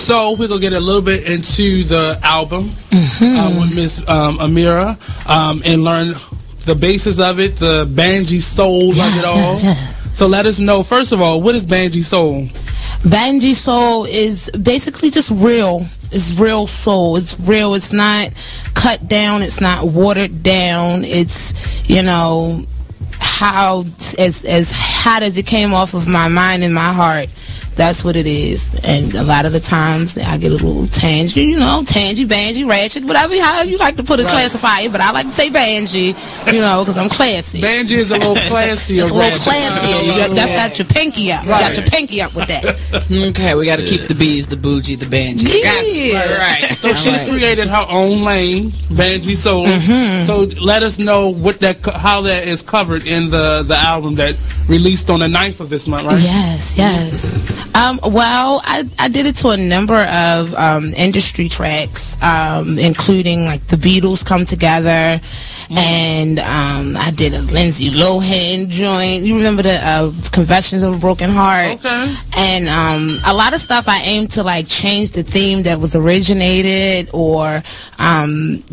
So we're gonna get a little bit into the album with Miss Amira and learn the basis of it, the Banji soul of it all. So let us know, first of all, what is Banji soul? Banji soul is basically just real. It's real soul. It's real. It's not cut down. It's not watered down. It's, you know, how as hot as it came off of my mind and my heart. That's what it is. And a lot of the times I get a little tangy, you know, banji, ratchet, whatever, however you like to put it, classify it. But I like to say banji, you know, because I'm classy. Banji is a little classier. It's a little classier. That's got your pinky up. Right. You got your pinky up with that. Okay, we got to keep the B's, the bougie, the banji. Yeah. Right. So she's created her own lane, Banji soul. So let us know how that is covered in the album that released on the 9th of this month, right? Yes. Well, I did it to a number of industry tracks, including like the Beatles Come Together, and I did a Lindsay Lohan joint. You remember the Confessions of a Broken Heart? Okay. And a lot of stuff I aimed to like change the theme that was originated, or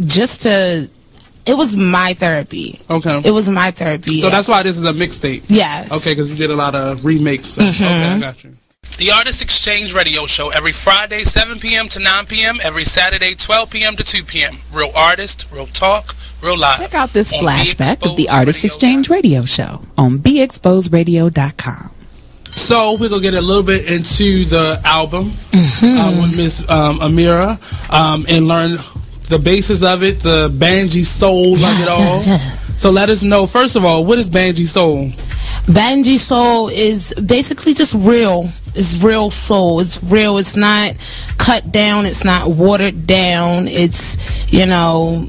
just to. It was my therapy. Okay. It was my therapy. So that's why this is a mixtape. Yes. Okay, because you did a lot of remakes. Okay, I got you. The Artist Exchange Radio Show every Friday, 7 p.m. to 9 p.m. Every Saturday, 12 p.m. to 2 p.m. Real artist, real talk, real live. Check out this flashback of the Artist Exchange Radio Show on BeExposedRadio.com. So we're going to get a little bit into the album with Miss Amira and learn the basis of it, the Banji soul of it all. So let us know, first of all, what is Banji soul? Banji soul is basically just real. It's real soul. It's real. It's not cut down. It's not watered down. It's, you know,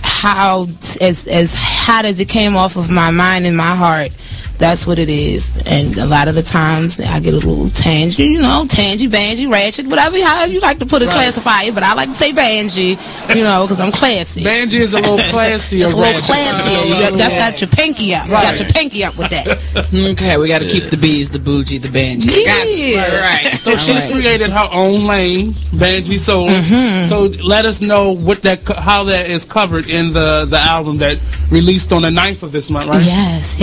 how as hot as it came off of my mind and my heart. That's what it is. And a lot of the times I get a little tangy, you know, banji, ratchet, whatever, however you like to put it, classify it. But I like to say banji, you know, because I'm classy. Banji is a little classier. It's a little classier. That's got your pinky up. You got your pinky up with that. Okay, we got to keep the B's, the bougie, the banji. Yeah. Right. So she's created her own lane, Banji soul. So let us know how that is covered in the album that released on the 9th of this month, right? Yes.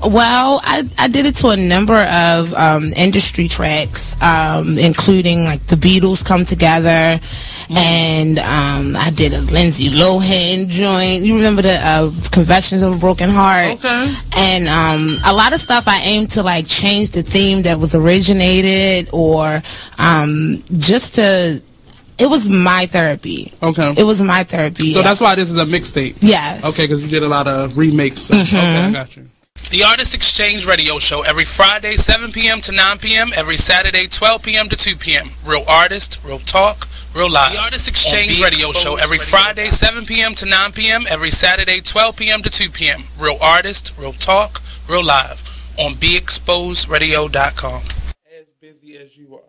Well, I did it to a number of industry tracks, including like the Beatles Come Together, and I did a Lindsay Lohan joint. You remember the Confessions of a Broken Heart? Okay. And a lot of stuff I aimed to like change the theme that was originated, or just to. It was my therapy. Okay. It was my therapy. So that's why this is a mixtape. Yes. Okay, because you did a lot of remakes. Okay, I got you. The Artist Exchange Radio Show every Friday, 7 p.m. to 9 p.m. Every Saturday, 12 p.m. to 2 p.m. Real artist, real talk, real live. The Artist Exchange Radio Show every Friday, 7 p.m. to 9 p.m. Every Saturday, 12 p.m. to 2 p.m. Real artist, real talk, real live on BeExposedRadio.com. As busy as you are,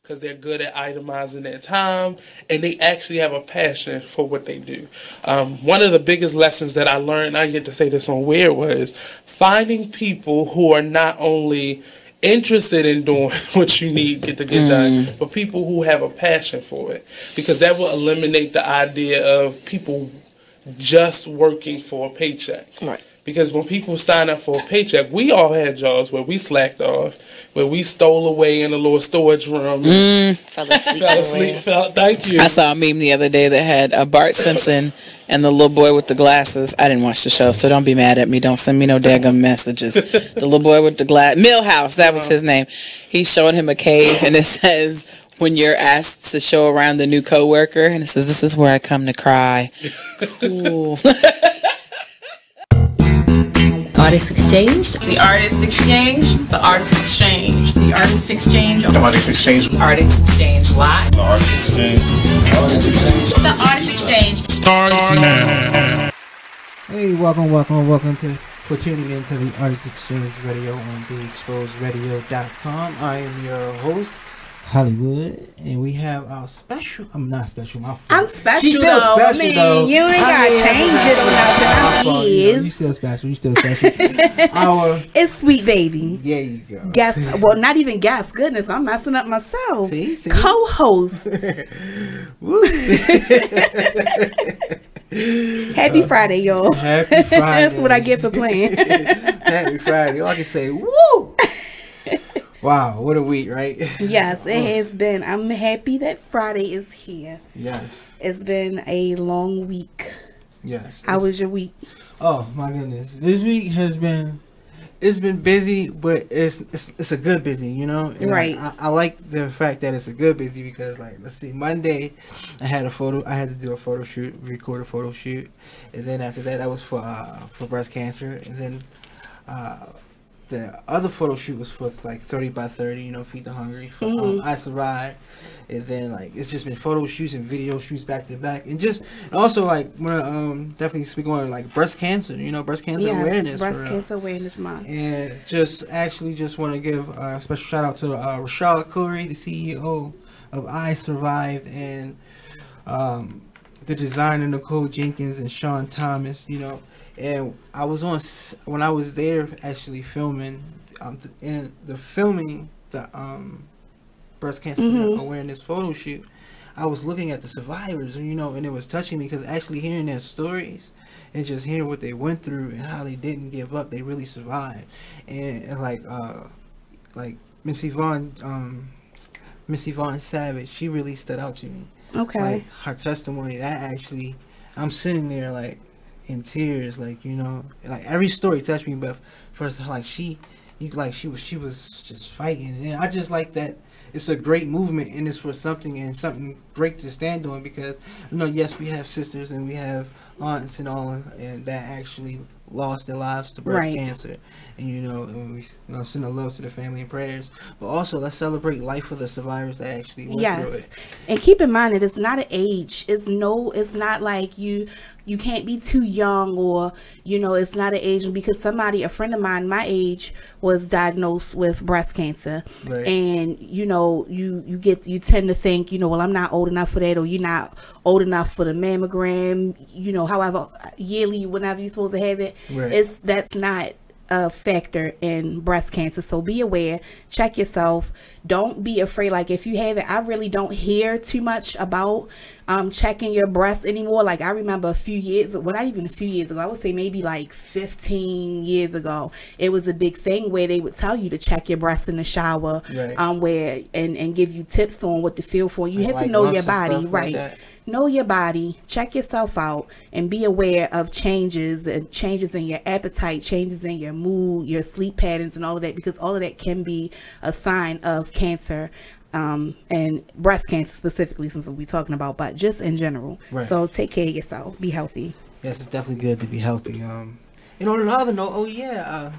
because they're good at itemizing their time, and they actually have a passion for what they do. One of the biggest lessons that I learned, I didn't get to say this on Weird, was finding people who are not only interested in doing what you need to get done, but people who have a passion for it, because that will eliminate the idea of people just working for a paycheck. Right. Because when people sign up for a paycheck, we all had jobs where we slacked off, where we stole away in a little storage room. Fell asleep. Thank you. I saw a meme the other day that had Bart Simpson and the little boy with the glasses. I didn't watch the show, so don't be mad at me. Don't send me no daggum messages. The little boy with the glass, Millhouse, that was his name. He's showing him a cave, and it says, when you're asked to show around the new coworker, and it says, this is where I come to cry. Cool. Artist Exchange. The Artist Exchange. The Artist Exchange. The Artist Exchange. The Artist Exchange. The Artist Exchange Live. The Artist Exchange. The Artist Exchange. The Artist Exchange. Starts now. Hey, welcome for tuning in to the Artist Exchange Radio on BeExposedRadio.com. I am your host, Hollywood, and we have our special. I'm not special. My fault. I'm special. She's still though. special, I mean, though. you ain't got to change it or nothing. I'm You still special. You still special. It's Sweet Baby. There you go. Guest. Well, not even guest. Goodness, I'm messing up myself. See? Co-host. Happy Friday, y'all. Happy Friday. That's what I get for playing. Happy Friday. All I can say, woo! Wow, what a week, right? Yes, it has been. I'm happy that Friday is here. Yes. It's been a long week. Yes. How was your week? Oh my goodness. This week has been busy, but it's a good busy, you know? And right. I like the fact that it's a good busy because, like, let's see, Monday I had to do a photo shoot, record a photo shoot, and then after that was for breast cancer, and then the other photo shoot was for like 30 by 30, you know, Feed the Hungry. For, I Survived. And then like it's just been photo shoots and video shoots back to back, and also like definitely speak on like breast cancer, you know, breast cancer awareness. Breast Cancer Awareness Month. And just want to give a special shout out to Rashad Khoury, the CEO of I Survived, and the designer Nicole Jenkins and Sean Thomas, you know. And when I was there actually filming, the breast cancer awareness photo shoot, I was looking at the survivors, you know, and it was touching me because actually hearing their stories and just hearing what they went through and how they didn't give up, they really survived. And like Miss Yvonne Savage, she really stood out to me. Okay. Like her testimony, that actually, I'm sitting there like in tears, like, you know, like every story touched me, but first, like she was just fighting, and I just like that. It's a great movement, and it's for something great to stand on, because, you know, yes, we have sisters and we have aunts and all, and that actually lost their lives to breast cancer, and you know, and we send our love to the family and prayers, but also let's celebrate life for the survivors that actually went through it. And keep in mind that it's not an age. It's not like you can't be too young, or, you know, it's not an age, because a friend of mine my age was diagnosed with breast cancer, and you know, you tend to think, you know, well, I'm not old enough for that, or you're not old enough for the mammogram, you know, however yearly, whenever you're supposed to have it. That's not a factor in breast cancer. So be aware, check yourself, don't be afraid. Like if you have it, I really don't hear too much about checking your breasts anymore. Like I remember not even a few years ago, I would say maybe like 15 years ago, it was a big thing where they would tell you to check your breasts in the shower, where and give you tips on what to feel for. You have to know your body, right? Like know your body, check yourself out, and be aware of changes in your appetite, changes in your mood, your sleep patterns, and all of that, because all of that can be a sign of cancer, and breast cancer specifically, since we're talking about, but just in general. So take care of yourself, be healthy. Yes, it's definitely good to be healthy. And on another note,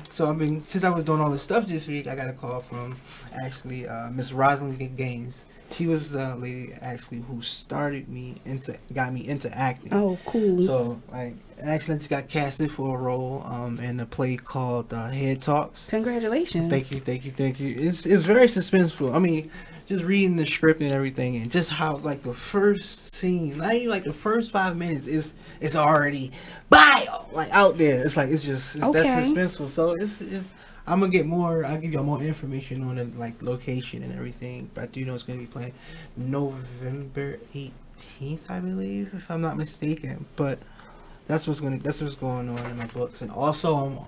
so since I was doing all this stuff this week, I got a call from actually Miss Rosalind Gaines. She was the lady actually who got me into acting. Oh, cool. So I just got casted for a role in a play called Head Talks. Congratulations. Thank you. It's very suspenseful. I mean, just reading the script and everything, and just how like the first scene, not even like the first 5 minutes is already like out there. It's like that's suspenseful. So I'm gonna I'll give y'all more information on the like location and everything, but I do know it's gonna be playing November 18th, I believe, if I'm not mistaken. But that's what's going on in my books. And also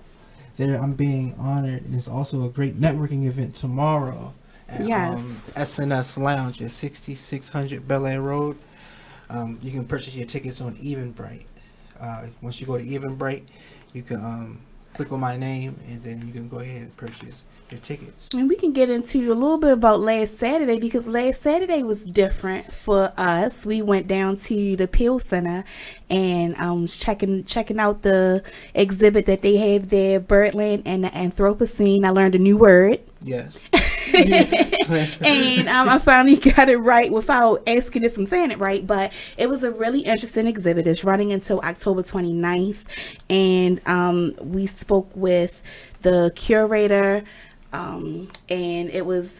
I'm being honored, and it's also a great networking event tomorrow at SNS Lounge at 6600 Bel Air Road. You can purchase your tickets on Eventbrite. Once you go to Eventbrite, you can click on my name, and then you can go ahead and purchase your tickets. And we can get into a little bit about last Saturday, because last Saturday was different for us. We went down to the Peel Center and checking out the exhibit that they have there, Birdland and the Anthropocene. I learned a new word. Yes. And I finally got it right without asking if I'm saying it right, but it was a really interesting exhibit. It's running until October 29th, and we spoke with the curator, And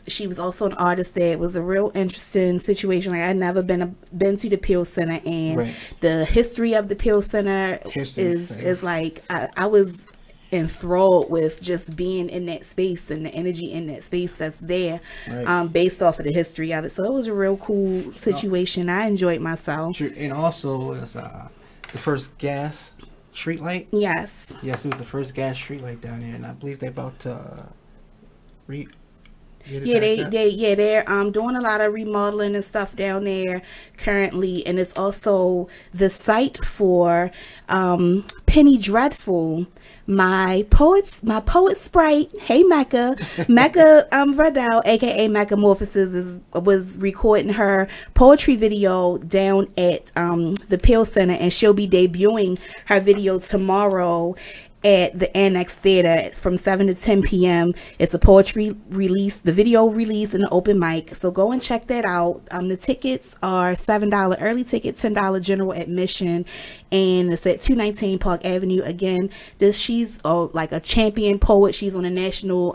she was also an artist there. It was a real interesting situation. Like, I'd never been to the Pill Center, and the history of the Pill Center is like, I was enthralled with just being in that space and the energy in that space that's there, based off of the history of it. So it was a real cool situation. I enjoyed myself. And also, it was the first gas street light. Yes, it was the first gas street light down there, and I believe they're about to they're doing a lot of remodeling and stuff down there currently, and it's also the site for Penny Dreadful, my poet sprite. Hey, Mecca Verdell, aka Metamorphosis, was recording her poetry video down at the Pill Center, and she'll be debuting her video tomorrow at the Annex Theater from 7 to 10 p.m. It's a poetry release, the video release, and the open mic. So go and check that out. The tickets are $7 early ticket, $10 general admission, and it's at 219 Park Avenue. Again, she's like a champion poet. She's on a national,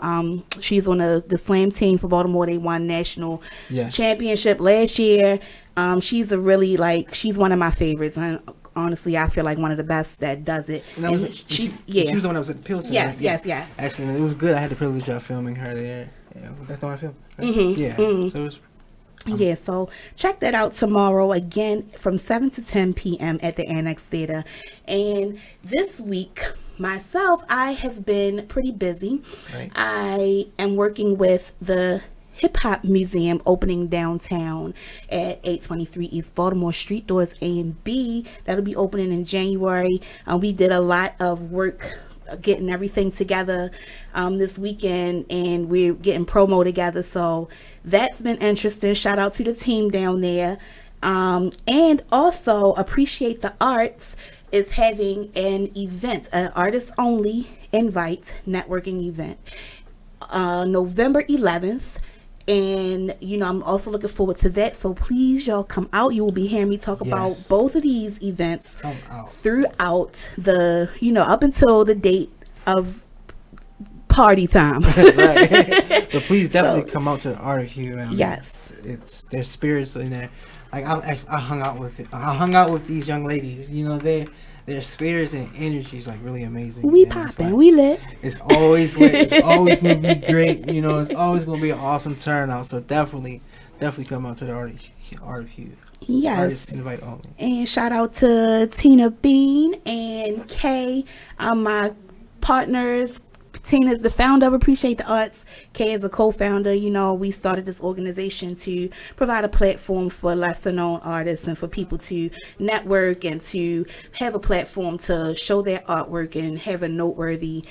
she's on the slam team for Baltimore. They won national championship last year. She's she's one of my favorites, and honestly, I feel like one of the best that does it. And she was the one that was at the Pill Center. Yes. Actually, it was good. I had the privilege of filming her there. Yeah, that's the one I filmed. Right? So it was. So check that out tomorrow, again from 7 to 10 p.m. at the Annex Theater. And this week, myself, I have been pretty busy. I am working with the Hip Hop Museum opening downtown at 823 East Baltimore Street, doors A and B. That'll be opening in January. We did a lot of work getting everything together this weekend, and we're getting promo together, so that's been interesting. Shout out to the team down there. And also, Appreciate the Arts is having an event, an artist only invite networking event, November 11th. And I'm also looking forward to that, so please y'all come out. You will be hearing me talk about both of these events throughout the up until the date of party time. So please definitely come out to the Art of Hue. It's their spirits in there. Like I hung out with these young ladies. Their spirits and energy is like really amazing. We popping, we lit. It's always lit. It's always gonna be great. It's always gonna be an awesome turnout. So definitely come out to the Art of Hue. Yes. Artist invite only. And shout out to Tina Bean and Kay, my partners. Tina is the founder of Appreciate the Arts. Kay is a co-founder. We started this organization to provide a platform for lesser known artists and for people to network and to have a platform to show their artwork and have a noteworthy,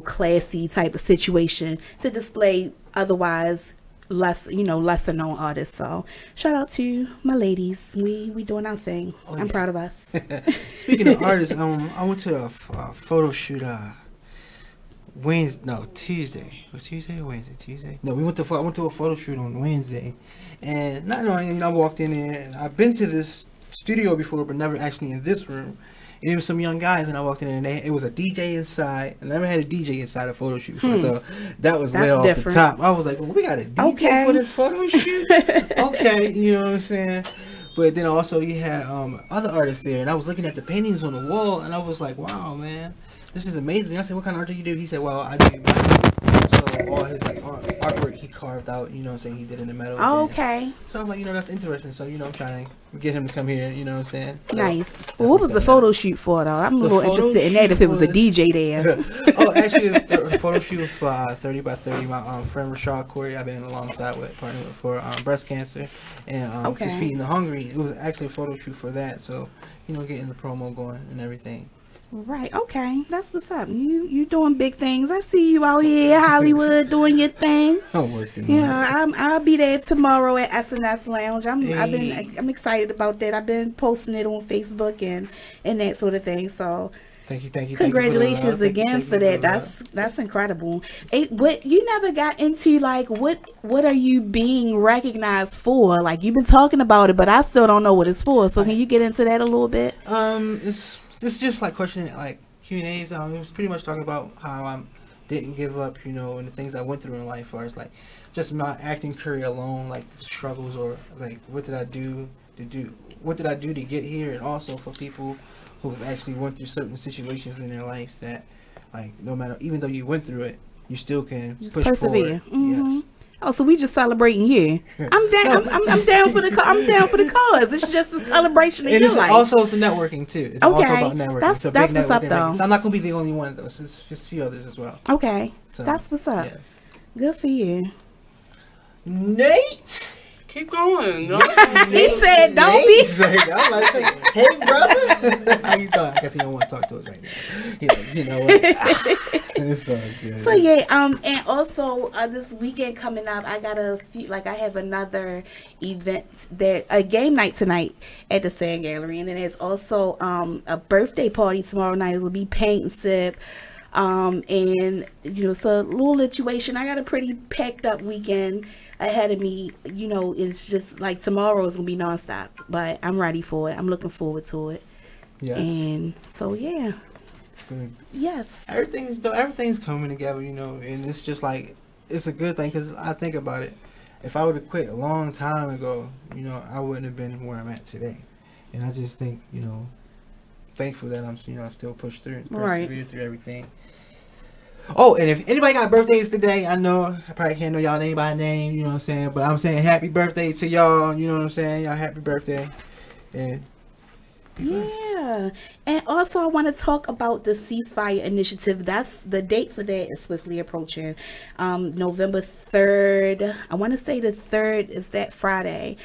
classy type of situation to display otherwise lesser known artists. So shout out to my ladies. We doing our thing. I'm proud of us. Speaking of artists, I went to a photo shoot Tuesday. Was Tuesday or Wednesday? Tuesday. No, I went to a photo shoot on Wednesday, and not knowing, I walked in there, and I've been to this studio before, but never actually in this room. And it was some young guys, and I walked in, and it was a DJ inside. I never had a DJ inside a photo shoot before, so that was lit off the top. I was like, well, we got a DJ for this photo shoot? Okay, you know what I'm saying? But then also you had other artists there, and I was looking at the paintings on the wall, and I was like, wow, man. This is amazing. I said, what kind of art do you do? He said, well, I do. So all his artwork he carved out, he did in the metal. Okay. So I was like, that's interesting. So, I'm trying to get him to come here, So nice. Well, what was the photo shoot for, though? I'm a little interested in that if it was a DJ there. Actually, the photo shoot was for 30 by 30. My friend Rashad Corey, I've been alongside with, partner with for breast cancer and just feeding the hungry. It was actually a photo shoot for that. So, getting the promo going and everything. Right. Okay. That's what's up. You doing big things. I see you out here, Hollywood, doing your thing. I'm working. Yeah, I'll be there tomorrow at SNS Lounge. I'm excited about that. I've been posting it on Facebook and that sort of thing. So thank you. Congratulations again for that. That's incredible. What you never got into, like, what are you being recognized for? Like, you've been talking about it, but I still don't know what it's for. So can you get into that a little bit? It's just like questioning, like Q&A's. It was pretty much talking about how I'm didn't give up, and the things I went through in life, as like just my acting career alone, like the struggles, or like what did I do to get here, and also for people who have actually went through certain situations in their life that, like, no matter, even though you went through it, you still can just push persevere. Yeah. Oh, so we just celebrating here. I'm down. I'm down for the. I'm down for the cause. It's just a celebration of your life. Also, it's networking too. It's also about networking. That's what's up, though. So I'm not gonna be the only one though. It's a few others as well. Okay, so that's what's up. Yes. Good for you, Nate. Keep going. No. He said, "Don't be." I'm about to say, "Hey, brother, how you doing?" I guess he don't want to talk to us right now. He's like, you know what? It's going good. So yeah, and also this weekend coming up, I got I have another event a game night tonight at the Sand Gallery, and then there's also a birthday party tomorrow night. It'll be paint and sip. And it's a little situation. I got a pretty packed up weekend ahead of me. It's just like tomorrow is gonna be nonstop, but I'm ready for it. I'm looking forward to it. Yes. And so yeah. Good. Yes. Everything's coming together, and it's just like, it's a good thing, because I think about it. If I would have quit a long time ago, I wouldn't have been where I'm at today. And I just think, thankful that I'm, still pushed through and persevered through everything. Oh, and if anybody got birthdays today, I know I probably can't know y'all name by name, you know what I'm saying? But I'm saying happy birthday to y'all, you know what I'm saying? Y'all happy birthday. And yeah. And also I want to talk about the ceasefire initiative. That's the date for that is swiftly approaching. November 3rd. I want to say the 3rd is that Friday.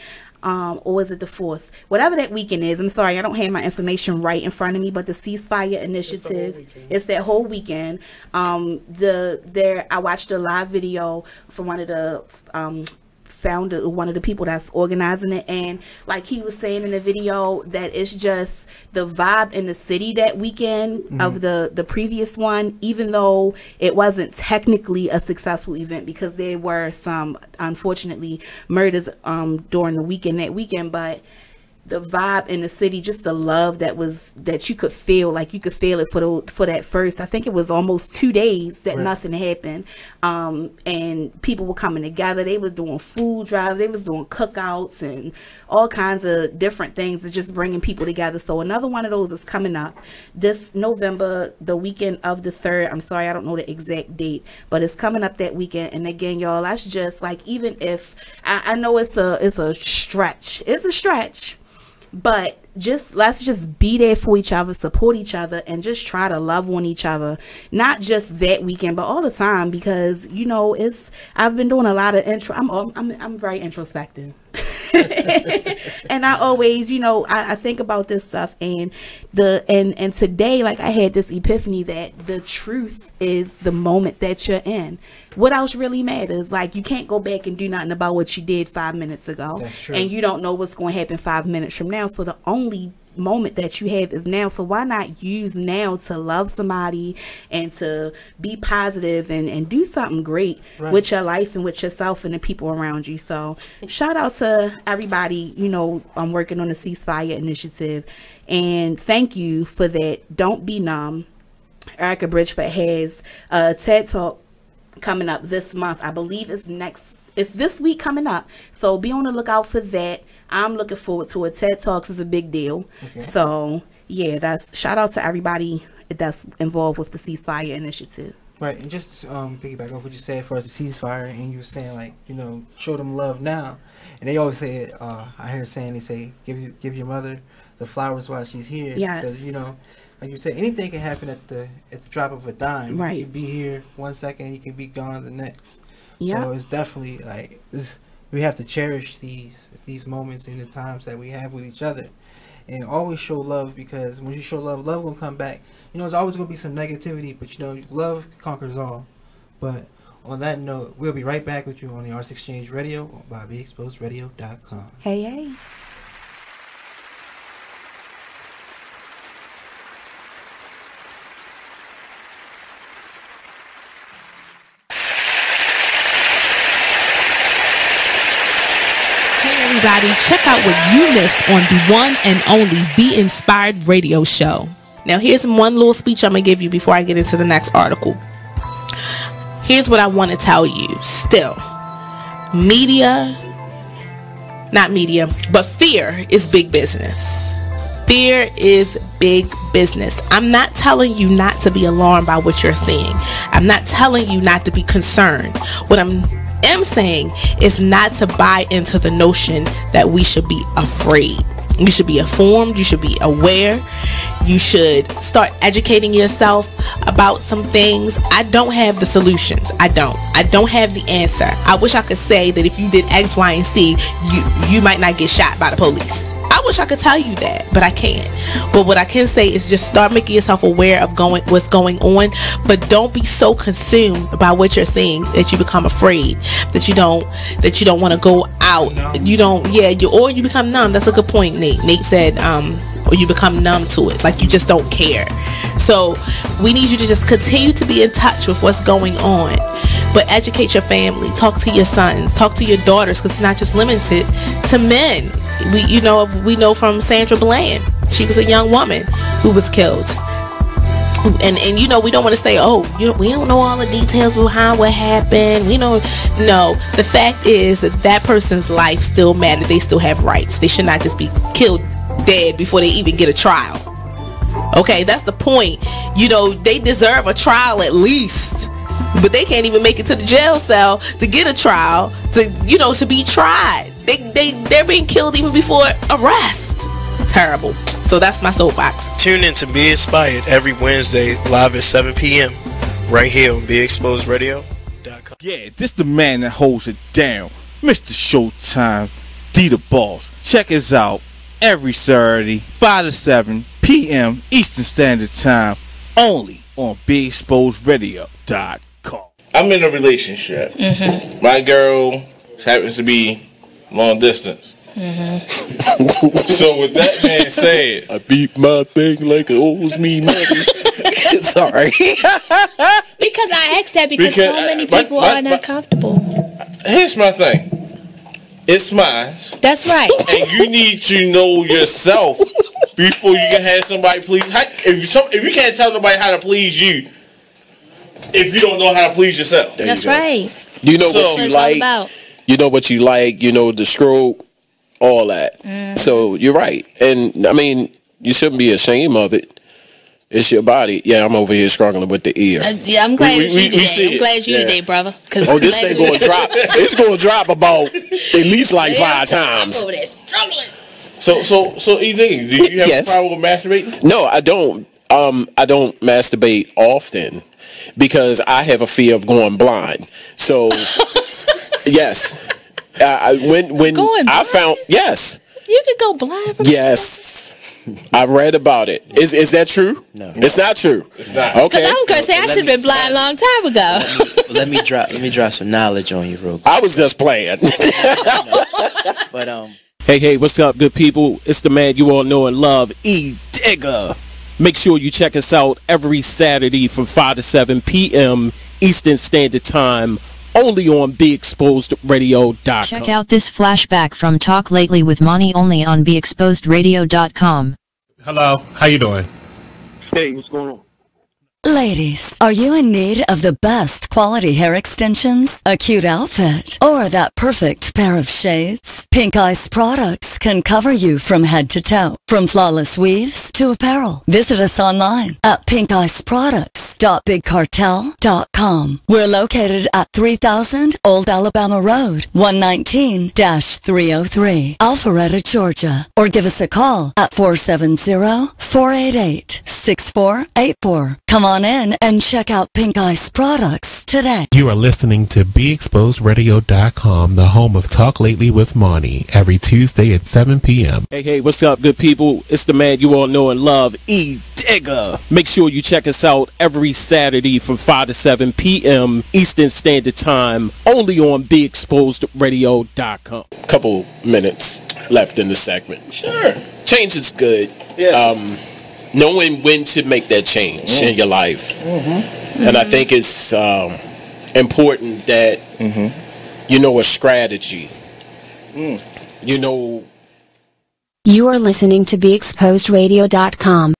Or is it the 4th? Whatever that weekend is. I'm sorry, I don't have my information right in front of me, but the ceasefire initiative, it's that whole weekend. I watched a live video from one of the one of the people that's organizing it, and like he was saying in the video, that it's just the vibe in the city that weekend of the previous one, even though it wasn't technically a successful event because there were some, unfortunately, murders during the weekend, but the vibe in the city, just the love that you could feel, like you could feel it for that first, I think it was almost 2 days that nothing happened, and people were coming together. They was doing food drives, they was doing cookouts and all kinds of different things, and just bringing people together. So another one of those is coming up this November, the weekend of the 3rd. I'm sorry, I don't know the exact date, but it's coming up that weekend. And again, y'all, that's just like, even if I know it's a stretch, but let's just be there for each other, support each other, and just try to love on each other, not just that weekend but all the time, because I've been doing a lot of I'm very introspective. And I always, I think about this stuff, and today, like, I had this epiphany that the truth is the moment that you're in. What else really matters? Like, you can't go back and do nothing about what you did 5 minutes ago. That's true. And you don't know what's going to happen 5 minutes from now. So the only moment that you have is now. So why not use now to love somebody and to be positive and do something great with your life and with yourself and the people around you. So shout out to everybody, I'm working on the ceasefire initiative, and thank you for that. Don't be numb. Erica Bridgeford has a TED Talk coming up this month. I believe it's this week coming up, so be on the lookout for that. I'm looking forward to it. TED Talks is a big deal. Okay. So yeah, that's shout out to everybody that's involved with the ceasefire initiative. Right, and just piggyback off what you said for us, the ceasefire, and you were saying, like, show them love now. And they always say it, I hear saying, they say, give your mother the flowers while she's here. Yes. Because, like you said, anything can happen at the drop of a dime. Right. You can be here 1 second, you can be gone the next. Yeah. So it's definitely like this. We have to cherish these moments and the times that we have with each other, and always show love, because when you show love will come back. There's always gonna be some negativity, but love conquers all. But on that note, we'll be right back with you on the Artist Exchange Radio by BeExposedRadio.com. Hey. Everybody, check out what you missed on the one and only Be Inspired radio show. Now, here's one little speech I'm going to give you before I get into the next article. here's what I want to tell you. Still, fear is big business. Fear is big business. I'm not telling you not to be alarmed by what you're seeing. I'm not telling you not to be concerned. What I'm saying is not to buy into the notion that we should be afraid. You should be informed. You should be aware. You should start educating yourself about some things. I don't have the solutions. I don't have the answer. I wish I could say that if you did X, Y, and Z, you might not get shot by the police. I wish I could tell you that, but I can't. But what I can say is just start making yourself aware of what's going on, but don't be so consumed by what you're seeing that you become afraid, that you don't want to go out. Or you become numb. That's a good point, Nate. Nate said, or you become numb to it, like you just don't care. So we need you to just continue to be in touch with what's going on, but educate your family, talk to your sons, talk to your daughters, because it's not just limited to men. We know from Sandra Bland, she was a young woman who was killed. And we don't want to say, we don't know all the details behind what happened. No, the fact is that person's life still matters. They still have rights. They should not just be killed dead before they even get a trial. Okay, that's the point. They deserve a trial at least, but they can't even make it to the jail cell to get a trial to be tried. They're being killed even before arrest. Terrible. So that's my soapbox. Tune in to Be Inspired every Wednesday live at 7 p.m. right here on BeExposedRadio.com. Yeah, this the man that holds it down, Mr. Showtime, D the Boss. Check us out every Saturday, 5 to 7 p.m. Eastern Standard Time, only on BeExposedRadio.com. I'm in a relationship. Mm-hmm. My girl happens to be long distance. Mm-hmm. So with that being said, I beat my thing like it owes me money. Sorry. Because I asked that because so many people are not comfortable. Here's my thing. It's mine. That's right. And you need to know yourself before you can have somebody please. If you can't tell nobody how to please you, if you don't know how to please yourself. That's right. You know what you like. You know what you like. You know the stroke, all that. Mm-hmm. So you're right. And I mean, you shouldn't be ashamed of it. It's your body. Yeah, I'm over here struggling with the ear. Yeah, I'm glad it's you today. I'm glad it's you today, brother. This thing going to drop. It's going to drop about at least like 5 times. I'm over there struggling. So E.D., do you have a problem with masturbating? No, I don't. I don't masturbate often because I have a fear of going blind. So, yes. When I found, yes. You could go blind from yes. I read about it. Is that true? No. It's not true. It's not. Okay. Because I was going to say I should have been blind a long time ago. Let me drop some knowledge on you real quick. I was just playing. But Hey, what's up, good people? It's the man you all know and love, E Digger. Make sure you check us out every Saturday from 5 to 7 p.m. Eastern Standard Time, only on BeExposedRadio.com. Check out this flashback from Talk Lately with Monty only on BeExposedRadio.com. Hello, how you doing? Hey, what's going on? Ladies, are you in need of the best quality hair extensions, a cute outfit, or that perfect pair of shades? Pink Ice products can cover you from head to toe, from flawless weaves to apparel. Visit us online at pinkiceproducts.bigcartel.com. We're located at 3000 Old Alabama Road, 119-303, Alpharetta, Georgia. Or give us a call at 470-488-6484. Come on in and check out Pink Ice products today. You are listening to BeExposedRadio.com, the home of Talk Lately with Monty, every Tuesday at 7 p.m. Hey, what's up, good people? It's the man you all know and love, E Digger. Make sure you check us out every Saturday from 5 to 7 p.m. Eastern Standard Time, only on BeExposedRadio.com. Couple minutes left in the segment. Sure. Change is good. Yes. Knowing when to make that change in your life. Mm-hmm. And I think it's important that you know a strategy. You know. You are listening to BeExposedRadio.com.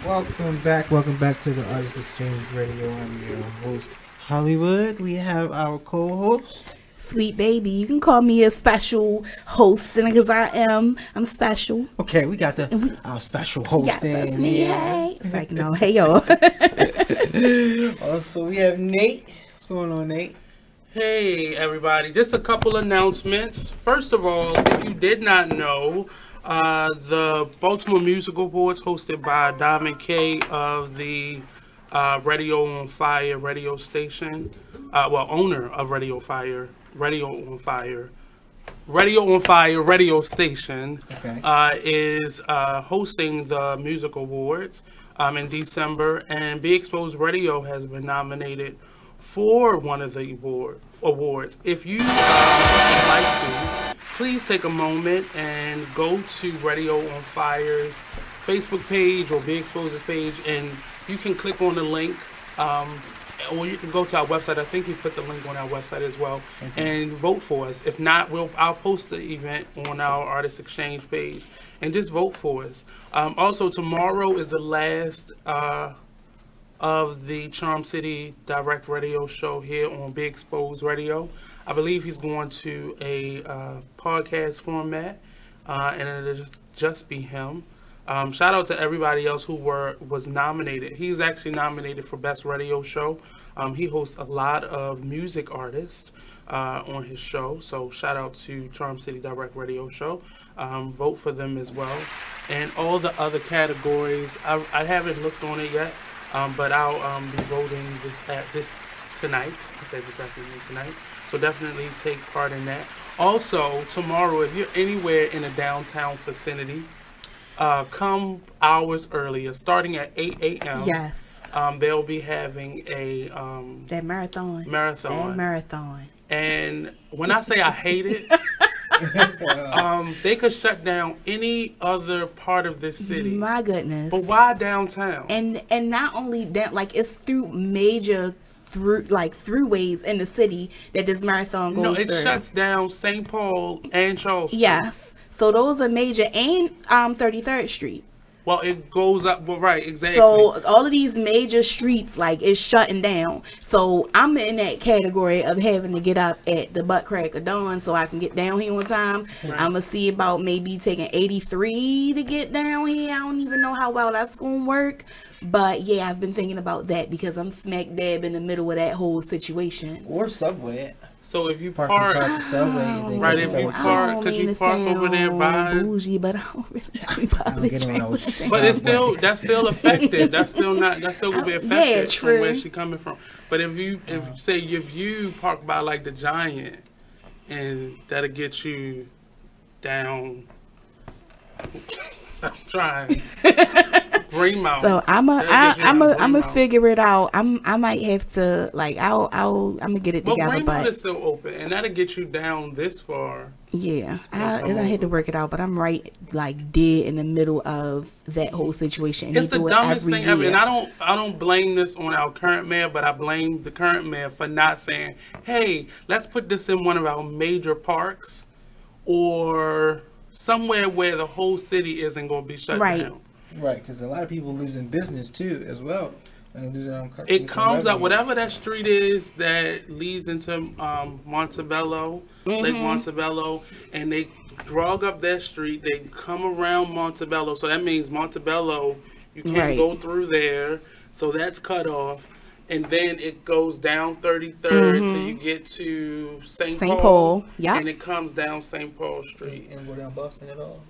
Welcome back to the Artist Exchange Radio. I'm your host, Hollywood. We have our co-host, Sweet Baby. You can call me a special host, and because I'm special. Okay, we got our special host. Yes, that's me. Hey, it's like no, hey y'all. Also, we have Nate. What's going on, Nate? Hey everybody, just a couple announcements. First of all, if you did not know, the Baltimore Music Awards hosted by Damonn K of the Radio on Fire radio station, owner of Radio on Fire radio station, is hosting the music awards in December, and Be Exposed Radio has been nominated for one of the awards. If you would like to, please take a moment and go to Radio on Fire's Facebook page or Be Exposed's page, and you can click on the link, or you can go to our website. I think you put the link on our website as well, and vote for us. If not, I'll post the event on our Artist Exchange page, and just vote for us. Also, tomorrow is the last of the Charm City Direct Radio show here on Be Exposed Radio. I believe he's going to a podcast format, and it'll just be him. Shout out to everybody else who was nominated. He's actually nominated for Best Radio Show. He hosts a lot of music artists on his show, so shout out to Charm City Direct Radio Show. Vote for them as well. And all the other categories, I haven't looked on it yet, but I'll be voting this tonight. I said this afternoon tonight. So definitely take part in that. Also, tomorrow, if you're anywhere in a downtown vicinity, come hours earlier, starting at 8 a.m. Yes. They'll be having a that marathon. And when I say I hate it, they could shut down any other part of this city. My goodness. But why downtown? And not only that, like it's through major throughways in the city that this marathon goes through. No, it shuts down St. Paul and Charles Street. Yes. So those are major, and 33rd Street. Well, it goes up, well, right, exactly. So all of these major streets, like, it's shutting down. So I'm in that category of having to get up at the butt crack of dawn so I can get down here on time. Right. I'm going to see about maybe taking 83 to get down here. I don't even know how well that's going to work. But, yeah, I've been thinking about that because I'm smack dab in the middle of that whole situation. Or Subway. So if you park the subway, right? If you park, could you park over there by bougie, but I don't really public transportation. But that's still affected. That's still gonna be affected from where she coming from. But if you park by like the Giant, and that'll get you down. I'm trying. Greenmount. So I'm a figure it out. I might have to I'm gonna get it together. Greenmount is still open, and that'll get you down this far. Yeah, I had to work it out, but I'm right dead in the middle of that whole situation. And it's the dumbest thing ever, and I don't blame this on our current mayor, but I blame the current mayor for not saying, "Hey, let's put this in one of our major parks, or somewhere where the whole city isn't going to be shut down." Right, because a lot of people losing business too, as well. It comes up, whatever that street is that leads into Montebello, Lake Montebello, and they drug up that street. They come around Montebello, so that means Montebello, you can't go through there, so that's cut off. And then it goes down 33rd till you get to St. Paul. Yeah, and it comes down St. Paul Street. And go down Boston at all?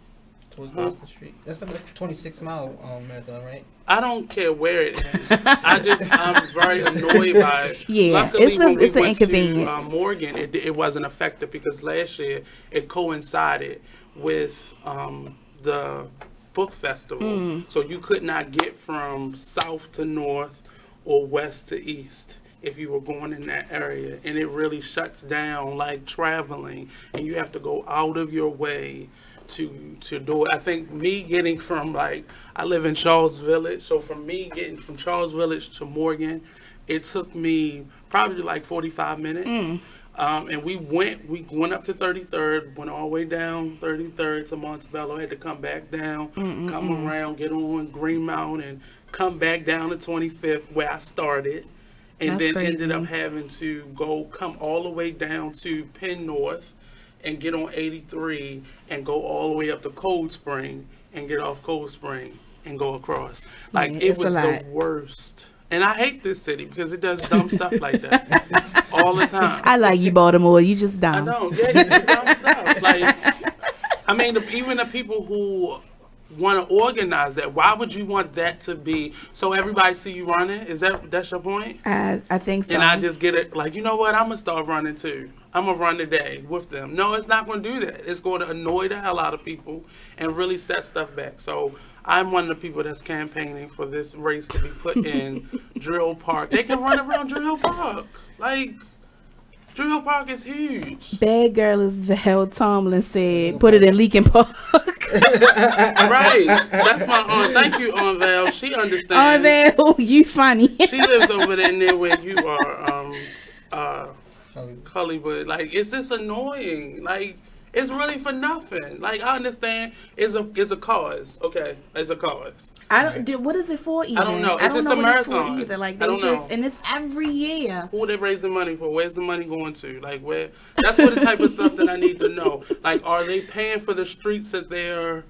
Towards Boston Street. That's a 26-mile marathon, right? I don't care where it is. I'm very annoyed by it. Yeah, luckily, it's an inconvenience. To Morgan, it wasn't affected because last year it coincided with the book festival, so you could not get from south to north or west to east if you were going in that area, and it really shuts down like traveling, and you have to go out of your way to do it. I think me getting from I live in Charles Village, so from me getting from Charles Village to Morgan, it took me probably 45 minutes. And we went up to 33rd, went all the way down 33rd to Montebello, had to come back down, come around, get on Greenmount, and come back down to 25th where I started, and That's then crazy. ended up having to come all the way down to Penn North and get on 83 and go all the way up to Cold Spring and get off Cold Spring and go across. Like, Yeah, it it's was a the lot. worst. And I hate this city because it does dumb stuff like that all the time. I like you, Baltimore. You just dumb. I know. Yeah, you do dumb stuff. Like, I mean, even the people who want to organize that, why would you want that to be so everybody see you running? That's your point? I think so. And I just get it, like, you know what? I'm going to start running too. I'm going to run today with them. No, it's not going to do that. It's going to annoy the hell out of people and really set stuff back. So I'm one of the people that's campaigning for this race to be put in Drill Park. They can run around Drill Park. Like, Drill Park is huge. Bad girl, as Val Tomlin said, put it in Leakin Park. Right. That's my aunt. Thank you, Aunt Val. She understands. Aunt Val, you funny. She lives over there near where you are, Hollywood. Like, it's just annoying. Like, it's really for nothing. Like, I understand it's a cause. Okay, it's a cause. What is it for even? I don't know. I It's don't just know a what marathon. it's for either. Like, I they don't just, know. and it's every year. Who are they raising money for? Where's the money going to? Like, where? That's what the type of stuff that I need to know. Like, are they paying for the streets that they're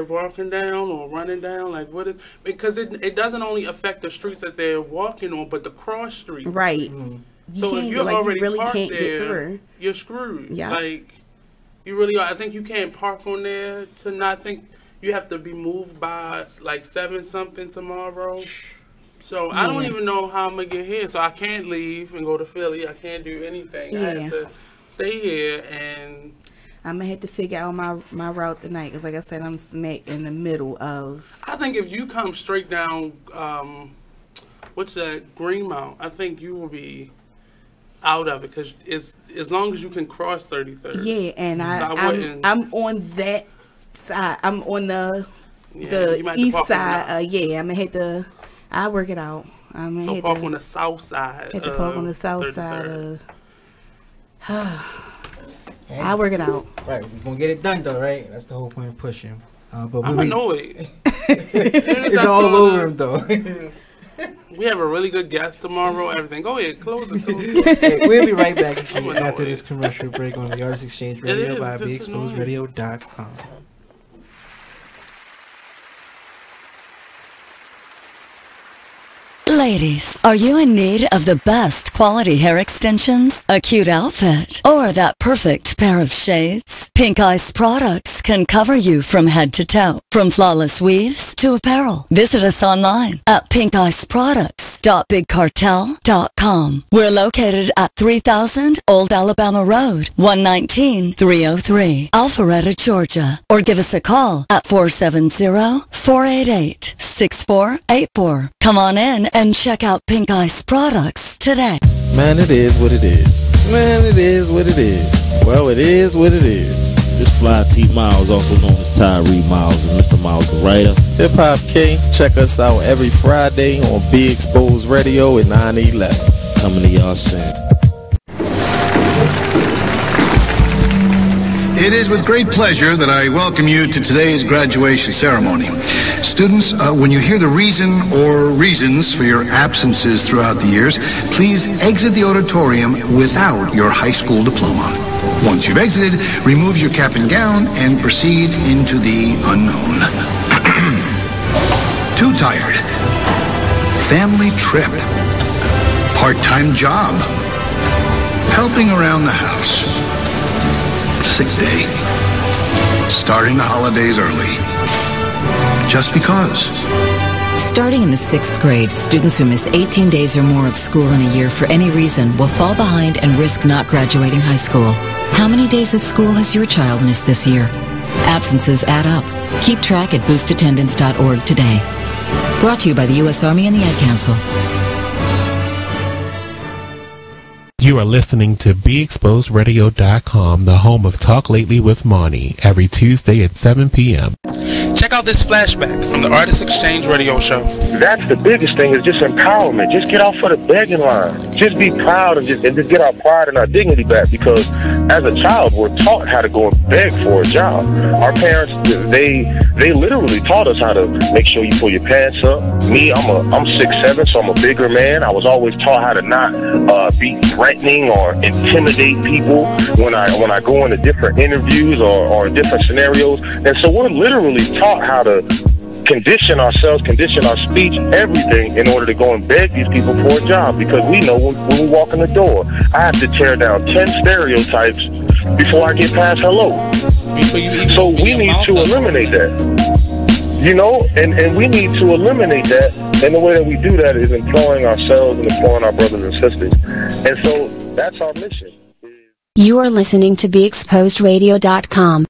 walking down or running down? Like, what is? Because it doesn't only affect the streets that they're walking on, but the cross streets. Right. So if you're already you really parked can't get there, through. you're screwed. Yeah. Like, you really are. I think you can't park on there to not think. You have to be moved by like 7-something tomorrow. So I don't even know how I'm gonna get here. So I can't leave and go to Philly. I can't do anything. I have to stay here, and I'm gonna have to figure out my route tonight because, like I said, I'm smack in the middle of. I think if you come straight down, what's that, Greenmount? I think you will be out of it because it's as long as you can cross 33rd. Yeah, and So I'm on that side. I'm on the you might have to east park on side. Yeah, I'm gonna hit the. I work it out. I'm gonna hit park on the south side. Hit the park on the south 33rd. side of. I work it out. Right, we're gonna get it done though, right? That's the whole point of pushing. But I'm annoyed. It's all over him though. We have a really good guest tomorrow. Everything. Go ahead, close it. Hey, we'll be right back after this commercial break on the Artist Exchange Radio by BeExposedRadio.com. Ladies, are you in need of the best quality hair extensions, a cute outfit, or that perfect pair of shades? Pink Ice products can cover you from head to toe, from flawless weaves to apparel. Visit us online at pinkiceproducts.bigcartel.com. We're located at 3000 Old Alabama Road, 119-303, Alpharetta, Georgia. Or give us a call at 470-488-6484. Come on in and check out Pink Ice products today. Man, it is what it is. Man, it is what it is. Well, it is what it is. This Fly T Miles, also known as Tyree Miles, and Mr. Miles the writer. Hip Hop K, check us out every Friday on Be Exposed Radio at 9/11. Coming to y'all soon. It is with great pleasure that I welcome you to today's graduation ceremony. Students, when you hear the reason or reasons for your absences throughout the years, please exit the auditorium without your high school diploma. Once you've exited, remove your cap and gown and proceed into the unknown. Too tired. Family trip. Part-time job. Helping around the house. Sick day. Starting the holidays early. Just because. Starting in the 6th grade, students who miss 18 days or more of school in a year for any reason will fall behind and risk not graduating high school. How many days of school has your child missed this year? Absences add up. Keep track at boostattendance.org today. Brought to you by the U.S. Army and the Ad Council. You are listening to BeExposedRadio.com, the home of Talk Lately with Monty, every Tuesday at 7 p.m. Check out this flashback from the Artist Exchange Radio Show. That's the biggest thing, is just empowerment. Just get off of the begging line. Just be proud and just get our pride and our dignity back, because as a child, we're taught how to go and beg for a job. Our parents, they literally taught us how to make sure you pull your pants up. Me, I'm 6'7", so I'm a bigger man. I was always taught how to not be threatening or intimidate people when I go into different interviews or different scenarios. And so we're literally taught how to condition ourselves, condition our speech, everything, in order to go and beg these people for a job, because we know when we walk in the door, I have to tear down 10 stereotypes before I get past hello. So we need to eliminate that. You know, and we need to eliminate that, and the way that we do that is employing ourselves and employing our brothers and sisters. And so that's our mission. You are listening to BeExposedRadio.com.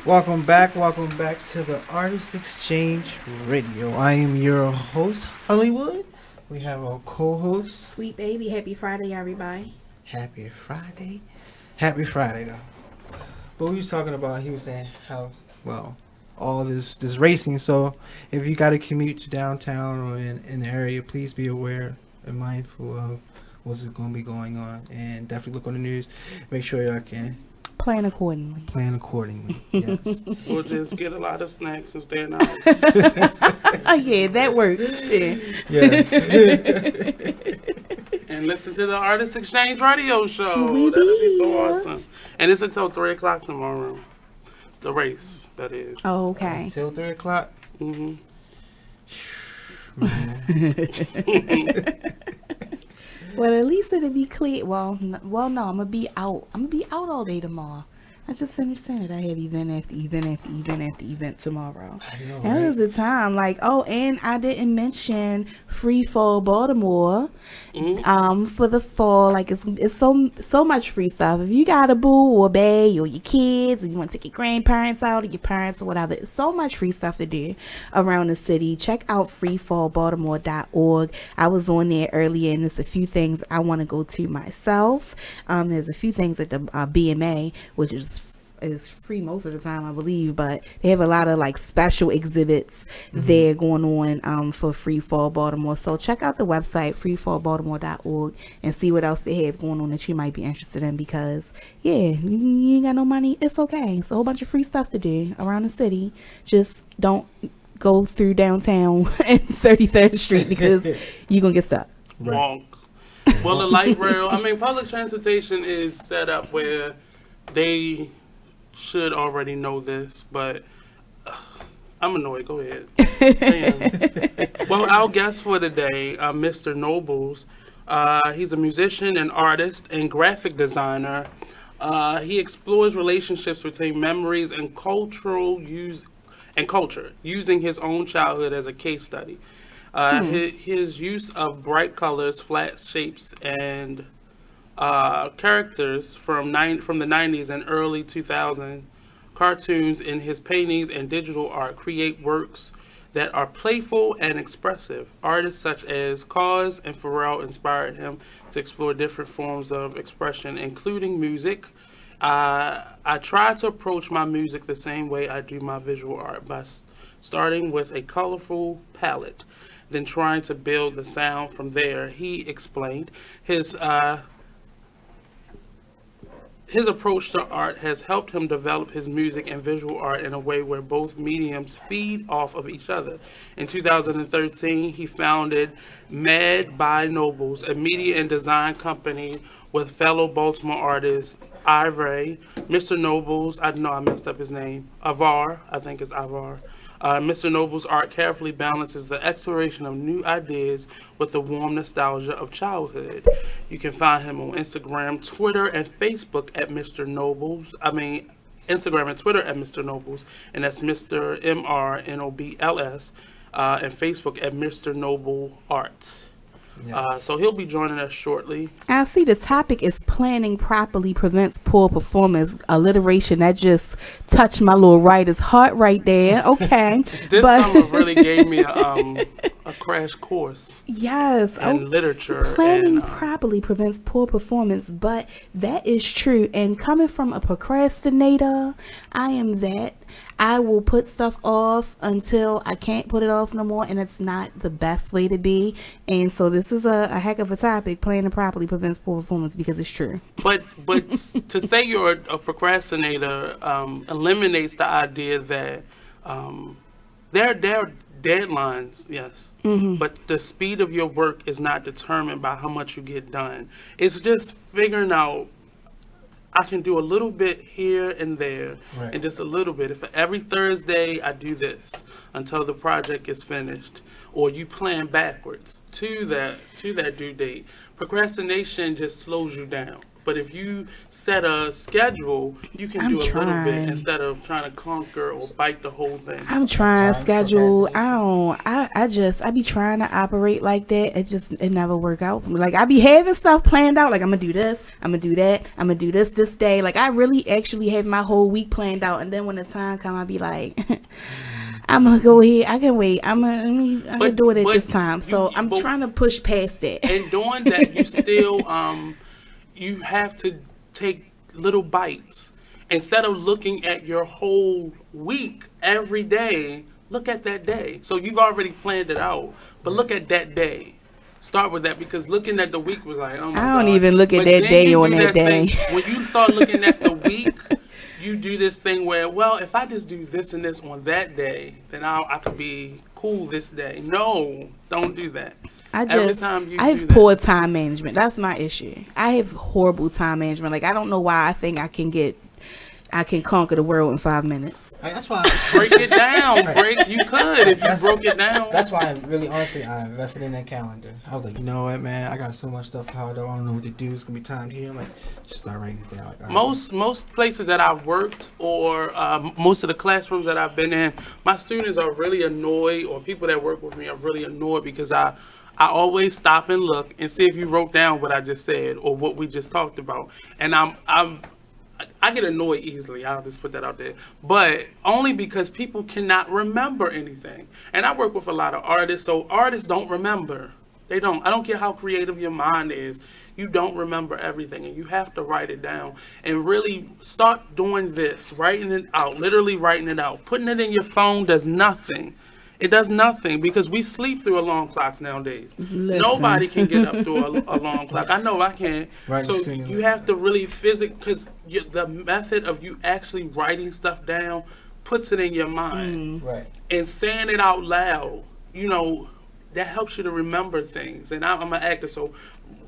Welcome back to the Artist Exchange Radio. I am your host, Hollywood. We have our co-host, Sweet Baby. Happy Friday, everybody. Happy Friday. Happy Friday, though. But we was talking about, he was saying how, well, all this racing. So if you got to commute to downtown or in the area, please be aware and mindful of what's going to be going on. And definitely look on the news. Make sure y'all can plan accordingly. Yes. We'll just get a lot of snacks and stay in the house. Yeah, that works too. Yes. And listen to the Artist Exchange Radio Show. That'll be so awesome. And it's until 3 o'clock tomorrow. The race, that is. Oh, okay. Until 3 o'clock? Mm-hmm. Well, at least it'll be clear. Well, no, I'm gonna be out. I'm gonna be out all day tomorrow. I just finished saying it. I have event after event after event after event tomorrow. I know, that was the time. Like, oh, and I didn't mention Free Fall Baltimore. For the fall, like it's so much free stuff. If you got a boo or a bae or your kids, or you want to take your grandparents out or your parents or whatever, it's so much free stuff to do around the city. Check out freefallbaltimore.org. I was on there earlier, and there's a few things I want to go to myself. There's a few things at the BMA, which is free most of the time, I believe, but they have a lot of like special exhibits there going on for Free Fall Baltimore. So check out the website freefallbaltimore.org and see what else they have going on that you might be interested in, because you ain't got no money, it's okay. It's a whole bunch of free stuff to do around the city. Just don't go through downtown and 33rd Street, because you're gonna get stuck. Wrong. Well, the light rail, public transportation is set up where they should already know this, but I'm annoyed. Go ahead. Well, our guest for today, Mr. Nobles, he's a musician and artist and graphic designer. He explores relationships between memories and culture, using his own childhood as a case study. His use of bright colors, flat shapes, and characters from the 90s and early 2000s cartoons in his paintings and digital art create works that are playful and expressive. Artists such as Couser and Pharrell inspired him to explore different forms of expression, including music. I try to approach my music the same way I do my visual art, by starting with a colorful palette, then trying to build the sound from there. He explained his approach to art has helped him develop his music and visual art in a way where both mediums feed off of each other. In 2013, he founded Mad by Nobles, a media and design company with fellow Baltimore artist Ivray. Mr. Nobles, I know I messed up his name, Avar, I think it's Avar. Mr. Noble's art carefully balances the exploration of new ideas with the warm nostalgia of childhood. You can find him on Instagram, Twitter, and Facebook at Mr. Nobles. Instagram and Twitter at Mr. Nobles, and that's Mr. MRNOBLS, and Facebook at Mr. Noble Art. Yes. So he'll be joining us shortly. I see the topic is planning properly prevents poor performance. Alliteration that just touched my little writer's heart right there. Okay. This summer really gave me a crash course. Yes, in literature. Planning properly prevents poor performance, but that is true. And coming from a procrastinator, I am that. I will put stuff off until I can't put it off no more, and it's not the best way to be. And so this is a heck of a topic. Planning properly prevents poor performance, because it's true. But to say you're a procrastinator eliminates the idea that there are deadlines, yes, but the speed of your work is not determined by how much you get done. It's just figuring out, I can do a little bit here and there, and just a little bit. If every Thursday I do this until the project is finished, or you plan backwards to that due date. Procrastination just slows you down. But if you set a schedule, you can do a little bit instead of trying to conquer or bite the whole thing. I'm trying schedule. I be trying to operate like that. It never work out for me. Like, I be having stuff planned out. Like, I'm gonna do this, I'm gonna do that, I'm gonna do this day. Like, I really actually have my whole week planned out. And then when the time come, I be like, I'm gonna go here. I can wait. I'm gonna do it at this time. So I'm trying to push past that. And doing that, you still you have to take little bites. Instead of looking at your whole week every day, look at that day. So you've already planned it out, but look at that day. Start with that, because looking at the week was like, oh my God. I don't even look at that day on that day. When you start looking at the week, you do this thing where, well, if I just do this and this on that day, then I could be cool this day. No, don't do that. I have poor time management. That's my issue. I have horrible time management. Like, I don't know why I think I can conquer the world in 5 minutes. That's why break it down. You could if you broke it down. That's why I invested in that calendar. I was like, you know what, man, I got so much stuff piled up. I don't know what to do. It's gonna be time here. I'm like, just start writing it down. Like, most places that I've worked, or most of the classrooms that I've been in, my students are really annoyed, or people that work with me are really annoyed, because I always stop and look and see if you wrote down what I just said or what we just talked about. And I get annoyed easily. I'll just put that out there. But only because people cannot remember anything. And I work with a lot of artists, so artists don't remember. They don't. I don't care how creative your mind is. You don't remember everything, and you have to write it down and really start doing this, writing it out, literally writing it out. Putting it in your phone does nothing. It does nothing, because we sleep through alarm clocks nowadays. Listen. Nobody can get up through an alarm clock. I know I can't. Right, so you have to really because the method of you actually writing stuff down puts it in your mind. Right. And saying it out loud, that helps you to remember things. And I'm an actor, so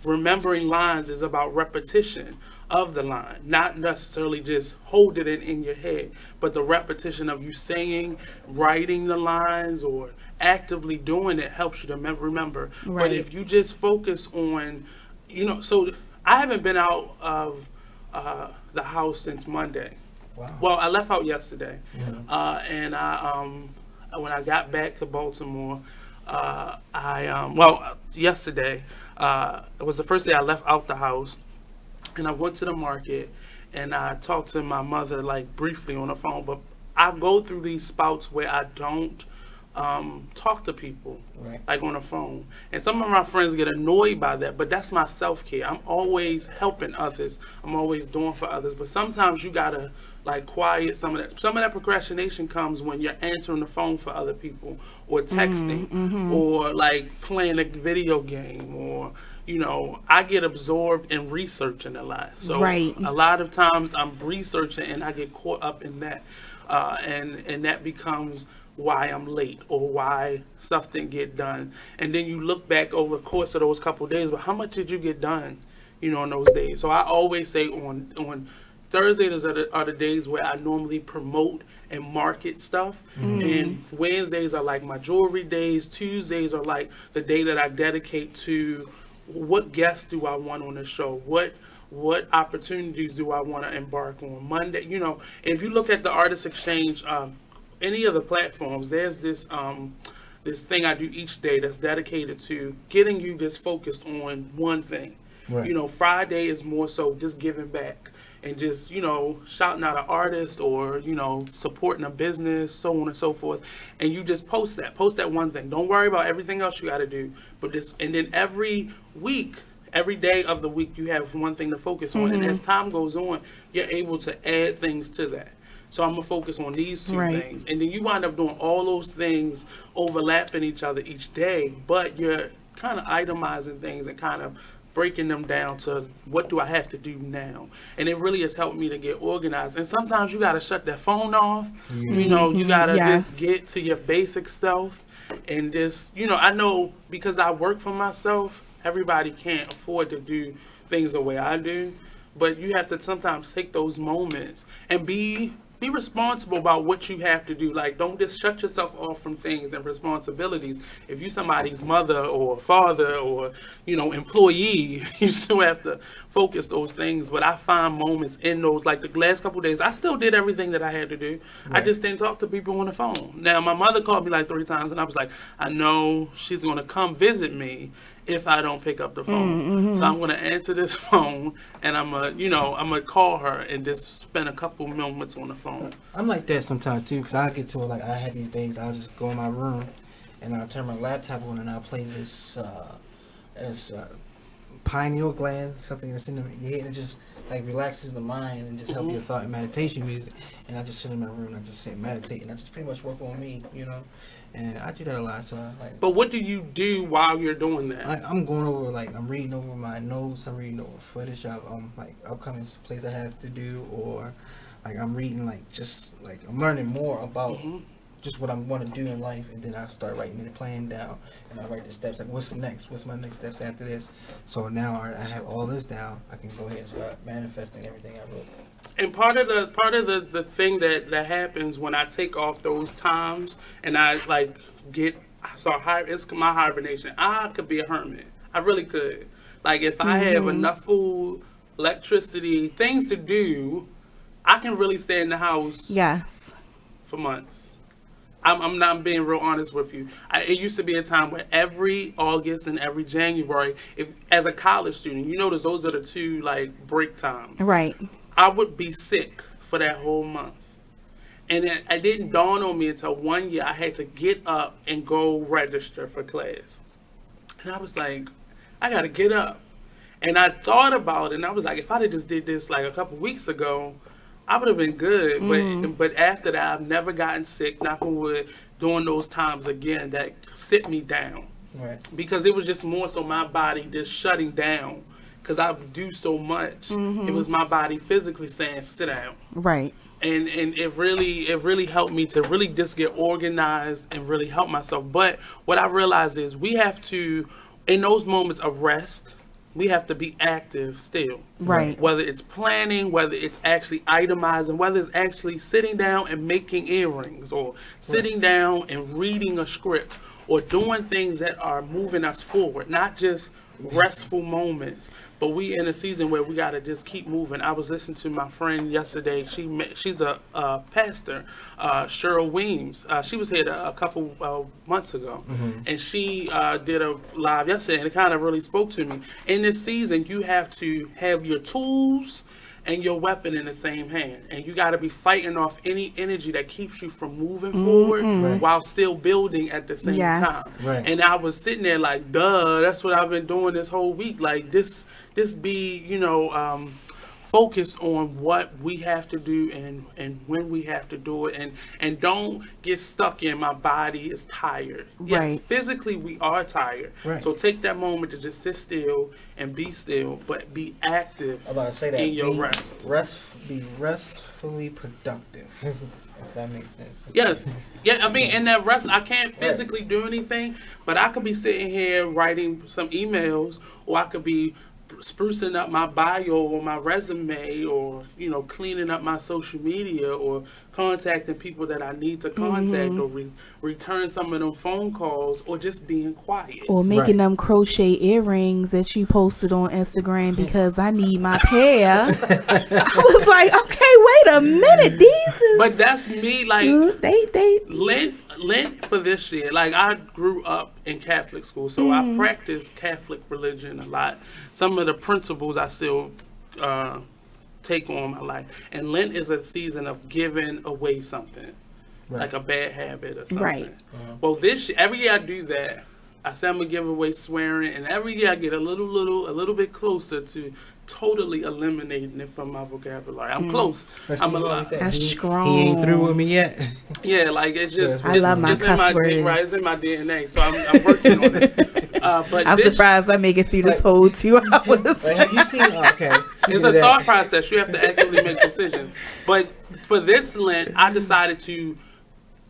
remembering lines is about repetition of the line, not necessarily just hold it in your head, but the repetition of you saying, writing the lines, or actively doing it helps you to remember. Right. But if you just focus on, so I haven't been out of the house since Monday. Wow. Well, I left out yesterday, and when I got back to Baltimore, yesterday it was the first day I left out the house. And I went to the market, and I talked to my mother, like, briefly on the phone. But I go through these spouts where I don't talk to people, like, on the phone. And some of my friends get annoyed by that, but that's my self-care. I'm always helping others. I'm always doing for others. But sometimes you got to, like, quiet some of that. Some of that procrastination comes when you're answering the phone for other people, or texting, or, like, playing a video game, or... I get absorbed in researching a lot. So a lot of times I'm researching and I get caught up in that. And that becomes why I'm late, or why stuff didn't get done. And then you look back over the course of those couple of days, but how much did you get done, in those days? So I always say on Thursdays are the days where I normally promote and market stuff. And Wednesdays are like my jewelry days. Tuesdays are like the day that I dedicate to what guests do I want on the show? What opportunities do I want to embark on? Monday, if you look at the Artist Exchange, any of the platforms, there's this thing I do each day that's dedicated to getting you just focused on one thing. Right. Friday is more so just giving back. and just, you know, shouting out an artist or, you know, supporting a business, so on and so forth. And you just post that one thing. Don't worry about everything else you got to do. But this, and then every week, every day of the week, you have one thing to focus on. And as time goes on, you're able to add things to that. So I'm going to focus on these two things. And then you wind up doing all those things overlapping each other each day, but you're kind of itemizing things and kind of breaking them down to what do I have to do now. And it really has helped me to get organized. And sometimes you got to shut that phone off. You know, you got to just get to your basic stuff. And just, you know, I know because I work for myself, everybody can't afford to do things the way I do. But you have to sometimes take those moments and be responsible about what you have to do. Like, don't just shut yourself off from things and responsibilities. If you somebody's mother or father or, you know, employee, you still have to focus those things. But I find moments in those, like the last couple of days, I still did everything that I had to do. I just didn't talk to people on the phone. Now, my mother called me like 3 times, and I was like, I know she's going to come visit me if I don't pick up the phone. So I'm going to answer this phone, and I'm going to call her and just spend a couple moments on the phone. I'm like that sometimes too, because I get to like, I have these days, I'll just go in my room and I'll turn my laptop on and I'll play this pineal gland, something that's in your head, and it just like relaxes the mind and just help your thought and meditation music. And I just sit in my room and I just sit and meditate, and I just pretty much work on me, you know. And I do that a lot. So like, but what do you do while you're doing that? I'm going over, like, I'm reading over my notes, I'm reading over footage of like upcoming plays I have to do, or like I'm reading, like, just like I'm learning more about just what I'm going to do in life, and then I start writing the plan down, and I write the steps, like what's next, what's my next steps after this. So now I have all this down, I can go ahead and start manifesting everything I wrote. And part of the thing that happens when I take off those times and I like it's my hibernation. I could be a hermit. I really could. Like, if I have enough food, electricity, things to do, I can really stay in the house. For months. I'm not being real honest with you. It used to be a time where every August and every January, if as a college student, you notice those are the two like break times. Right. I would be sick for that whole month. And it didn't dawn on me until one year I had to get up and go register for class. And I was like, I got to get up. And I thought about it, and I was like, if I just did this like a couple weeks ago, I would have been good. But after that, I've never gotten sick, knock on wood, during those times again that sit me down. Right. Because it was just more so my body just shutting down. Because I do so much, it was my body physically saying, sit down. Right. And it really helped me to really just get organized and really help myself. But what I realized is we have to, in those moments of rest, we have to be active still. Right. Whether it's planning, whether it's actually itemizing, whether it's actually sitting down and making earrings, or sitting down and reading a script, or doing things that are moving us forward, not just restful moments. But we in a season where we got to just keep moving. I was listening to my friend yesterday. She's a pastor, Cheryl Weems. She was here a couple months ago. And she did a live yesterday, and it kind of really spoke to me. In this season, you have to have your tools and your weapon in the same hand. And you got to be fighting off any energy that keeps you from moving forward while still building at the same time. Right. And I was sitting there like, duh, that's what I've been doing this whole week. Like, this be, you know, focus on what we have to do and when we have to do it, and don't get stuck in my body is tired. Right. Yes, physically we are tired. Right. So take that moment to just sit still and be still, but be active. I'm about to say that in your rest. Be restfully productive. If that makes sense. Yes. Yeah, I mean, in that rest, I can't physically do anything, but I could be sitting here writing some emails, or I could be sprucing up my bio or my resume, or, you know, cleaning up my social media, or contacting people that I need to contact, or return some of them phone calls, or just being quiet. Or making them crochet earrings that you posted on Instagram because I need my pair. I was like, okay, wait a minute, these is... But that's me, like, they Lent for this year, like, I grew up in Catholic school, so I practice Catholic religion a lot. Some of the principles I still take on my life. And Lent is a season of giving away something, like a bad habit or something. Right. Well, every year I do that. I say I'm gonna give away swearing, and every year I get a little bit closer to totally eliminating it from my vocabulary. I'm close. I'm alive. That's strong. He ain't through with me yet. Yeah, like it's just. I love my cuss words. Right, it's in my DNA, so I'm working on it. But I'm surprised I make it through this whole 2 hours. Have you seen? Okay, it's a thought process. You have to actively make decisions. But for this Lent, I decided to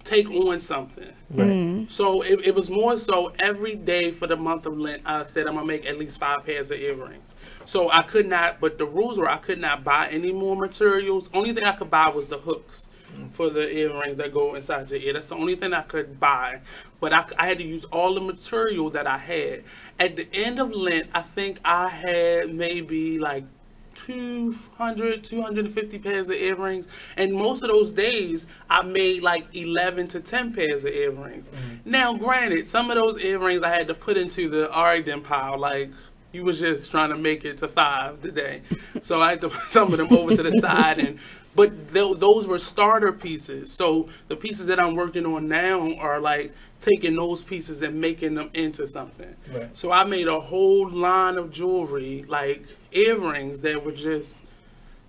take on something. Right. So it was more so every day for the month of Lent, I said I'm going to make at least 5 pairs of earrings. So I could not, but the rules were I could not buy any more materials. Only thing I could buy was the hooks for the earrings that go inside your ear. That's the only thing I could buy. But I had to use all the material that I had. At the end of Lent, I think I had maybe like 250 pairs of earrings, and most of those days I made like 11 to 10 pairs of earrings. Now granted, some of those earrings I had to put into the Oregon pile, like you was just trying to make it to 5 today, so I had to put some of them over to the side. But those were starter pieces. So the pieces that I'm working on now are like taking those pieces and making them into something. Right. So I made a whole line of jewelry, like earrings that were just,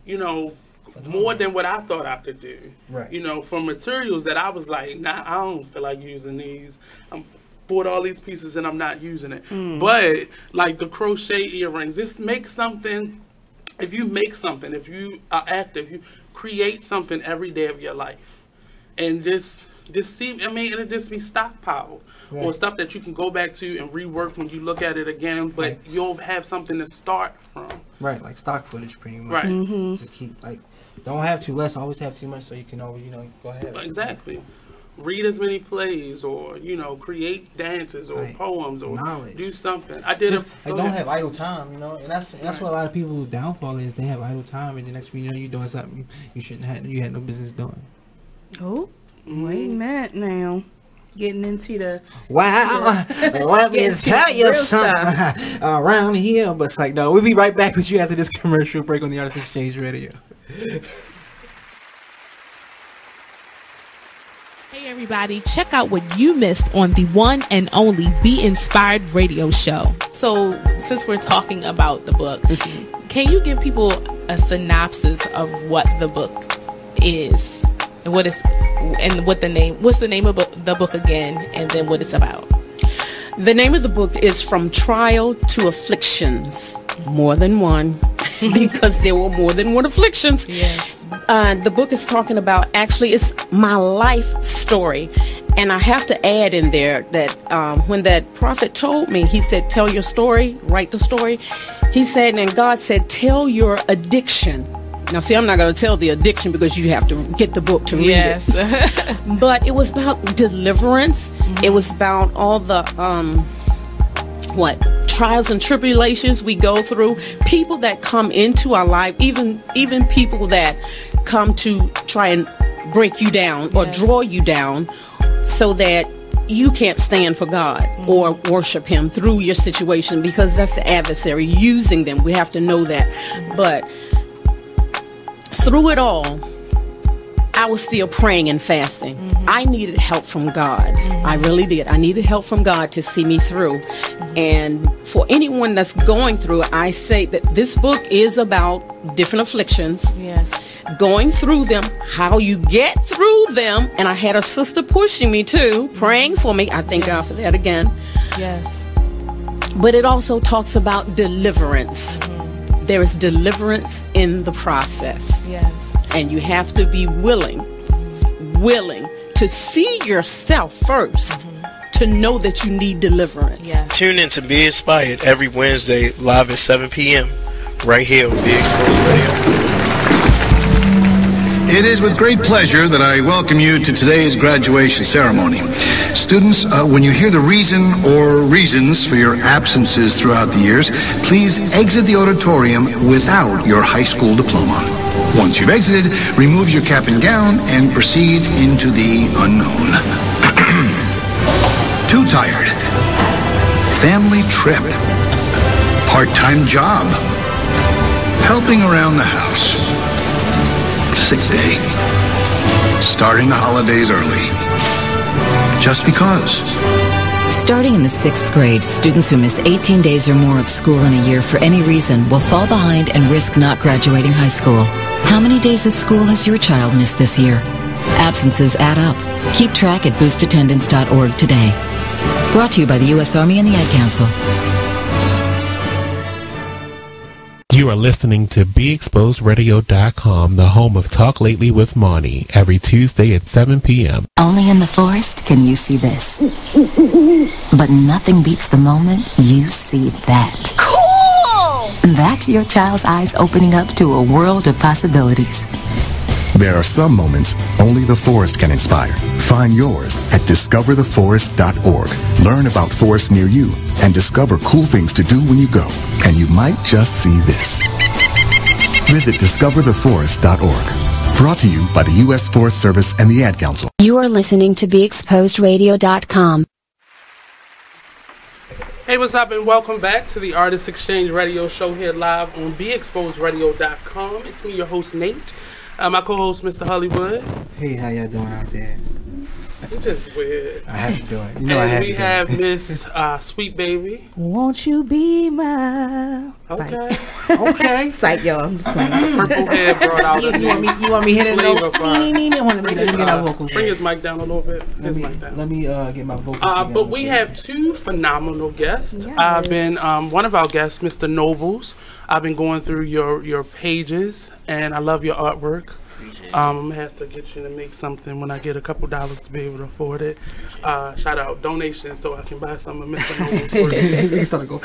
more than what I thought I could do. Right. From materials that I was like, nah, I don't feel like using these. I bought all these pieces and I'm not using it. But like the crochet earrings, just make something. If you make something, if you are active, you create something every day of your life. And it'll just be stockpiled. Right. Or stuff that you can go back to and rework when you look at it again, but you'll have something to start from. Right, like stock footage pretty much. Right. Just keep, don't have too less, always have too much, so you can always, go ahead. Exactly. Read as many plays, or create dances or poems, or do something. I did. Don't have idle time, and that's what a lot of people's downfall is. They have idle time, and the next thing you know, you're doing something you had no business doing. Oh, wait a minute now. Getting into the let me tell you something around here, but it's like no. We'll be right back with you after this commercial break on the Artist Exchange Radio. Hey everybody, check out what you missed on the one and only Be Inspired radio show. So since we're talking about the book, can you give people a synopsis of what the book is and what's the name of the book again, and then what it's about? The name of the book is From Trial to Afflictions, more than one, because there were more than one afflictions. Yes. The book is talking about, actually, it's my life story. And I have to add in there that when that prophet told me, he said, tell your story, write the story. He said, and God said, tell your addiction. Now, see, I'm not going to tell the addiction because you have to get the book to read it. But it was about deliverance. It was about all the, trials and tribulations we go through. People that come into our life, even people that come to try and break you down or draw you down so that you can't stand for God or worship Him through your situation, because that's the adversary using them. We have to know that. But through it all, I was still praying and fasting. I needed help from God. I really did. I needed help from God to see me through. And for anyone that's going through it, I say that this book is about different afflictions. Yes. Going through them, how you get through them. And I had a sister pushing me too, praying for me. I thank God for that again. Yes. But it also talks about deliverance. There is deliverance in the process. Yes. And you have to be willing to see yourself first, to know that you need deliverance. Tune in to Be Inspired every Wednesday live at 7 p.m. right here on Be Exposed Radio. It is with great pleasure that I welcome you to today's graduation ceremony. Students, when you hear the reason or reasons for your absences throughout the years, please exit the auditorium without your high school diploma. Once you've exited, remove your cap and gown and proceed into the unknown. Too tired. Family trip. Part-time job. Helping around the house. sick day. Starting the holidays early. Just because. Starting in the 6th grade, students who miss 18 days or more of school in a year for any reason will fall behind and risk not graduating high school. How many days of school has your child missed this year? Absences add up. Keep track at boostattendance.org today. Brought to you by the U.S. Army and the Ad Council. You are listening to BeExposedRadio.com, the home of Talk Lately with Monty, every Tuesday at 7 p.m. Only in the forest can you see this. But nothing beats the moment you see that. Cool! That's your child's eyes opening up to a world of possibilities. There are some moments only the forest can inspire. Find yours at discovertheforest.org. Learn about forests near you and discover cool things to do when you go. And you might just see this. Visit discovertheforest.org. Brought to you by the U.S. Forest Service and the Ad Council. You are listening to BeExposedRadio.com. Hey, what's up, and welcome back to the Artist Exchange Radio Show here live on BeExposedRadio.com. It's me, your host, Nate. My co-host, Mr. Hollywood. Hey, how y'all doing out there? You're just weird. I have to do it. You and know I have we to do have it. Miss Sweet Baby. Won't you be my... Okay. Okay. Psych, y'all. I'm just playing. Purple hair brought out You want me hitting flavor those? fire. Let me get my vocals. Bring his mic down a little bit. His mic down. Let me get my vocals. But we have two phenomenal guests. I've been one of our guests, Mr. Nobles. I've been going through your pages, and I love your artwork. I'm gonna have to get you to make something when I get a couple dollars to be able to afford it. Shout out donations so I can buy some of Mr. Nobles.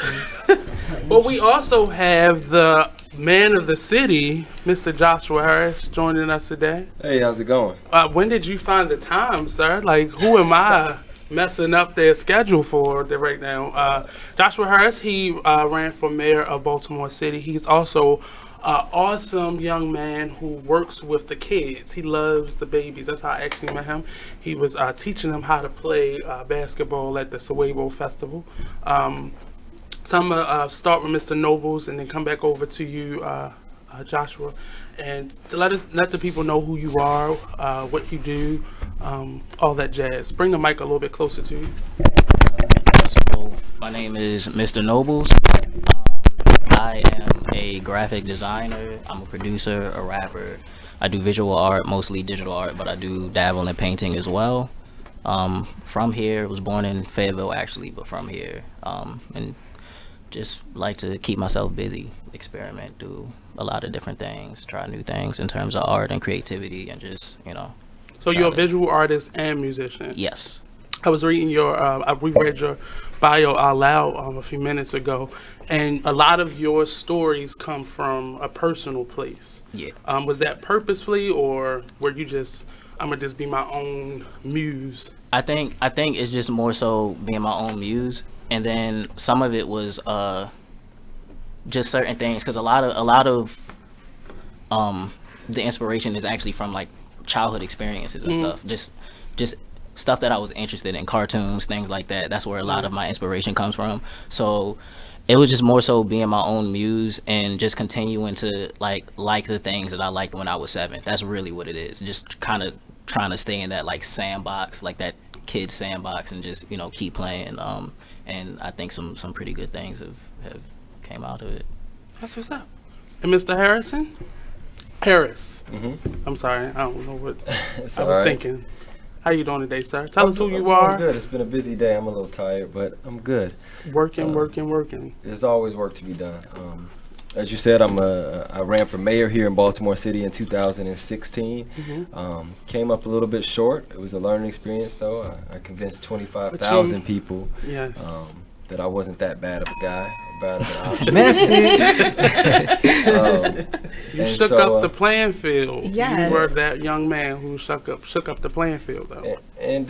But we also have the man of the city, Mr. Joshua Harris, joining us today. Hey, how's it going? When did you find the time, sir? Like, who am I messing up their schedule for right now? Joshua Harris, he ran for mayor of Baltimore City. He's also awesome young man who works with the kids. He loves the babies. That's how I actually met him. He was teaching them how to play basketball at the Sowebo Festival. So I'm gonna start with Mr. Nobles and then come back over to you, Joshua, and to let the people know who you are, what you do, all that jazz. Bring the mic a little bit closer to you. So my name is Mr. Nobles. I am a graphic designer. I'm a producer, a rapper. I do visual art, mostly digital art, but I do dabble in painting as well. From here, was born in Fayetteville actually, but from here, and just like to keep myself busy, experiment, do a lot of different things, try new things in terms of art and creativity, and just, you know. So you're a visual artist and musician? Yes. I was reading we read your bio out loud a few minutes ago, and a lot of your stories come from a personal place. Yeah. Was that purposefully, or were you just, I'm gonna just be my own muse? I think it's just more so being my own muse, and then some of it was just certain things, because a lot of the inspiration is actually from like childhood experiences and stuff, just stuff that I was interested in, cartoons, things like that. That's where a lot of my inspiration comes from. So it was just more so being my own muse and just continuing to like the things that I liked when I was 7. That's really what it is. Just kind of trying to stay in that like sandbox, like that kid sandbox, and just, you know, keep playing. And I think some pretty good things have came out of it. That's what's up. And Mr. Harris. Mm-hmm. I'm sorry, I don't know what I was right. thinking. How you doing today, sir? Tell us who you are. I'm good. It's been a busy day. I'm a little tired, but I'm good. Working. There's always work to be done. As you said, I ran for mayor here in Baltimore City in 2016. Mm-hmm. Came up a little bit short. It was a learning experience, though. I convinced 25,000 people that I wasn't that bad of a guy, bad of an option. You shook up the playing field. Yes. You were that young man who shook up the playing field, though. And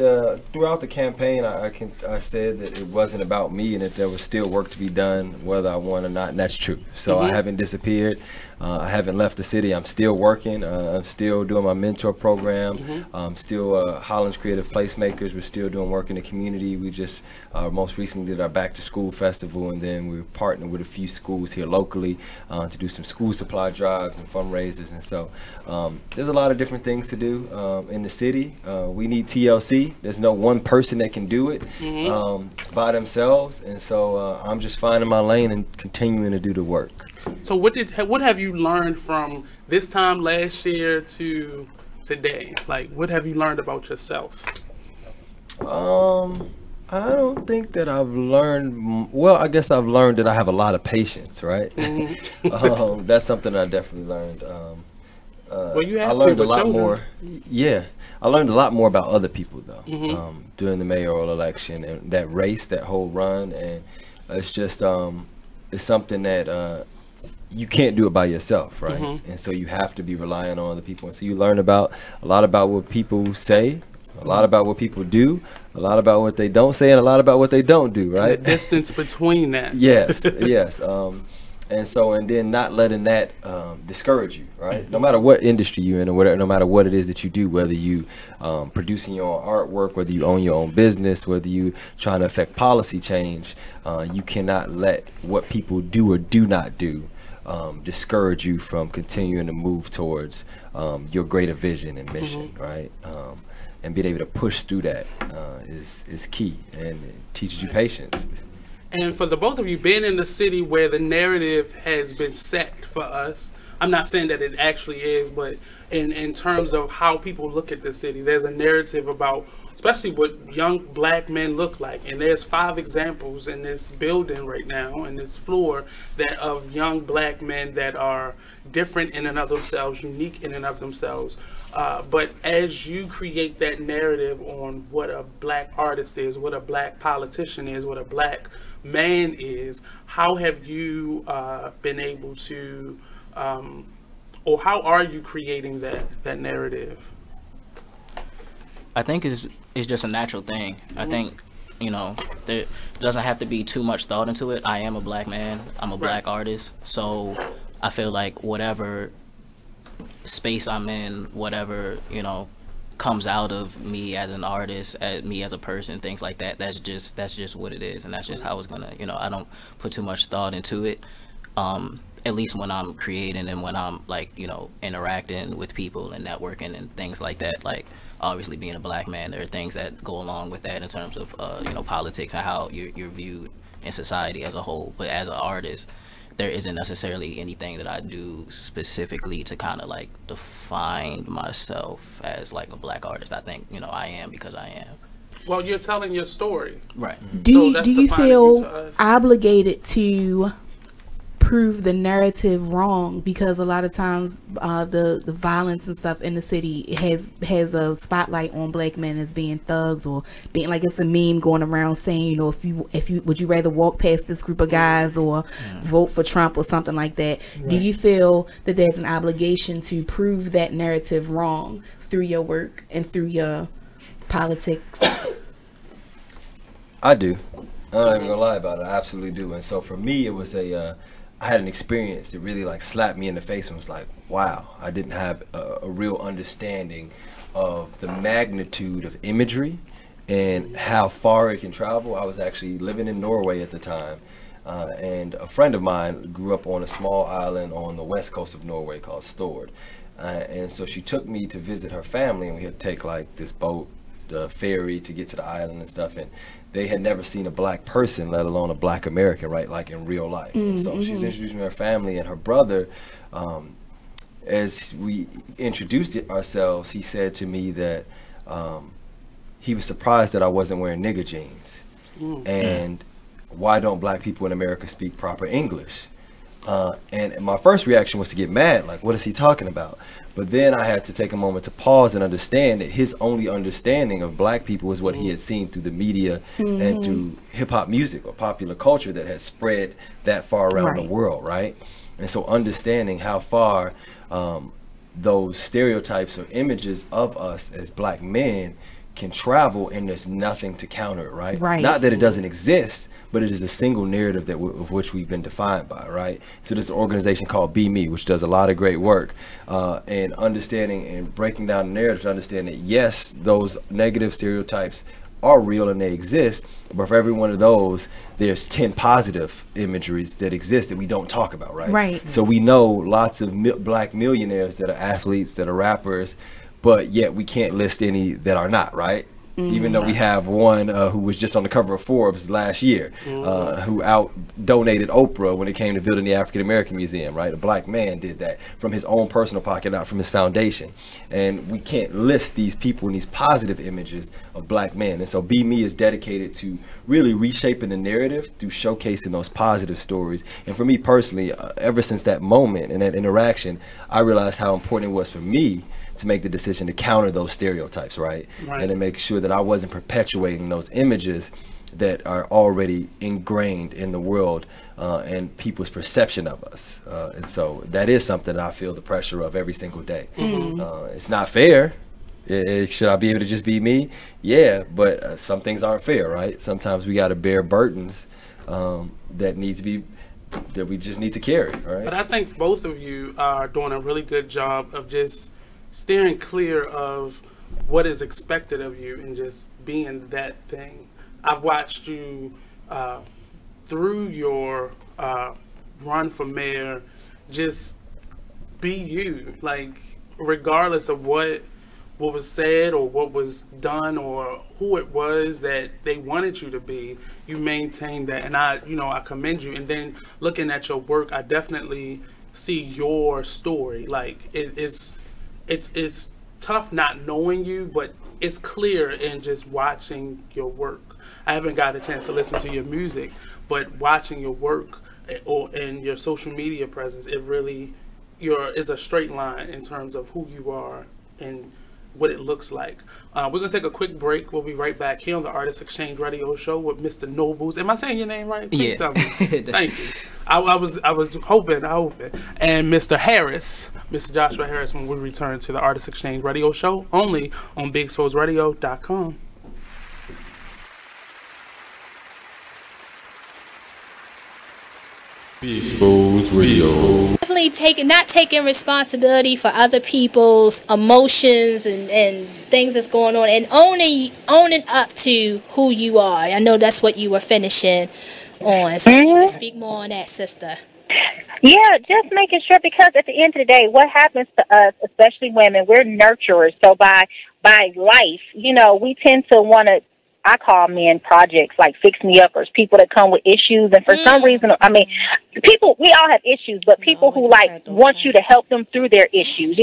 throughout the campaign, I said that it wasn't about me and that there was still work to be done, whether I won or not, and that's true. So I haven't disappeared. I haven't left the city. I'm still working. I'm still doing my mentor program. Still Holland's Creative Placemakers. We're still doing work in the community. We just most recently did our Back to School Festival, and then we're partnering with a few schools here locally to do some school supply drives and fundraisers. And so there's a lot of different things to do in the city. We need TLC. There's no one person that can do it by themselves. And so I'm just finding my lane and continuing to do the work. So what have you learned from this time last year to today? Like, what have you learned about yourself? I don't think that I've learned. Well, I guess I've learned that I have a lot of patience, right? That's something I definitely learned. Well, you have I learned to, a lot children. more. Yeah, I learned a lot more about other people though during the mayoral election and that race, that whole run, and it's just it's something that you can't do it by yourself, right? And so you have to be relying on other people, and so you learn a lot about what people say, a lot about what people do, a lot about what they don't say, and a lot about what they don't do, right? The distance between that. Yes, yes. And then not letting that discourage you, right? No matter what industry you're in or whatever, no matter what it is that you do, whether you producing your own artwork, whether you own your own business, whether you trying to affect policy change, you cannot let what people do or do not do discourage you from continuing to move towards your greater vision and mission, right? And being able to push through that is key, and it teaches you patience. And for the both of you, being in the city where the narrative has been set for us, I'm not saying that it actually is, but in terms of how people look at the city, there's a narrative about, especially what young black men look like. And there's 5 examples in this building right now, in this floor, that of young black men that are different in and of themselves, unique in and of themselves. But as you create that narrative on what a black artist is, what a black politician is, what a black man is, how have you been able to, or how are you creating that narrative? I think it's just a natural thing. I think, you know, there doesn't have to be too much thought into it. I am a black man. I'm a black artist. So I feel like whatever space I'm in, whatever, you know, comes out of me as an artist, me as a person, things like that, that's just what it is, and that's just how it's gonna, you know, I don't put too much thought into it, at least when I'm creating and when I'm, like, you know, interacting with people and networking and things like that. Like, obviously being a black man, there are things that go along with that in terms of you know, politics and how you're viewed in society as a whole. But as an artist, there isn't necessarily anything that I do specifically to kind of like define myself as like a black artist. I think, you know, I am because I am. Well, you're telling your story. Right. Do you feel obligated to prove the narrative wrong? Because a lot of times the violence and stuff in the city has a spotlight on black men as being thugs, or being like, it's a meme going around saying, you know, if you would you rather walk past this group of guys or vote for Trump or something like that. Right. Do you feel that there's an obligation to prove that narrative wrong through your work and through your politics? I do. I'm not even gonna lie about it. I absolutely do. And so for me, it was I had an experience that really like slapped me in the face and was like, wow, I didn't have a real understanding of the magnitude of imagery and how far it can travel. I was actually living in Norway at the time, and a friend of mine grew up on a small island on the west coast of Norway called Stord. And so she took me to visit her family, and we had to take like this boat, the ferry, to get to the island and stuff. And they had never seen a black person, let alone a black American, right, like in real life. And so she was introducing her family, and her brother, as we introduced ourselves, he said to me that he was surprised that I wasn't wearing nigger jeans. And why don't black people in America speak proper English? And my first reaction was to get mad, like, what is he talking about? But then I had to take a moment to pause and understand that his only understanding of black people was what he had seen through the media and through hip-hop music or popular culture that had spread that far around the world, right? And so understanding how far those stereotypes or images of us as black men can travel, and there's nothing to counter it, right? Not that it doesn't exist, but it is a single narrative that of which we've been defined by, right? So there's an organization called Be Me, which does a lot of great work, and understanding and breaking down the narrative to understand that yes, those negative stereotypes are real and they exist, but for every one of those, there's 10 positive imageries that exist that we don't talk about, right? Right. So we know lots of black millionaires that are athletes, that are rappers, but yet we can't list any that are not, right? Even though we have one who was just on the cover of Forbes last year, who out-donated Oprah when it came to building the African American Museum, right? A black man did that from his own personal pocket, not from his foundation. And we can't list these people in these positive images of black men. And so Be Me is dedicated to really reshaping the narrative through showcasing those positive stories. And for me personally, ever since that moment and that interaction, I realized how important it was for me to make the decision to counter those stereotypes, right? And to make sure that I wasn't perpetuating those images that are already ingrained in the world and people's perception of us. And so that is something that I feel the pressure of every single day. It's not fair. Should I be able to just be me? Yeah, but some things aren't fair, right? Sometimes we got to bear burdens that we just need to carry, right? But I think both of you are doing a really good job of just steering clear of what is expected of you and just being that thing. I've watched you through your run for mayor, just be you, like regardless of what was said or what was done or who it was that they wanted you to be, you maintained that, and I commend you. And then looking at your work, I definitely see your story. Like it's tough not knowing you, but it's clear in just watching your work. I haven't got a chance to listen to your music, but watching your work and your social media presence, it really is a straight line in terms of who you are and what it looks like. We're gonna take a quick break. We'll be right back here on the Artist Exchange Radio Show with Mr. Nobles. Am I saying your name right? Please tell me. Thank you. I was hoping. And Mr. Harris, Mr. Joshua Harris, when we return to the Artist Exchange Radio Show, only on BigExposedRadio.com. Be Exposed Radio. Definitely not taking responsibility for other people's emotions and things that's going on, and owning up to who you are. I know that's what you were finishing on, so you can speak more on that, sister. Yeah, just making sure, because at the end of the day, what happens to us, especially women, we're nurturers. So by life, we tend to want to, I call men projects, like fix-me-uppers, people that come with issues. And for some reason, people, we all have issues, but people who want you to help them through their issues,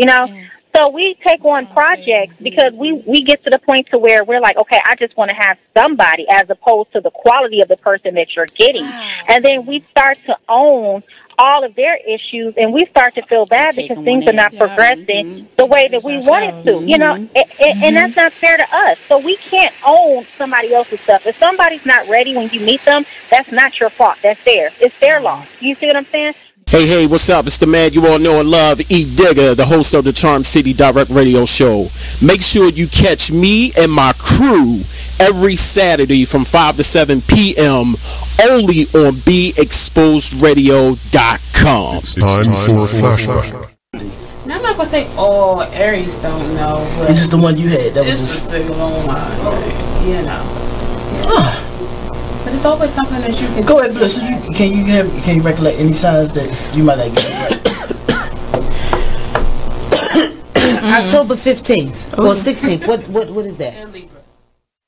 So we take on projects because we get to the point to where we're like, okay, I just want to have somebody, as opposed to the quality of the person that you're getting. And then we start to own all of their issues, and we start to feel bad because things are not progressing the way that we want it to, and that's not fair to us. So we can't own somebody else's stuff. If somebody's not ready when you meet them, that's not your fault. That's theirs. It's their loss. You see what I'm saying? Hey, what's up? It's the man you all know and love, E. Digger, the host of the Charm City Direct Radio Show. Make sure you catch me and my crew every Saturday from 5 to 7 p.m. only on BeExposedRadio.com. It's time for flashback. Now, I'm not going to say all Aries don't know, but it's just the one you had. That was just a long line, But it's always something that you can go ahead. So can you recollect any signs that you might like? October 15th or 16th. What is that?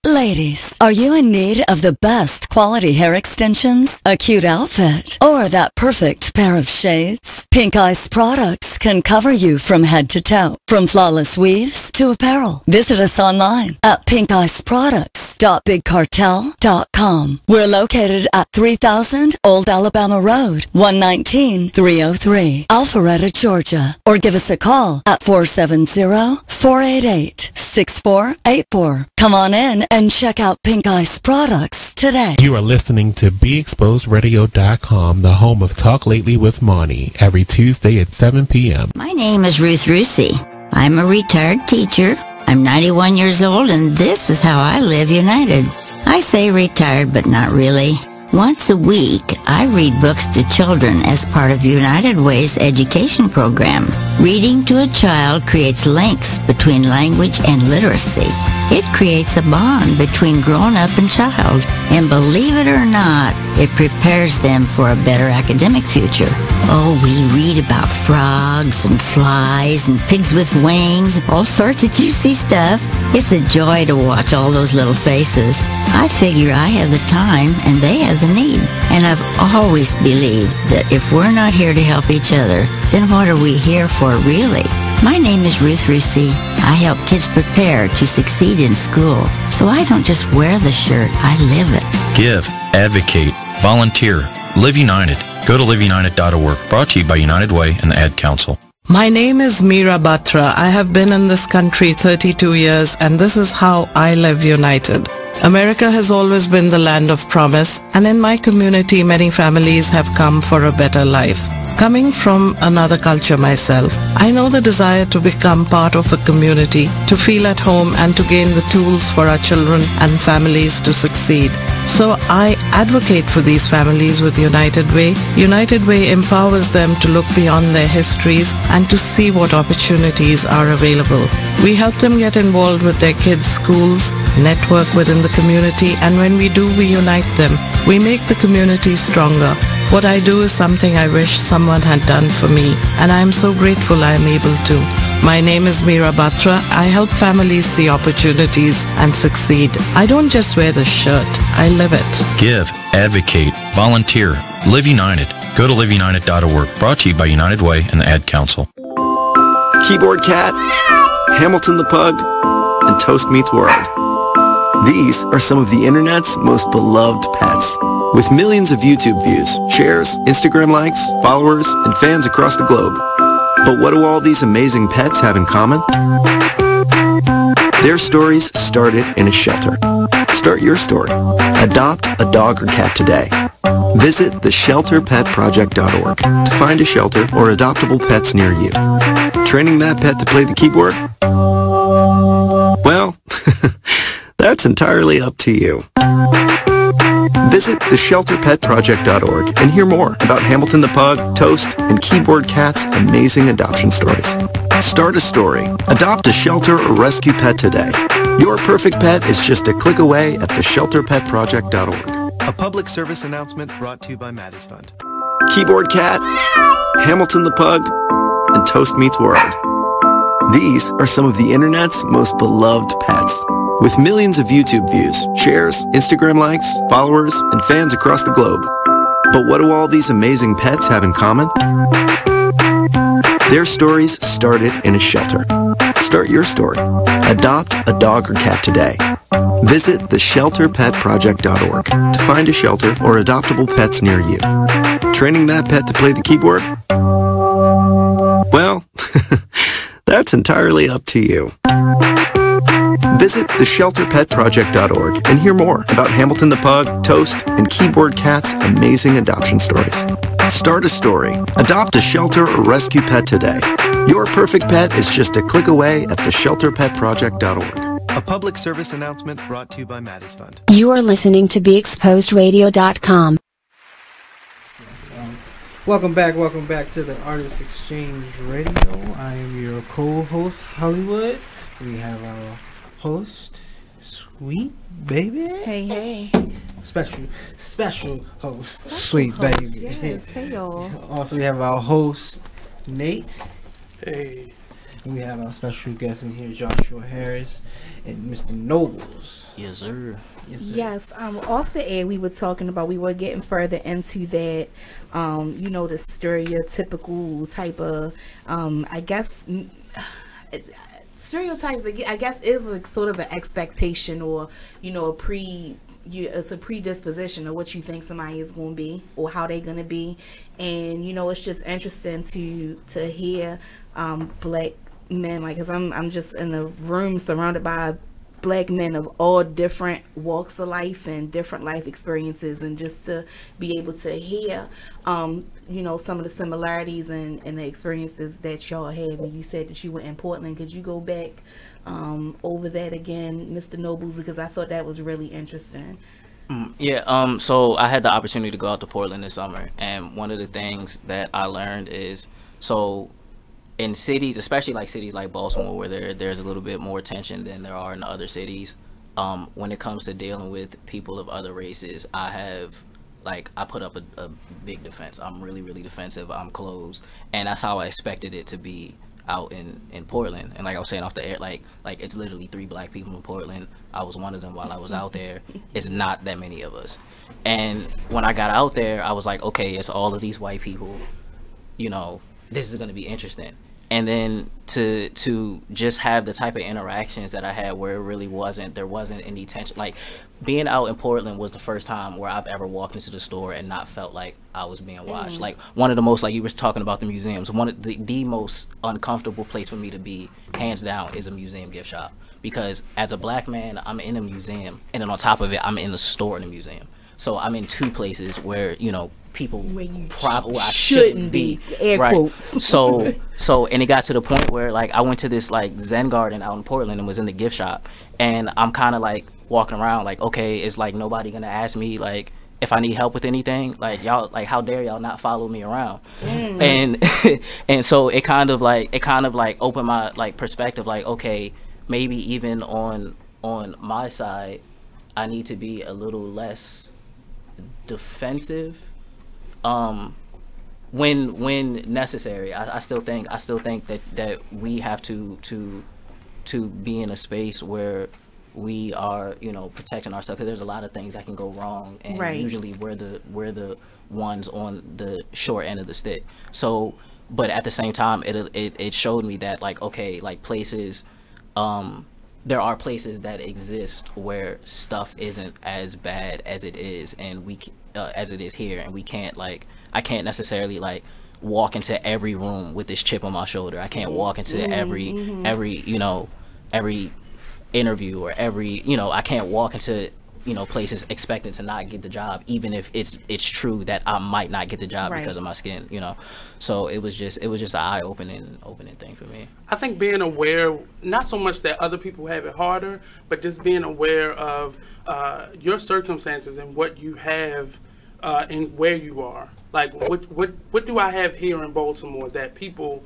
Ladies, are you in need of the best quality hair extensions, a cute outfit, or that perfect pair of shades? Pink Ice Products can cover you from head to toe, from flawless weaves to apparel. Visit us online at pinkiceproducts.bigcartel.com. We're located at 3000 Old Alabama Road, 119-303, Alpharetta, Georgia. Or give us a call at 470-488-6484. Come on in and check out Pink Ice Products today. You are listening to BeExposedRadio.com, the home of Talk Lately with Monty, every Tuesday at 7 p.m. My name is Ruth Rusi. I'm a retired teacher. I'm 91 years old, and this is how I live United. I say retired, but not really. Once a week, I read books to children as part of United Way's education program. Reading to a child creates links between language and literacy. It creates a bond between grown-up and child. And believe it or not, it prepares them for a better academic future. Oh, we read about frogs and flies and pigs with wings, all sorts of juicy stuff. It's a joy to watch all those little faces. I figure I have the time and they have the need. And I've always believed that if we're not here to help each other, then what are we here for really? My name is Ruth Rusey. I help kids prepare to succeed in school. So I don't just wear the shirt, I live it. Give, advocate, volunteer, Live United. Go to liveunited.org. Brought to you by United Way and the Ad Council. My name is Meera Batra. I have been in this country 32 years and this is how I live united. America has always been the land of promise, and in my community many families have come for a better life. Coming from another culture myself, I know the desire to become part of a community, to feel at home and to gain the tools for our children and families to succeed. So I advocate for these families with United Way. United Way empowers them to look beyond their histories and to see what opportunities are available. We help them get involved with their kids' schools, network within the community, and when we do, we unite them. We make the community stronger. What I do is something I wish someone had done for me, and I am so grateful I am able to. My name is Meera Batra. I help families see opportunities and succeed. I don't just wear the shirt, I live it. Give, advocate, volunteer, Live United. Go to liveunited.org. Brought to you by United Way and the Ad Council. Keyboard Cat, Hamilton the Pug, and Toast Meets World. These are some of the internet's most beloved pets. With millions of YouTube views, shares, Instagram likes, followers, and fans across the globe. But what do all these amazing pets have in common? Their stories started in a shelter. Start your story. Adopt a dog or cat today. Visit theshelterpetproject.org to find a shelter or adoptable pets near you. Training that pet to play the keyboard? Well, that's entirely up to you. Visit theshelterpetproject.org and hear more about Hamilton the Pug, Toast, and Keyboard Cat's amazing adoption stories. Start a story. Adopt a shelter or rescue pet today. Your perfect pet is just a click away at theshelterpetproject.org. A public service announcement brought to you by Maddie's Fund. Keyboard Cat, Hamilton the Pug, and Toast Meets World. These are some of the internet's most beloved pets. With millions of YouTube views, shares, Instagram likes, followers, and fans across the globe. But what do all these amazing pets have in common? Their stories started in a shelter. Start your story. Adopt a dog or cat today. Visit theshelterpetproject.org to find a shelter or adoptable pets near you. Training that pet to play the keyboard? Well, that's entirely up to you. Visit theshelterpetproject.org and hear more about Hamilton the Pug, Toast, and Keyboard Cat's amazing adoption stories. Start a story. Adopt a shelter or rescue pet today. Your perfect pet is just a click away at theshelterpetproject.org. A public service announcement brought to you by Maddie's Fund. You are listening to BeExposedRadio.com. Welcome back to the Artist Exchange Radio. I am your co-host, Hollywood. We have our host, Sweet Baby. Hey. Special host, Sweet Baby. Yes, hey y'all. Also, we have our host, Nate. Hey. And we have our special guest in here, Joshua Harris and Mr. Nobles. Yes, sir. Yes, off the air we were getting further into that, the stereotypical type of, stereotypes, I guess, is like sort of an expectation or, it's a predisposition of what you think somebody is going to be or how they're going to be. And, it's just interesting to hear black men, like, because I'm just in a room surrounded by black men of all different walks of life and different life experiences, and just to be able to hear some of the similarities and the experiences that y'all had when you said that you were in Portland. Could you go back over that again, Mr. Nobles, because I thought that was really interesting. Yeah, so I had the opportunity to go out to Portland this summer, and one of the things that I learned is, so in cities, especially like cities like Baltimore, where there's a little bit more tension than there are in other cities. When it comes to dealing with people of other races, I put up a big defense. I'm really, really defensive. I'm closed, and that's how I expected it to be out in Portland. And like I was saying off the air, like it's literally 3 black people in Portland. I was one of them while I was out there. It's not that many of us. And when I got out there, I was like, okay, it's all of these white people. You know, this is going to be interesting. And then to just have the type of interactions that I had where there wasn't any tension. Like, being out in Portland was the first time where I've ever walked into the store and not felt like I was being watched. Like, one of the most, like you were talking about the museums, one of the most uncomfortable place for me to be, hands down, is a museum gift shop. Because as a black man, I'm in a museum, and then on top of it, I'm in the store in a museum. So I'm in 2 places where, you know, people probably shouldn't be. Air right. quotes. So and it got to the point where, like, I went to this like Zen garden out in Portland and was in the gift shop, and I'm kind of like walking around like, okay, it's like nobody gonna ask me like if I need help with anything. Like, y'all, like, how dare y'all not follow me around? And so it kind of like opened my like perspective, like, okay, maybe even on my side, I need to be a little less defensive when necessary. I still think that we have to be in a space where we are, you know, protecting ourselves, because there's a lot of things that can go wrong, and usually we're the ones on the short end of the stick. So, but at the same time, it showed me that, like, okay, like, places, there are places that exist where stuff isn't as bad as it is, and as it is here, and we can't, like, I can't necessarily like walk into every room with this chip on my shoulder. I can't walk into every you know, every interview or every, you know, I can't walk into, you know, places expecting to not get the job, even if it's true that I might not get the job because of my skin, you know. So it was just an eye-opening thing for me. I think being aware, not so much that other people have it harder, but just being aware of your circumstances and what you have and where you are. Like, what do I have here in Baltimore that people,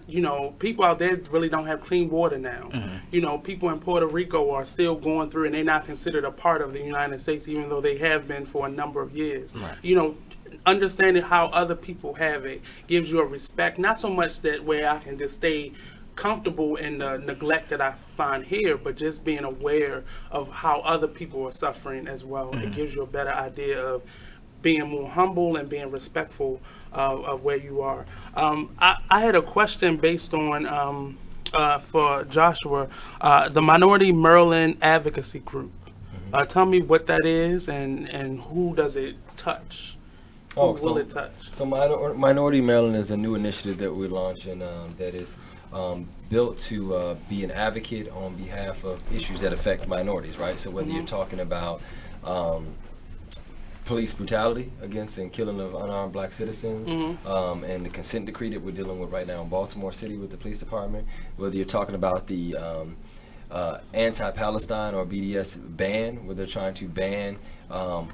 you know, people out there really don't have clean water now. You know, people in Puerto Rico are still going through, and they're not considered a part of the United States, even though they have been for a number of years. You know, understanding how other people have it gives you a respect, not so much that where I can just stay comfortable in the neglect that I find here, but just being aware of how other people are suffering as well. It gives you a better idea of being more humble and being respectful of where you are. I had a question based on, for Joshua, the Minority Maryland Advocacy Group. Tell me what that is, and who does it touch? Who will it touch? So Minority Maryland is a new initiative that we're launching that is built to be an advocate on behalf of issues that affect minorities, right? So whether you're talking about police brutality against and killing of unarmed black citizens, and the consent decree that we're dealing with right now in Baltimore City with the police department, whether you're talking about the anti-Palestine or BDS ban, where they're trying to ban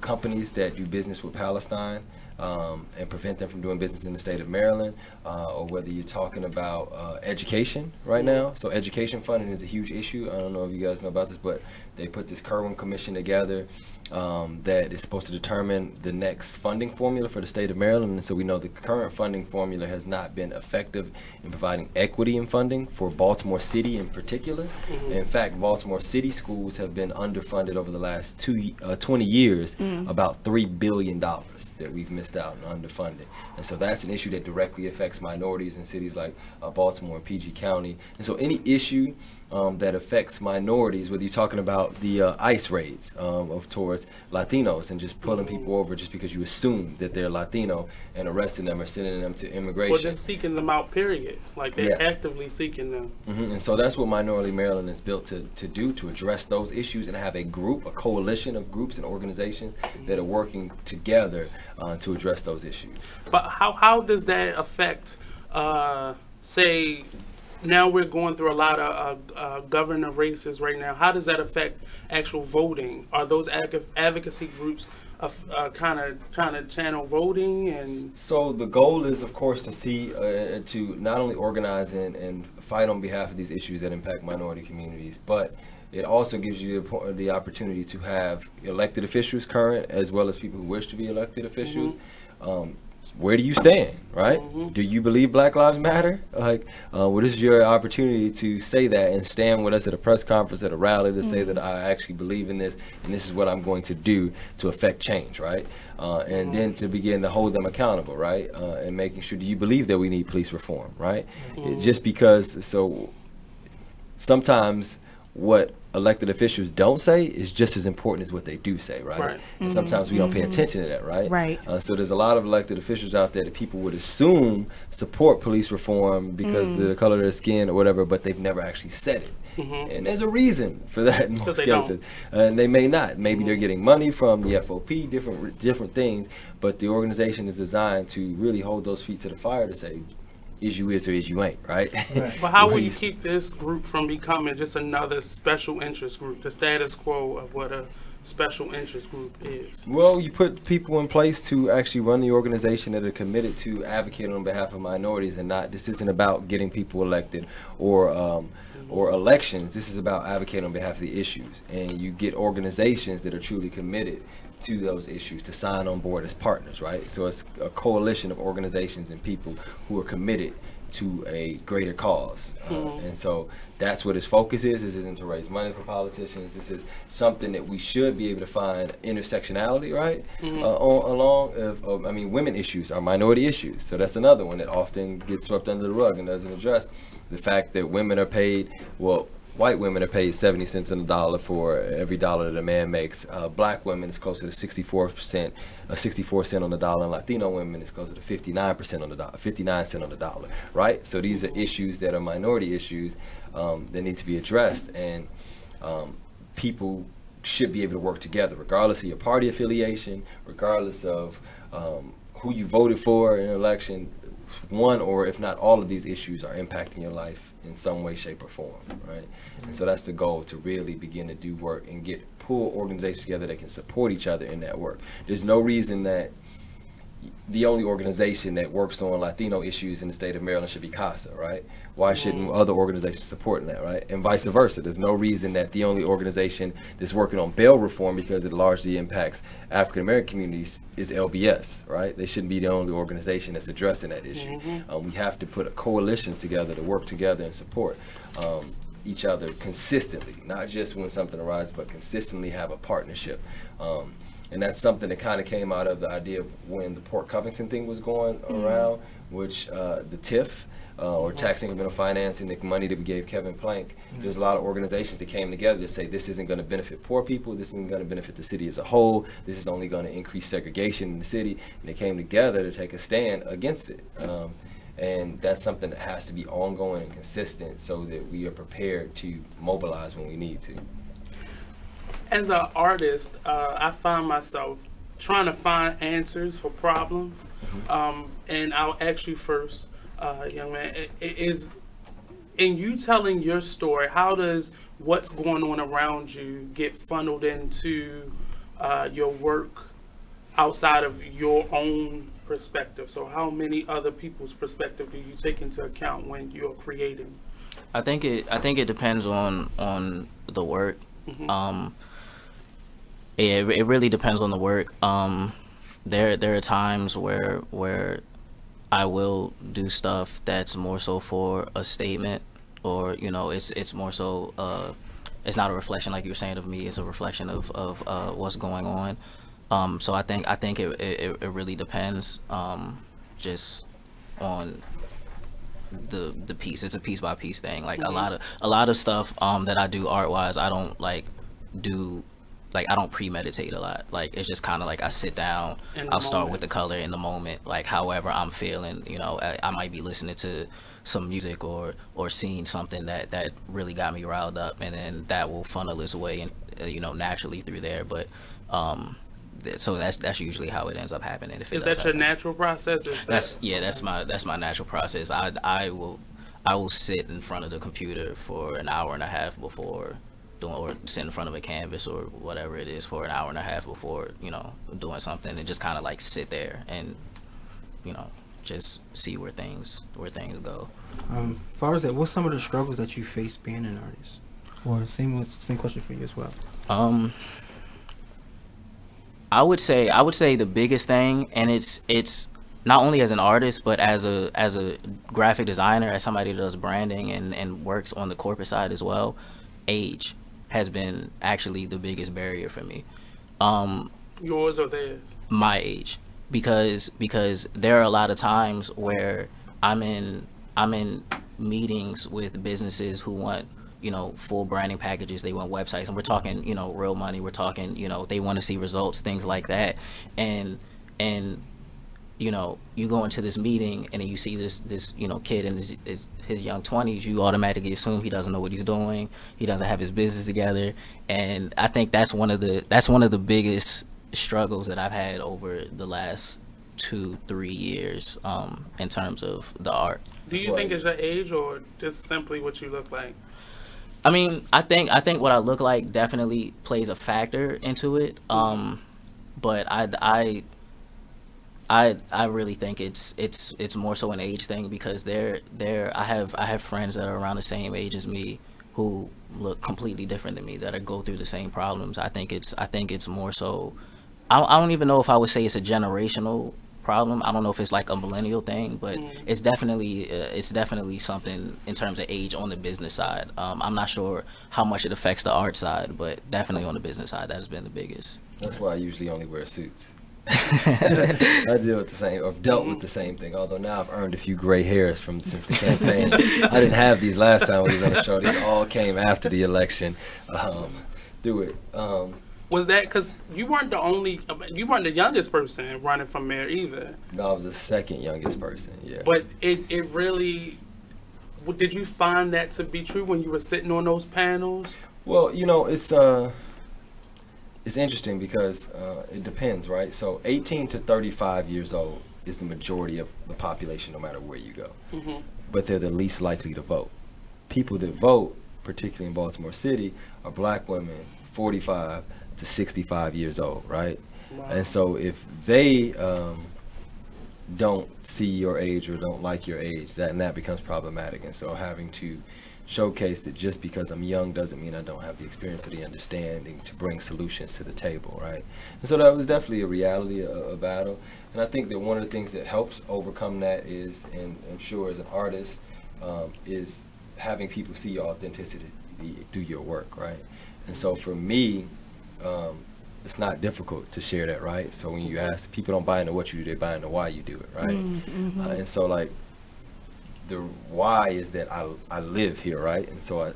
companies that do business with Palestine and prevent them from doing business in the state of Maryland, or whether you're talking about education right now. So education funding is a huge issue. I don't know if you guys know about this, but they put this Kerwin Commission together that is supposed to determine the next funding formula for the state of Maryland. And so we know the current funding formula has not been effective in providing equity in funding for Baltimore City in particular. In fact, Baltimore City schools have been underfunded over the last 20 years, about $3 billion that we've missed out on underfunding. And so that's an issue that directly affects minorities in cities like Baltimore and PG County. And so any issue that affects minorities, whether you're talking about the ICE raids towards Latinos and just pulling people over just because you assume that they're Latino and arresting them or sending them to immigration. Or just seeking them out, period. Like, they're actively seeking them. And so that's what Minority Maryland is built to do, to address those issues and have a group, a coalition of groups and organizations that are working together to address those issues. But how does that affect, say, now we're going through a lot of governor races right now. How does that affect actual voting? Are those advocacy groups kind of trying to channel voting? And so the goal is, of course, to see to not only organize and fight on behalf of these issues that impact minority communities, but it also gives you the opportunity to have elected officials, current as well as people who wish to be elected officials. Where do you stand, right? Do you believe Black Lives Matter? Like, what is your opportunity to say that and stand with us at a press conference, at a rally, to say that I actually believe in this and this is what I'm going to do to affect change, right? And then to begin to hold them accountable, right? And making sure, do you believe that we need police reform, right? Just because, so sometimes what elected officials don't say is just as important as what they do say, right? And sometimes we don't pay attention to that, right? So there's a lot of elected officials out there that people would assume support police reform because of the color of their skin or whatever, but they've never actually said it. And there's a reason for that in most cases. And they may not. Maybe they're getting money from the FOP, different things, but the organization is designed to really hold those feet to the fire to say, is you is or is you ain't, right? But how will you keep this group from becoming just another special interest group, the status quo of what a special interest group is? Well, you put people in place to actually run the organization that are committed to advocate on behalf of minorities, and not, this isn't about getting people elected or elections. This is about advocating on behalf of the issues, and you get organizations that are truly committed to those issues to sign on board as partners, right? So it's a coalition of organizations and people who are committed to a greater cause. And so that's what his focus is. This isn't to raise money for politicians. This is something that we should be able to find intersectionality, right? I mean, women issues are minority issues. So that's another one that often gets swept under the rug and doesn't address the fact that women are paid, well, white women are paid 70 cents on the dollar for every dollar that a man makes. Black women is closer to 64 cent on the dollar, and Latino women is closer to 59 cent on the dollar, right? So these are issues that are minority issues that need to be addressed, and people should be able to work together, regardless of your party affiliation, regardless of who you voted for in an election. One or if not all of these issues are impacting your life in some way, shape, or form, right? And so that's the goal, to really begin to do work and pull organizations together that can support each other in that work. There's no reason that the only organization that works on Latino issues in the state of Maryland should be Couser, right? Why shouldn't other organizations support that, right? And vice versa. There's no reason that the only organization that's working on bail reform, because it largely impacts African American communities, is LBS, right? They shouldn't be the only organization that's addressing that issue. We have to put coalitions together to work together and support each other consistently, not just when something arises, but consistently have a partnership. And that's something that kind of came out of the idea of when the Port Covington thing was going around, which the TIF, or tax incremental financing, the money that we gave Kevin Plank, there's a lot of organizations that came together to say this isn't going to benefit poor people, this isn't going to benefit the city as a whole, this is only going to increase segregation in the city, and they came together to take a stand against it. And that's something that has to be ongoing and consistent so that we are prepared to mobilize when we need to. As an artist, I find myself trying to find answers for problems. And I'll ask you first, young man, is in you telling your story, how does what's going on around you get funneled into your work outside of your own perspective? So how many other people's perspective do you take into account when you're creating? I think it depends on the work. It really depends on the work. There are times where I will do stuff that's more so for a statement, or it's more so it's not a reflection, like you were saying, of me. It's a reflection of what's going on. So I think it really depends just on the piece. It's a piece by piece thing. Like a lot of stuff that I do art wise, I don't I don't premeditate a lot. Like, it's just kind of like I sit down, I'll start with the color in the moment, like however I'm feeling. I might be listening to some music or seeing something that really got me riled up, and then that will funnel its way and naturally through there. But so that's usually how it ends up happening. Is that your natural process? That's my natural process. I will sit in front of the computer for an hour and a half before doing, or sit in front of a canvas or whatever it is for an hour and a half before, you know, doing something, and just kind of like sit there and, you know, just see where things go. As far as that, what's some of the struggles that you face being an artist? Or same question for you as well. I would say the biggest thing, and it's not only as an artist, but as a graphic designer, as somebody that does branding and works on the corporate side as well, age has been actually the biggest barrier for me. Yours or theirs? My age, because there are a lot of times where I'm in meetings with businesses who want, you know, full branding packages. They want websites, and we're talking, you know, real money. We're talking, you know, they want to see results, things like that. And you know, you go into this meeting and then you see this you know, kid in his young 20s, you automatically assume he doesn't know what he's doing. He doesn't have his business together. And I think that's one of the biggest struggles that I've had over the last 2-3 years in terms of the art. Do you think it's your age or just simply what you look like? I mean, I think what I look like definitely plays a factor into it. But I really think it's more so an age thing, because I have friends that are around the same age as me who look completely different than me, that go through the same problems. I think it's more so, I don't even know if I would say it's a generational problem. I don't know if it's like a millennial thing, but it's definitely something in terms of age on the business side. I'm not sure how much it affects the art side, but definitely on the business side, that's been the biggest. That's why I usually only wear suits. I deal with the same, or dealt with the same thing. Although now I've earned a few gray hairs since the campaign. I didn't have these last time we was on the show. These all came after the election. Through it. Was that because you weren't the youngest person running for mayor either? No, I was the second youngest person. Yeah. But it really, did you find that to be true when you were sitting on those panels? Well, you know, it's interesting because it depends, right? So 18 to 35 years old is the majority of the population, no matter where you go. Mm-hmm. But they're the least likely to vote. People that vote, particularly in Baltimore City, are black women, 45 to 65 years old, right? Wow. And so if they don't see your age or don't like your age, that becomes problematic. And so having to showcase that just because I'm young doesn't mean I don't have the experience or the understanding to bring solutions to the table, right? And so that was definitely a reality, a battle. And I think that one of the things that helps overcome that is, and I'm sure as an artist, is having people see your authenticity through your work, right? And so for me, it's not difficult to share that, right? So when you ask, people don't buy into what you do, they buy into why you do it, right? Mm-hmm. And so like, the why is that I live here, right? And so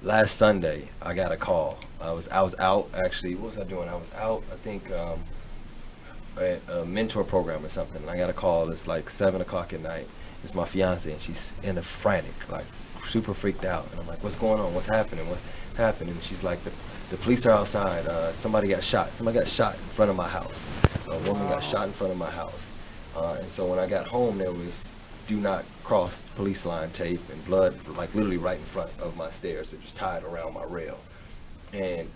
last Sunday I got a call. I was out actually. What was I doing? I was out, I think, at a mentor program or something. And I got a call. It's like 7 o'clock at night. It's my fiance, and she's in a frantic, like super freaked out. And I'm like, what's going on? What's happening? What happened? And she's like, the police are outside. Somebody got shot. Somebody got shot in front of my house. A woman got shot in front of my house. And so when I got home, there was do not cross police line tape and blood, like literally right in front of my stairs. It was tied around my rail. And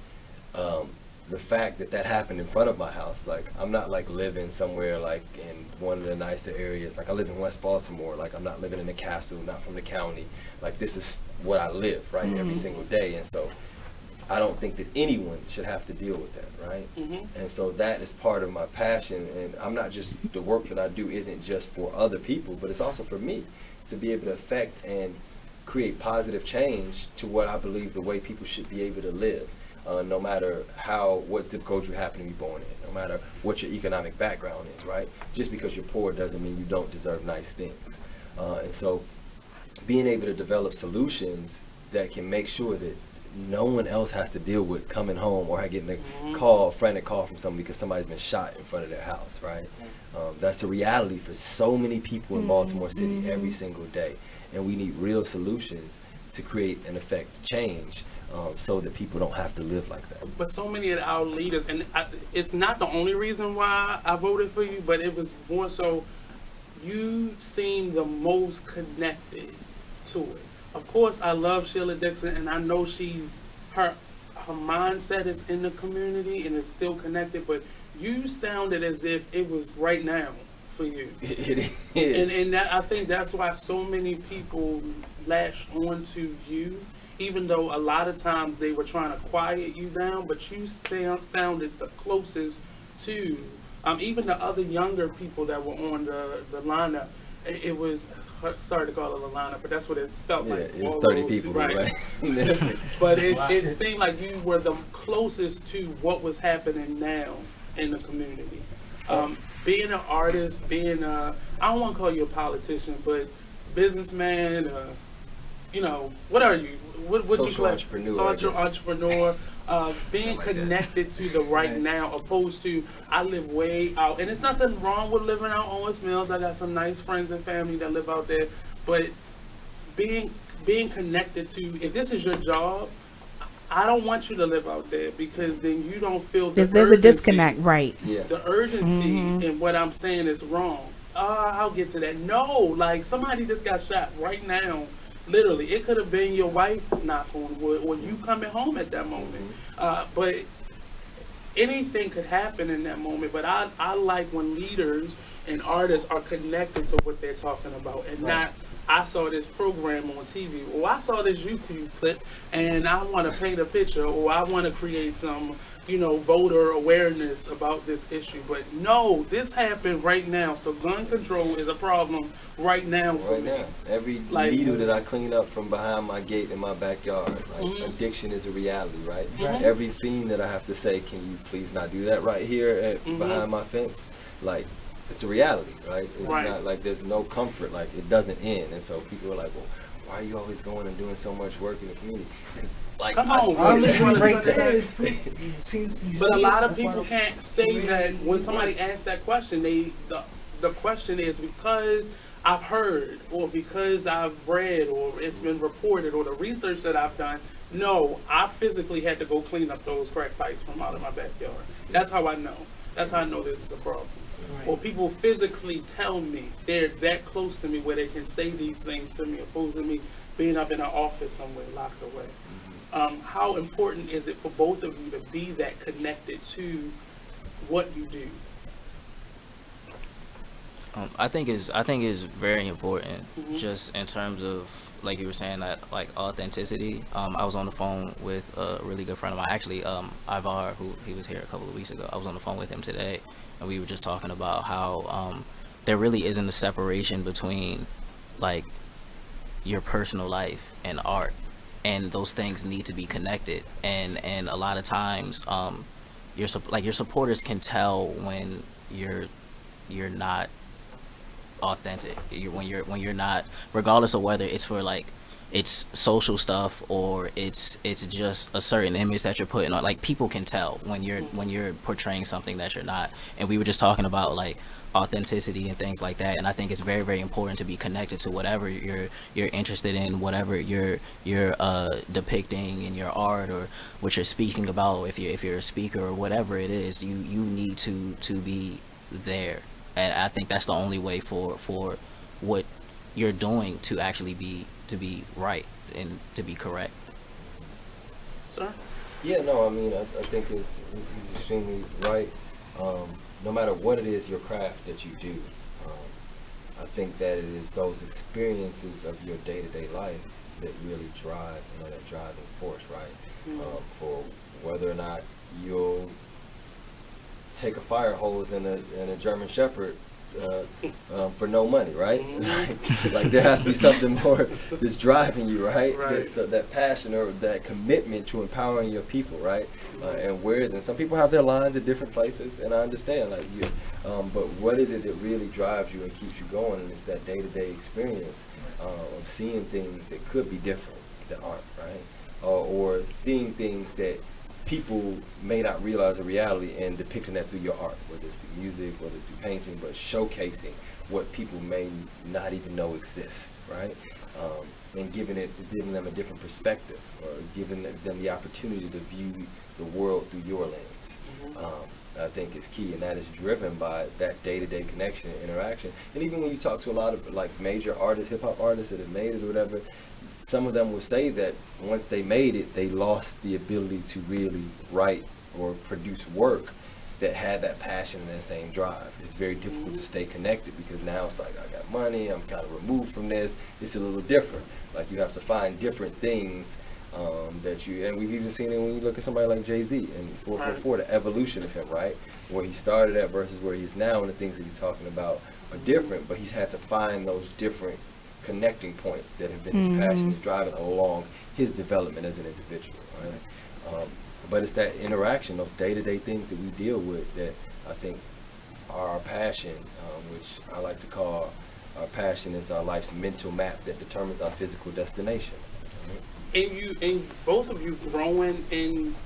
the fact that happened in front of my house, like I'm not like living somewhere like in one of the nicer areas. Like I live in West Baltimore. Like I'm not living in the castle, not from the county. Like this is what I live, right? Mm-hmm. Every single day. And so I don't think that anyone should have to deal with that, right? Mm-hmm. And so that is part of my passion. And I'm not just, the work that I do isn't just for other people, but it's also for me to be able to affect and create positive change to what I believe the way people should be able to live, no matter what zip code you happen to be born in, no matter what your economic background is, right? Just because you're poor doesn't mean you don't deserve nice things. And so being able to develop solutions that can make sure that no one else has to deal with coming home or getting a frantic call from someone because somebody's been shot in front of their house, right? That's a reality for so many people in Baltimore City every single day. And we need real solutions to create and affect change so that people don't have to live like that. But so many of our leaders, and it's not the only reason why I voted for you, but it was more so you seem the most connected to it. Of course, I love Sheila Dixon, and I know she's her mindset is in the community and is still connected, but you sounded as if it was right now for you. It is. And that, I think that's why so many people latched onto you, even though a lot of times they were trying to quiet you down, but you sounded the closest to even the other younger people that were on the lineup. It was, sorry to call it a lineup, but that's what it felt like. Yeah, it was 30 people, right? But it seemed like you were the closest to what was happening now in the community. Being an artist, being I don't want to call you a politician, but businessman, you know, what are you? What Social you entrepreneur. Social entrepreneur. Being connected to the right now, opposed to I live way out, and it's nothing wrong with living out on West Mills. I got some nice friends and family that live out there, but being connected to, if this is your job, I don't want you to live out there, because then you don't feel the there's a disconnect, right? Yeah. The urgency in what I'm saying is wrong. I'll get to that. No, like somebody just got shot right now. Literally, it could have been your wife, knock on wood, or you coming home at that moment. But anything could happen in that moment. But I like when leaders and artists are connected to what they're talking about, and not, I saw this program on TV, or I saw this YouTube clip, and I want to paint a picture, or I want to create some, you know, voter awareness about this issue. But no, this happened right now. So gun control is a problem right now for me. Every needle that I clean up from behind my gate in my backyard, like addiction is a reality, right? Every fiend that I have to say, can you please not do that right here behind my fence? Like, it's a reality, right? It's not like there's no comfort, like it doesn't end. And so people are like, well, why are you always going and doing so much work in the community? Because, like, come on, right there. But a lot of people can't say that when somebody asks that question. The question is because I've heard, or because I've read, or it's been reported, or the research that I've done. No, I physically had to go clean up those crack pipes from out of my backyard. That's how I know. That's how I know this is a problem. Or people physically tell me they're that close to me where they can say these things to me, opposed to me being up in an office somewhere locked away. How important is it for both of you to be that connected to what you do? I think is very important, just in terms of, like you were saying, that like authenticity. I was on the phone with a really good friend of mine, actually, Ivar, who he was here a couple of weeks ago. I was on the phone with him today, and we were just talking about how there really isn't a separation between like your personal life and art, and those things need to be connected. And a lot of times, your supporters can tell when you're not authentic, when you're not, regardless of whether it's for like it's social stuff or it's just a certain image that you're putting on. Like, people can tell when you're portraying something that you're not. And we were just talking about like authenticity and things like that, and I think it's very, very important to be connected to whatever you're interested in, whatever you're depicting in your art, or what you're speaking about. If you're a speaker or whatever it is, you need to be there. And I think that's the only way for what you're doing to actually be right and to be correct. Sir? Yeah, no, I mean, I think it's extremely right. No matter what it is, your craft that you do, I think that it is those experiences of your day-to-day life that really drive, that driving force, right? For whether or not you'll take a fire hose and a German Shepherd for no money, right? Like there has to be something more that's driving you, right? That passion or that commitment to empowering your people, right? And and some people have their lines at different places, and I understand, like you, but what is it that really drives you and keeps you going? And it's that day-to-day experience of seeing things that could be different that aren't, right? Or seeing things that people may not realize a reality and depicting that through your art, whether it's through music, whether it's through painting, but showcasing what people may not even know exists, right? And giving them a different perspective, or giving them the opportunity to view the world through your lens. I think is key, and that is driven by that day-to-day connection and interaction. And even when you talk to a lot of like major artists, hip-hop artists that have made it or whatever, some of them will say that once they made it, they lost the ability to really write or produce work that had that passion and that same drive. It's very difficult to stay connected because now it's like, I got money, I'm kind of removed from this. It's a little different. Like you have to find different things that you, and we've even seen it when you look at somebody like Jay-Z and 444, the evolution of him, right? Where he started at versus where he is now, and the things that he's talking about are different, but he's had to find those different connecting points that have been his passion is driving along his development as an individual, right? But it's that interaction, those day-to-day things that we deal with that I think are our passion, which I like to call our passion is our life's mental map that determines our physical destination. Right? And both of you growing in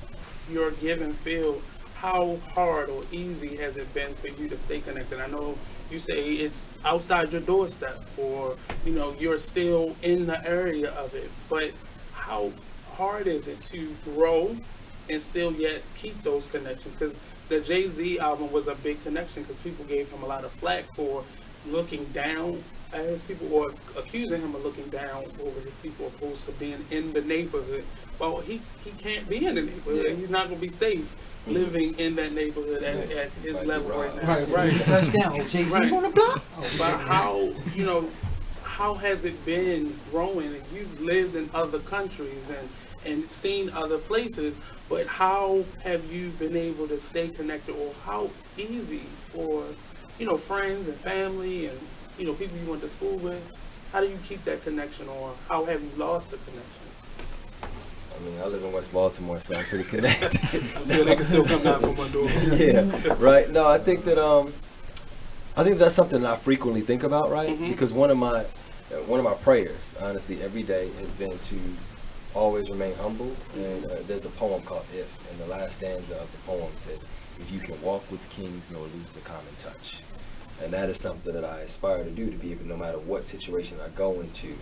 your given field, how hard or easy has it been for you to stay connected? I know you say it's outside your doorstep, or you know you're still in the area of it, but how hard is it to grow and still yet keep those connections? Because the Jay-Z album was a big connection because people gave him a lot of flack for looking down at his people or accusing him of looking down over his people opposed to being in the neighborhood. Well, he can't be in the neighborhood. Yeah. He's not going to be safe living in that neighborhood at his level right now. Right. Touchdown. Jay-Z on the block. But how, you know, how has it been growing? And you've lived in other countries and seen other places, but how have you been able to stay connected, or how easy for, you know, friends and family and, you know, people you went to school with, how do you keep that connection, or how have you lost the connection? I mean, I live in West Baltimore, so I'm pretty connected. I feel they can still come knock on my door. Yeah, right. No, I think that that's something that I frequently think about, right? Because one of my prayers, honestly, every day has been to always remain humble. And there's a poem called "If," and the last stanza of the poem says, "If you can walk with kings nor lose the common touch." And that is something that I aspire to do, to be able, no matter what situation I go into,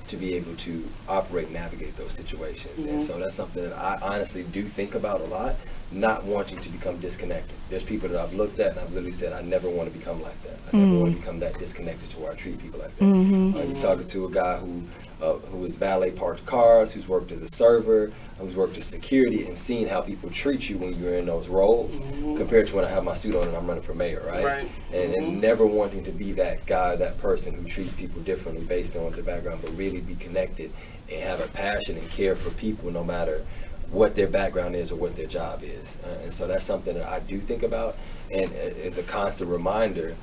to be able to operate and navigate those situations. And so that's something that I honestly do think about a lot, not wanting to become disconnected. There's people that I've looked at and I've literally said, I never want to become like that. I never want to become that disconnected to where I treat people like that. You're talking to a guy who is valet parked cars, who's worked as a server, who's worked as security, and seeing how people treat you when you're in those roles compared to when I have my suit on and I'm running for mayor, right? And never wanting to be that guy, that person who treats people differently based on their background, but really be connected and have a passion and care for people no matter what their background is or what their job is. And so that's something that I do think about, and it's a constant reminder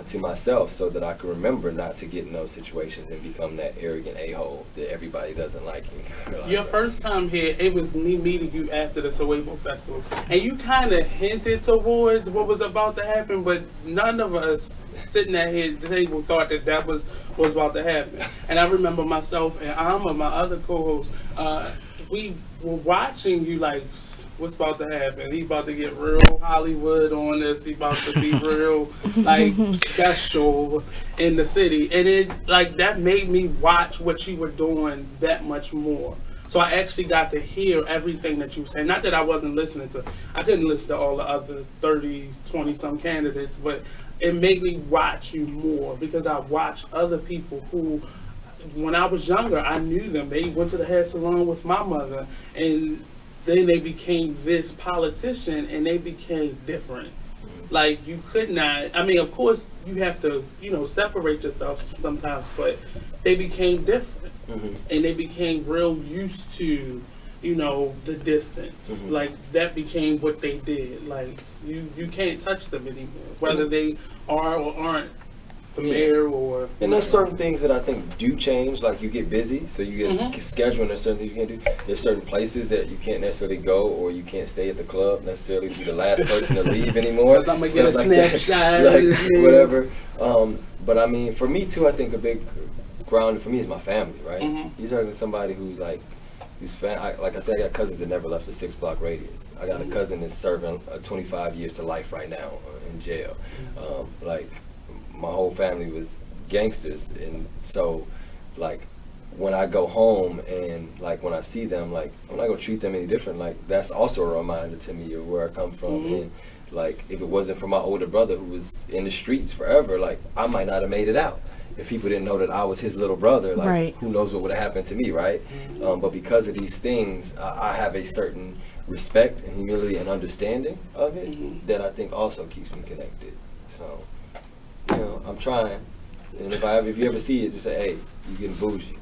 to myself so that I can remember not to get in those situations and become that arrogant a-hole that everybody doesn't like. Your first time here, it was me meeting you after the Sowebo Festival, and you kind of hinted towards what was about to happen, but none of us sitting at here at the table thought that was about to happen. And I remember myself and Amma, my other co-host, we were watching you like, what's about to happen? He about to get real Hollywood on this. He about to be real like special in the city. And it like that made me watch what you were doing that much more. So I actually got to hear everything that you were saying. Not that I wasn't listening to, I couldn't listen to all the other 30, 20 some candidates, but it made me watch you more because I watched other people who, when I was younger, I knew them. They went to the hair salon with my mother, and then they became this politician, and they became different. Like, you could not, I mean, of course, you have to, you know, separate yourself sometimes, but they became different. And they became real used to, you know, the distance. Like, that became what they did. Like, you can't touch them anymore, whether they are or aren't the mayor or... And there's certain things that I think do change, like you get busy, so you get scheduling, there's certain things you can't do. There's certain places that you can't necessarily go, or you can't stay at the club necessarily to be the last person to leave anymore. I'm going to get a snapshot. Like whatever. But I mean, for me too, I think a big ground for me is my family, right? You're talking to somebody who's like, like I said, I got cousins that never left the 6-block radius. I got a cousin that's serving 25 years to life right now in jail. Like, my whole family was gangsters, and so like when I go home and like when I see them, like I'm not gonna treat them any different. Like, that's also a reminder to me of where I come from. And like, if it wasn't for my older brother who was in the streets forever, like I might not have made it out. if people didn't know that I was his little brother, like Right. who knows what would have happened to me, right? But because of these things, I have a certain respect and humility and understanding of it that I think also keeps me connected. So, you know, I'm trying. And if you ever see it, just say, hey, you getting bougie.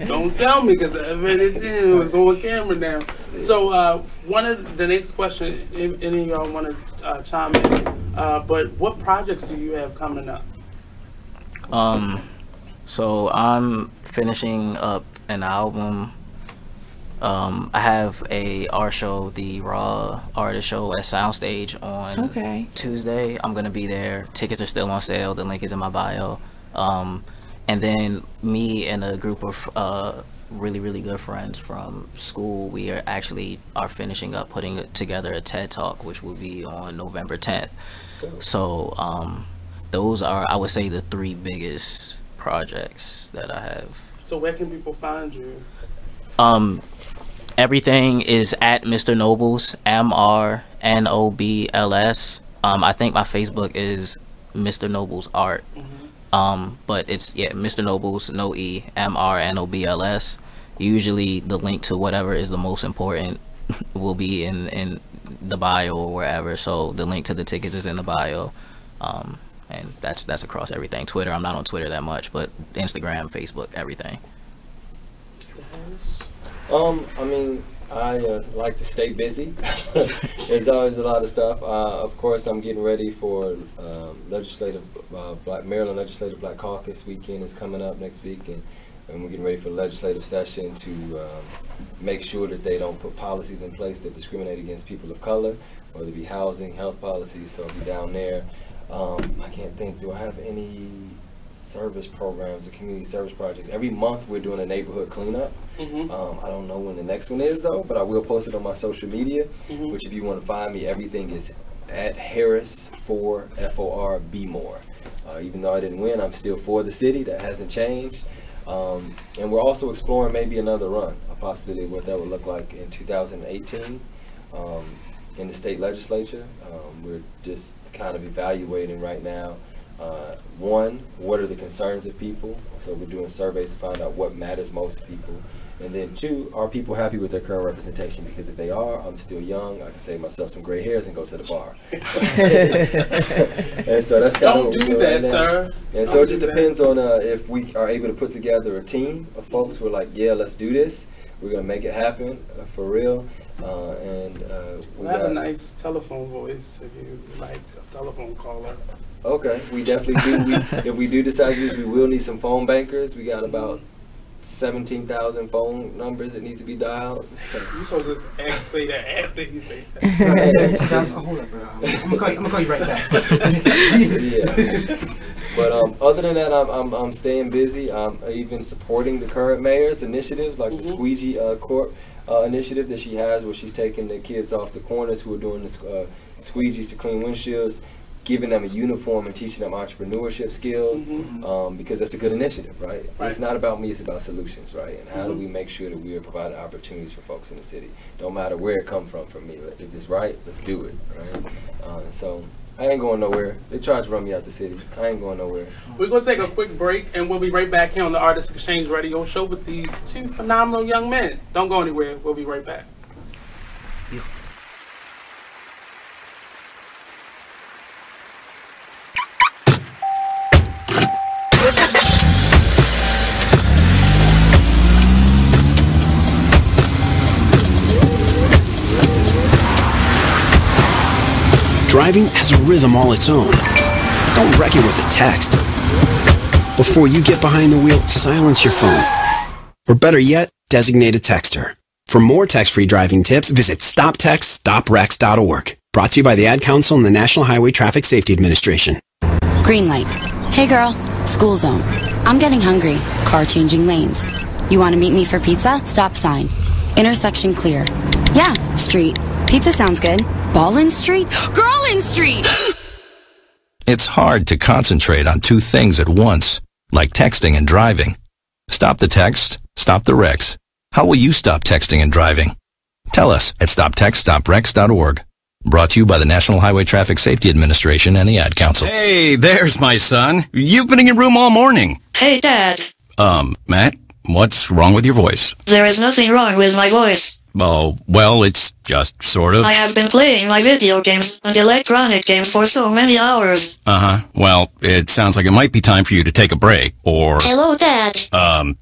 Don't tell me, because it was on camera now. So one of the next question, if any of y'all want to chime in, but what projects do you have coming up? So I'm finishing up an album. I have a art show, the Raw Artist Show at Soundstage on Tuesday. I'm gonna be there. Tickets are still on sale. The link is in my bio. And then me and a group of really good friends from school, we are finishing up putting together a TED Talk, which will be on November 10th. So those are, I would say, the 3 biggest projects that I have. So where can people find you? Everything is at Mr. Nobles, MRNOBLS. I think my Facebook is Mr. Nobles Art. But it's, Mr. Nobles, no E, MRNOBLS. Usually the link to whatever is the most important will be in the bio or wherever. So the link to the tickets is in the bio. And that's across everything. Twitter, I'm not on Twitter that much, but Instagram, Facebook, everything. I mean, I like to stay busy. There's always a lot of stuff. Of course, I'm getting ready for Maryland Legislative Black Caucus weekend is coming up next week, and we're getting ready for the legislative session to make sure that they don't put policies in place that discriminate against people of color, whether it be housing, health policies. So I'll be down there. I can't think, do I have any service programs or community service projects? Every month we're doing a neighborhood cleanup. I don't know when the next one is though, but I will post it on my social media, which if you want to find me, everything is at Harris for FOR Be More. Even though I didn't win, I'm still for the city. That hasn't changed. And we're also exploring maybe another run, a possibility of what that would look like in 2018 in the state legislature. We're just kind of evaluating right now. One, what are the concerns of people? So we're doing surveys to find out what matters most to people. And then 2, are people happy with their current representation? Because if they are, I'm still young. I can save myself some gray hairs and go to the bar. And so that's kind of what we're doing right now. Sir. And so it just depends on if we are able to put together a team of folks who are like, yeah, let's do this. We're going to make it happen for real. We have a nice telephone voice if you like a telephone caller. Okay, we definitely do. If we do decide to use, we will need some phone bankers. We got about 17,000 phone numbers that need to be dialed. So. You supposed to just say that after you say that. Hold up, bro. I'm gonna call you right back. Yeah. But other than that, I'm staying busy. I'm even supporting the current mayor's initiatives, like the Squeegee Court initiative that she has, where she's taking the kids off the corners who are doing the squeegees to clean windshields, giving them a uniform and teaching them entrepreneurship skills, because that's a good initiative, right? It's not about me, it's about solutions, right? And how do we make sure that we are providing opportunities for folks in the city? Don't matter where it comes from for me. If it's right, let's do it, right? So I ain't going nowhere. They tried to run me out the city. I ain't going nowhere. We're going to take a quick break, and we'll be right back here on the Artist Exchange Radio Show with these 2 phenomenal young men. Don't go anywhere. We'll be right back. Driving has a rhythm all its own. Don't wreck it with a text. Before you get behind the wheel, silence your phone. Or better yet, designate a texter. For more text-free driving tips, visit stoptextstoprex.org. Brought to you by the Ad Council and the National Highway Traffic Safety Administration. Green light. Hey girl, school zone. I'm getting hungry. Car changing lanes. You want to meet me for pizza? Stop sign. Intersection clear. Yeah, street. Pizza sounds good. Ball in street? Girl in street! It's hard to concentrate on 2 things at once, like texting and driving. Stop the text, stop the wrecks. How will you stop texting and driving? Tell us at stoptextstoprex.org. Brought to you by the National Highway Traffic Safety Administration and the Ad Council. Hey, there's my son. You've been in your room all morning. Hey, Dad. Matt, what's wrong with your voice? There is nothing wrong with my voice. Oh, well, it's just sort of. I have been playing my video games and electronic games for so many hours. Uh-huh. Well, it sounds like it might be time for you to take a break, or... Hello, Dad.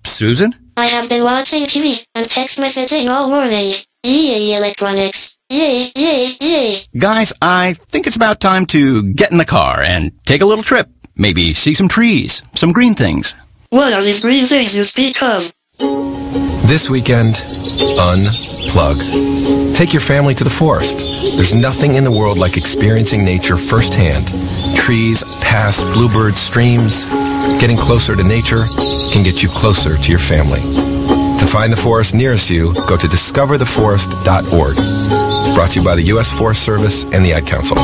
Susan? I have been watching TV and text messaging all morning. Yay, electronics. Yay, yay, yay. Guys, I think it's about time to get in the car and take a little trip. Maybe see some trees, some green things. What are these green things you speak of? This weekend, unplug. Take your family to the forest. There's nothing in the world like experiencing nature firsthand. Trees, paths, bluebirds, streams. Getting closer to nature can get you closer to your family. To find the forest nearest you, go to discovertheforest.org. Brought to you by the U.S. Forest Service and the Ad Council.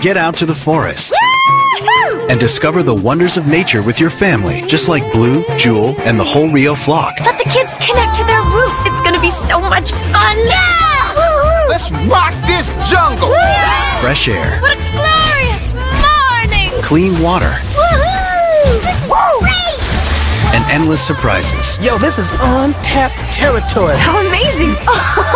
Get out to the forest and discover the wonders of nature with your family, just like Blue, Jewel, and the whole Rio flock. Let the kids connect to their roots. It's going to be so much fun. Yeah! Woo-hoo! Let's rock this jungle. Woo! Fresh air. What a glorious morning. Clean water. Woohoo! This is great. And endless surprises. Yo, this is untapped territory. How amazing.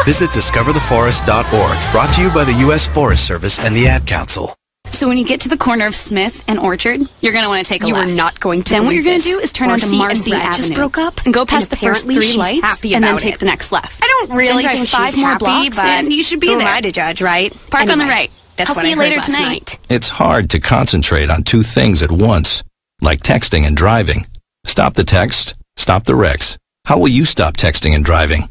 Visit discovertheforest.org. Brought to you by the U.S. Forest Service and the Ad Council. So when you get to the corner of Smith and Orchard, you're going to want to take a left. You are not going to. Then what you're going to do is turn onto Marcy Avenue. Just broke up and go past the first 3 lights and then take the next left. I don't really think 5 more blocks and you should be there. there. Who am I to judge, right? Park on the right. That's I'll what see I you heard later last tonight. night. It's hard to concentrate on 2 things at once, like texting and driving. Stop the text, stop the wrecks. How will you stop texting and driving?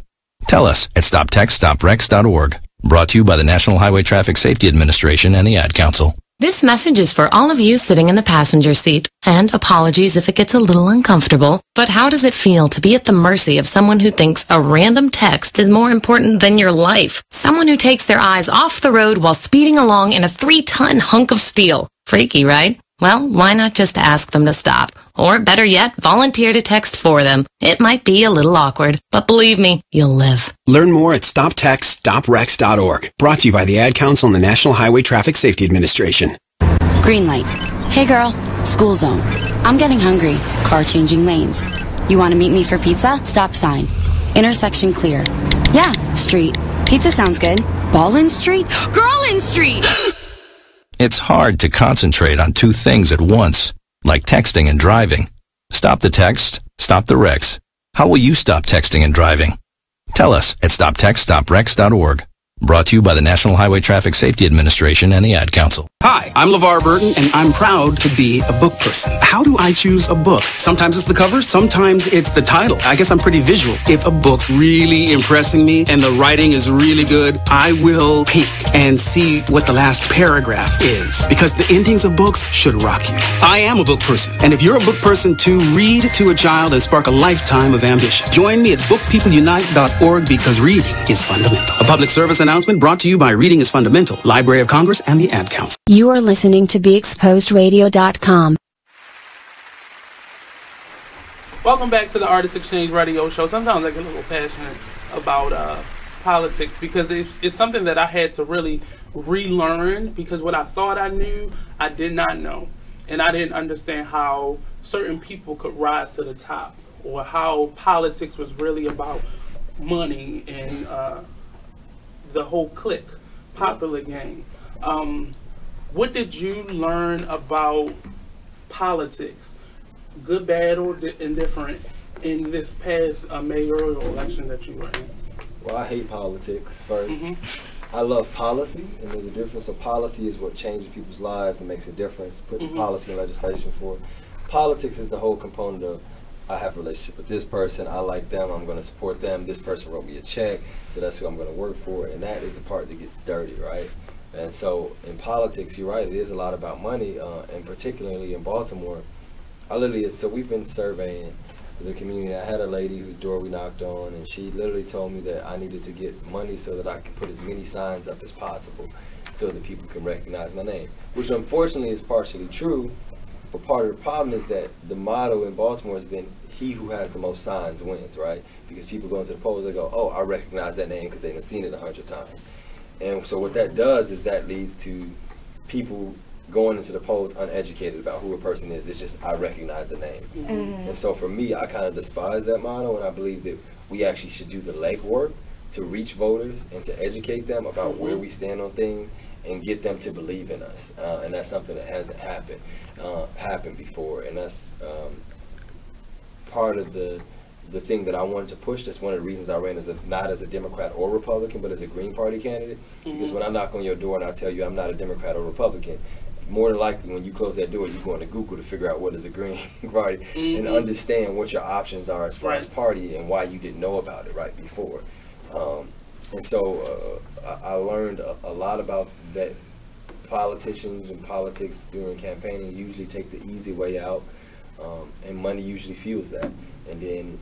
Tell us at stoptextstopwrecks.org. Brought to you by the National Highway Traffic Safety Administration and the Ad Council. This message is for all of you sitting in the passenger seat, and apologies if it gets a little uncomfortable, but how does it feel to be at the mercy of someone who thinks a random text is more important than your life? Someone who takes their eyes off the road while speeding along in a 3-ton hunk of steel. Freaky, right? Well, why not just ask them to stop? Or better yet, volunteer to text for them. It might be a little awkward, but believe me, you'll live. Learn more at stoptextstopwrecks.org. Brought to you by the Ad Council and the National Highway Traffic Safety Administration. Green light. Hey girl, school zone. I'm getting hungry. Car changing lanes. You want to meet me for pizza? Stop sign. Intersection clear. Yeah, street. Pizza sounds good. Ballin Street? Girlin Street! It's hard to concentrate on 2 things at once, like texting and driving. Stop the text, stop the wrecks. How will you stop texting and driving? Tell us at stoptextstopwrecks.org. Brought to you by the National Highway Traffic Safety Administration and the Ad Council. Hi, I'm LeVar Burton, and I'm proud to be a book person. How do I choose a book? Sometimes it's the cover, sometimes it's the title. I guess I'm pretty visual. If a book's really impressing me and the writing is really good, I will peek and see what the last paragraph is. Because the endings of books should rock you. I am a book person, and if you're a book person too, read to a child and spark a lifetime of ambition. Join me at bookpeopleunite.org because reading is fundamental. A public service announcement brought to you by Reading is Fundamental, Library of Congress, and the Ad Council. You are listening to BeExposedRadio.com. Welcome back to the Artist Exchange Radio Show. Sometimes I get a little passionate about politics because it's something that I had to really relearn, because what I thought I knew, I did not know. And I didn't understand how certain people could rise to the top, or how politics was really about money and the whole clique, popular gang. What did you learn about politics, good, bad, or indifferent, in this past mayoral election that you were in? Well, I hate politics first. I love policy, and there's a difference. So policy is what changes people's lives and makes a difference. Putting policy and legislation for politics is the whole component of, I have a relationship with this person, I like them, I'm going to support them, this person wrote me a check, so that's who I'm going to work for, and that is the part that gets dirty, right? And so in politics, you're right, it is a lot about money, and particularly in Baltimore, so we've been surveying the community. I had a lady whose door we knocked on, and she literally told me that I needed to get money so that I could put as many signs up as possible so that people can recognize my name, which unfortunately is partially true. But part of the problem is that the motto in Baltimore has been, he who has the most signs wins, right? Because people go into the polls, they go, oh, I recognize that name because they've seen it 100 times. And so what that does is that leads to people going into the polls uneducated about who a person is. It's just, I recognize the name. And so for me, I kind of despise that model, and I believe that we actually should do the legwork to reach voters and to educate them about where we stand on things and get them to believe in us. And that's something that hasn't happened before. And that's part of the thing that I wanted to push. That's one of the reasons I ran not as a Democrat or Republican, but as a Green Party candidate. Because when I knock on your door and I tell you I'm not a Democrat or Republican, more than likely when you close that door, you're going to Google to figure out what is a Green Party and understand what your options are as far as party and why you didn't know about it right before. And so I learned a lot about that. Politicians and politics during campaigning usually take the easy way out, and money usually fuels that. And then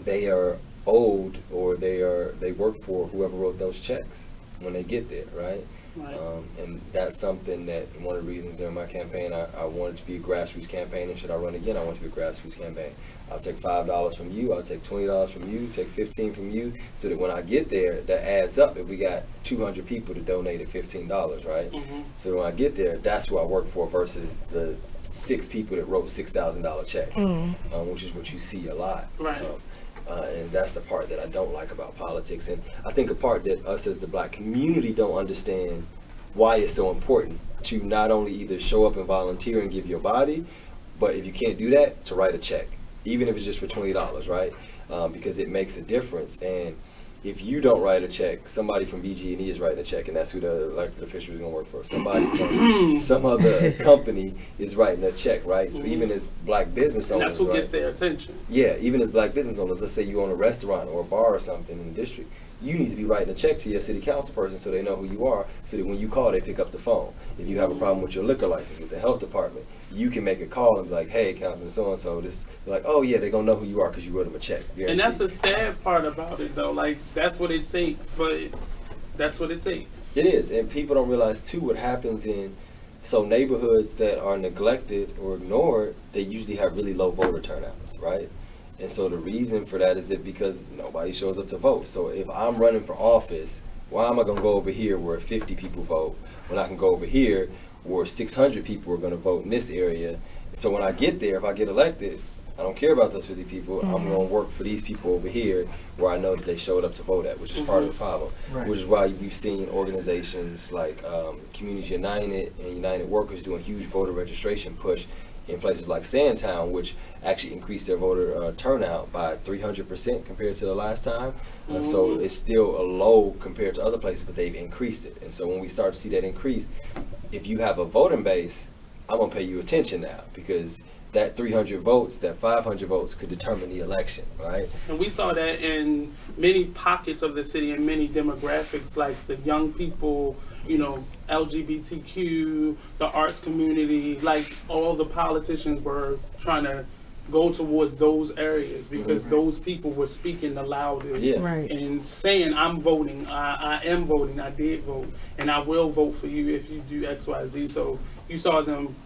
they are owed, or they work for whoever wrote those checks when they get there, right? And that's something that, one of the reasons during my campaign, I wanted to be a grassroots campaign, and should I run again, I want to be a grassroots campaign. I'll take $5 from you, I'll take $20 from you, take $15 from you, so that when I get there, that adds up. If we got 200 people to donate at $15, right? So when I get there, that's who I work for versus the 6 people that wrote $6,000 checks, which is what you see a lot. And that's the part that I don't like about politics. And I think a part that us as the Black community don't understand why it's so important to not only either show up and volunteer and give your body, but if you can't do that, to write a check, even if it's just for $20, right? Because it makes a difference. And if you don't write a check, somebody from BG&E is writing a check, and that's who the elected official is going to work for. Somebody from some other company is writing a check, right? So even as Black business owners, that's who gets their attention. Yeah, even as Black business owners, let's say you own a restaurant or a bar or something in the district, you need to be writing a check to your city council person so they know who you are, so that when you call, they pick up the phone. If you have a problem with your liquor license with the health department, you can make a call and be like, hey, Councilman so-and-so, this, they're like, oh yeah, they're going to know who you are because you wrote them a check. Guaranteed. And that's the sad part about it, though. Like, that's what it takes, but that's what it takes. It is, and people don't realize, too, what happens in neighborhoods that are neglected or ignored, they usually have really low voter turnouts, right? And so the reason for that is that because nobody shows up to vote. So if I'm running for office, why am I going to go over here where 50 people vote when I can go over here where 600 people are going to vote in this area? So when I get there, if I get elected, I don't care about those 50 people. I'm going to work for these people over here where I know that they showed up to vote at, which is part of the problem. Which is why you've seen organizations like Communities United and United Workers doing huge voter registration push in places like Sandtown, which actually increased their voter turnout by 300% compared to the last time. So it's still a low compared to other places, but they've increased it. And so when we start to see that increase, if you have a voting base, I'm going to pay you attention now, because that 300 votes, that 500 votes could determine the election, right? And we saw that in many pockets of the city and many demographics, like the young people, you know, LGBTQ, the arts community, like all the politicians were trying to go towards those areas because those people were speaking the loudest and saying, I'm voting, I am voting, I did vote, and I will vote for you if you do X, Y, Z. So you saw them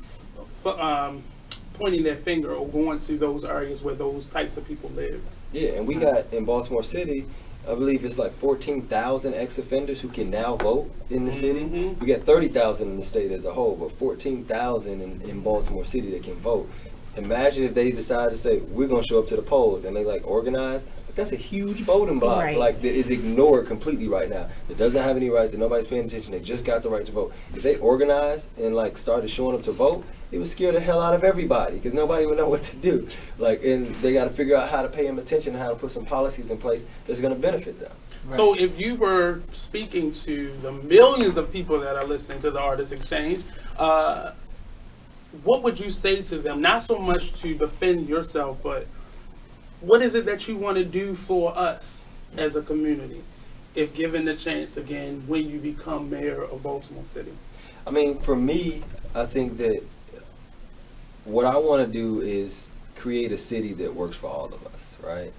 pointing their finger or going to those areas where those types of people live. Yeah, and we got in Baltimore City, I believe it's like 14,000 ex-offenders who can now vote in the city. We got 30,000 in the state as a whole, but 14,000 in Baltimore City that can vote. Imagine if they decide to say, we're going to show up to the polls, and they like organize. That's a huge voting block, like that is ignored completely right now. That doesn't have any rights, that nobody's paying attention, they just got the right to vote. If they organized and like started showing up to vote, it would scare the hell out of everybody because nobody would know what to do. Like, and they got to figure out how to pay them attention and how to put some policies in place that's going to benefit them. So if you were speaking to the millions of people that are listening to the Artist Exchange, what would you say to them? Not so much to defend yourself, but what is it that you want to do for us as a community, if given the chance again when you become mayor of Baltimore City? I mean, for me, I think that what I want to do is create a city that works for all of us, right?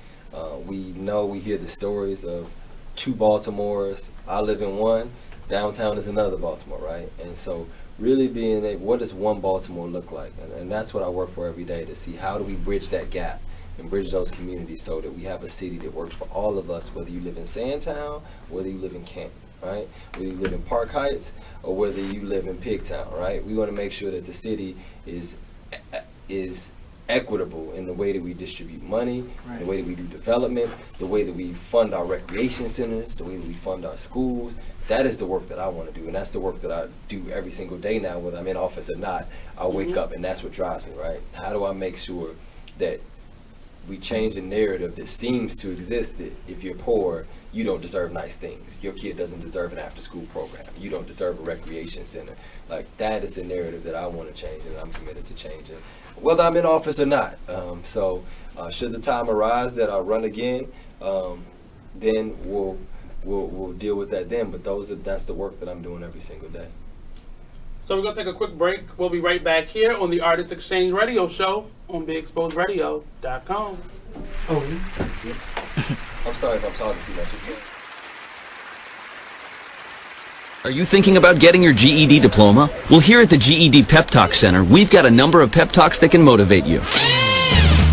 We hear the stories of 2 Baltimores. I live in one. Downtown is another Baltimore, right? And so really being what does one Baltimore look like? And that's what I work for every day, to see how do we bridge that gap and bridge those communities so that we have a city that works for all of us, whether you live in Sandtown, whether you live in Canton. right? Whether you live in Park Heights or whether you live in Pigtown, right? We want to make sure that the city is equitable in the way that we distribute money, the way that we do development, the way that we fund our recreation centers, the way that we fund our schools. That is the work that I want to do, and that's the work that I do every single day now, whether I'm in office or not. I wake up, and that's what drives me, right? How do I make sure that we change the narrative that seems to exist that if you're poor, you don't deserve nice things. Your kid doesn't deserve an after-school program. You don't deserve a recreation center. Like, that is the narrative that I want to change, and I'm committed to changing, whether I'm in office or not. So should the time arise that I run again, then we'll deal with that then. But that's the work that I'm doing every single day. So we're going to take a quick break. We'll be right back here on the Artist Exchange Radio Show on BigExposedRadio.com. Oh, I'm sorry if I'm talking too much. Are you thinking about getting your GED diploma? Well, here at the GED Pep Talk Center, we've got a number of pep talks that can motivate you.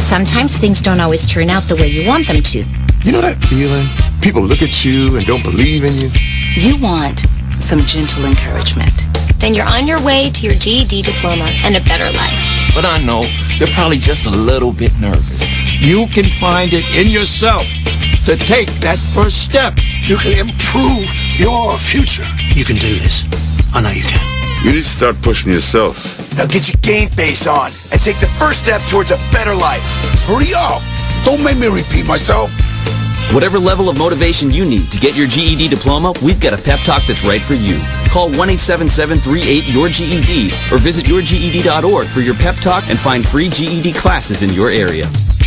Sometimes things don't always turn out the way you want them to. You know that feeling? People look at you and don't believe in you. You want some gentle encouragement. Then you're on your way to your GED diploma and a better life. But I know they're probably just a little bit nervous. You can find it in yourself to take that first step. You can improve your future. You can do this. I know you can. You need to start pushing yourself. Now get your game face on and take the first step towards a better life. Hurry up. Don't make me repeat myself. Whatever level of motivation you need to get your GED diploma, we've got a pep talk that's right for you. Call 1-877-38-YOUR-GED or visit yourged.org for your pep talk and find free GED classes in your area.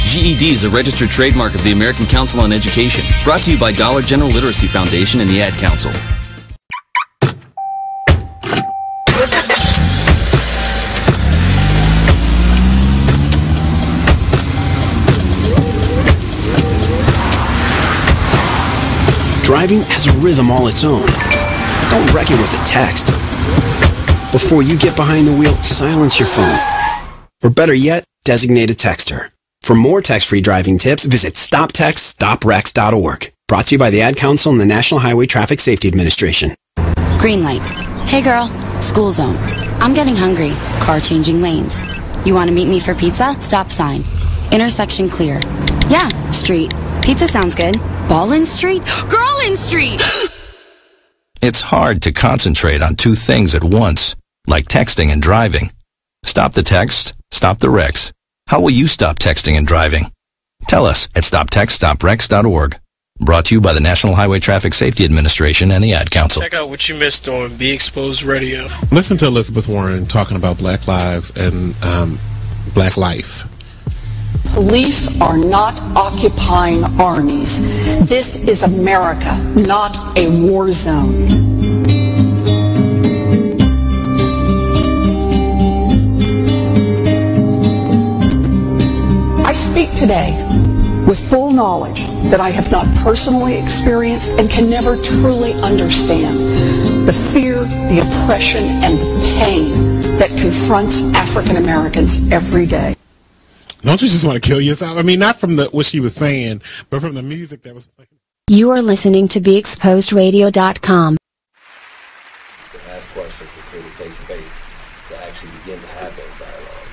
GED is a registered trademark of the American Council on Education. Brought to you by Dollar General Literacy Foundation and the Ad Council. Driving has a rhythm all its own. Don't wreck it with a text. Before you get behind the wheel, silence your phone. Or better yet, designate a texter. For more text-free driving tips, visit stoptextstoprex.org. Brought to you by the Ad Council and the National Highway Traffic Safety Administration. Green light. Hey girl, school zone. I'm getting hungry. Car changing lanes. You want to meet me for pizza? Stop sign. Intersection clear. Yeah, street. Pizza sounds good. Ball in street? Girl in street! It's hard to concentrate on two things at once, like texting and driving. Stop the text, stop the wrecks. How will you stop texting and driving? Tell us at stoptextstoprex.org. Brought to you by the National Highway Traffic Safety Administration and the Ad Council. Check out what you missed on Be Exposed Radio. Listen to Elizabeth Warren talking about Black lives and Black life. Police are not occupying armies. This is America, not a war zone. I speak today with full knowledge that I have not personally experienced and can never truly understand the fear, the oppression, and the pain that confronts African Americans every day. Don't you just want to kill yourself? I mean, not from what she was saying, but from the music that was playing. You are listening to BeExposedRadio.com. To ask questions to create a safe space to actually begin to have those dialogues.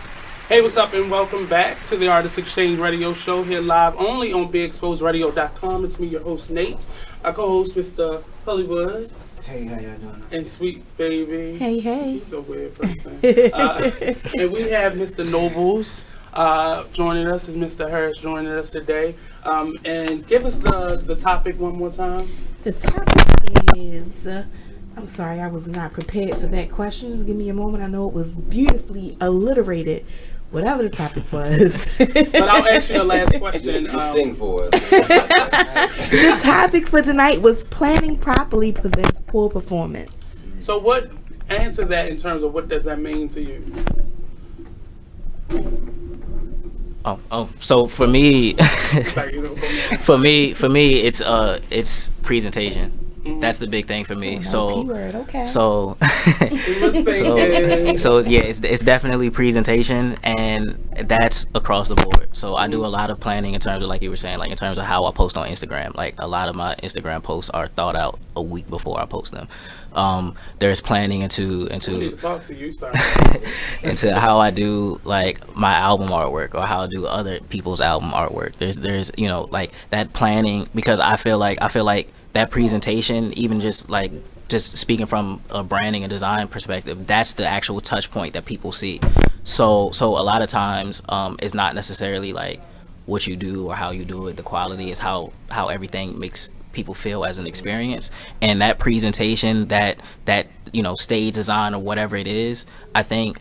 Hey, what's up, and welcome back to the Artist Exchange Radio Show here live only on BeExposedRadio.com. It's me, your host, Nate. Our co-host, Mr. Hollywood. Hey, how y'all doing? And Sweet Baby. Hey, hey. He's a weird person. And we have Mr. Nobles. Joining us is Mr. Harris joining us today. And give us the topic one more time. The topic is, I'm sorry, I was not prepared for that question. Just give me a moment. I know it was beautifully alliterated, whatever the topic was. But I'll ask you the last question. Just sing for us. The topic for tonight was planning properly prevents poor performance. So what, answer that in terms of what does that mean to you? So for me, it's presentation. That's the big thing for me. P-word, okay. So yeah, it's definitely presentation, and that's across the board. So I do a lot of planning in terms of, like you were saying, like in terms of how I post on Instagram. Like a lot of my Instagram posts are thought out a week before I post them. There's planning into talk to you, sir. into how I do like my album artwork or how I do other people's album artwork. There's you know, like that planning, because I feel like that presentation, even just speaking from a branding and design perspective, that's the actual touch point that people see. So a lot of times it's not necessarily like what you do or how you do it. The quality is how everything makes people feel as an experience. And that presentation, that you know, stage design or whatever it is, I think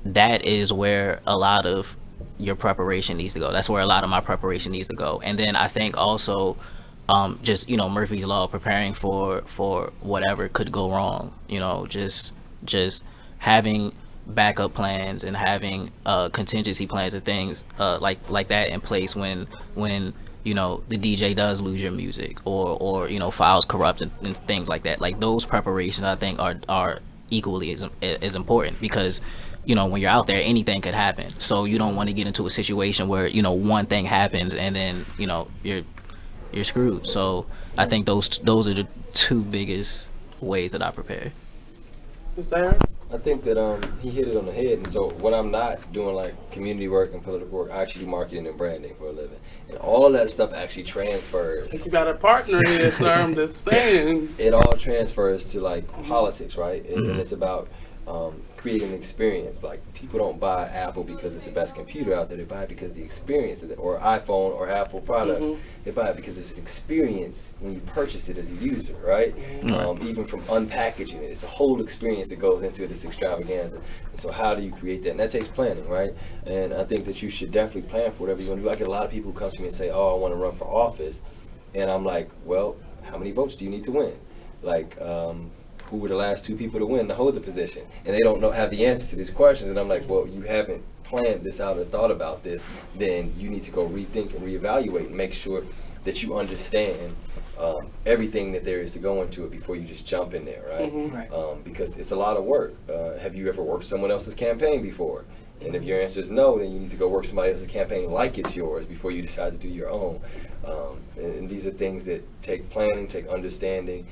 that is where a lot of your preparation needs to go. That's where a lot of my preparation needs to go. And then I think also just, you know, Murphy's Law, preparing for whatever could go wrong, you know, just having backup plans and having contingency plans and things like that in place when you know, the DJ does lose your music or you know, files corrupt and things like that. Like those preparations, I think are equally as important, because you know, when you're out there, anything could happen. So you don't want to get into a situation where, you know, one thing happens and then, you know, you're screwed. So I think those are the two biggest ways that I prepare. Mr. Harris? I think that he hit it on the head. And so when I'm not doing like community work and political work, I actually do marketing and branding for a living. And all of that stuff actually transfers. You got a partner here, sir. I'm just saying. It all transfers to like politics, right? And it's about creating an experience. Like people don't buy Apple because it's the best computer out there. They buy it because the experience of it, or iPhone or Apple products. They buy it because there's an experience when you purchase it as a user, right? Even from unpackaging it, it's a whole experience that goes into this extravaganza. And so how do you create that? And that takes planning, right? And I think that you should definitely plan for whatever you want to do. I get a lot of people who come to me and say, oh, I want to run for office. And I'm like, well, how many votes do you need to win? Like, who were the last two people to win to hold the position? And they don't have the answers to these questions. And I'm like, well, you haven't planned this out or thought about this. Then you need to go rethink and reevaluate and make sure that you understand everything that there is to go into it before you just jump in there, right? Because it's a lot of work. Have you ever worked someone else's campaign before? And if your answer is no, then you need to go work somebody else's campaign like it's yours before you decide to do your own. And these are things that take planning, take understanding.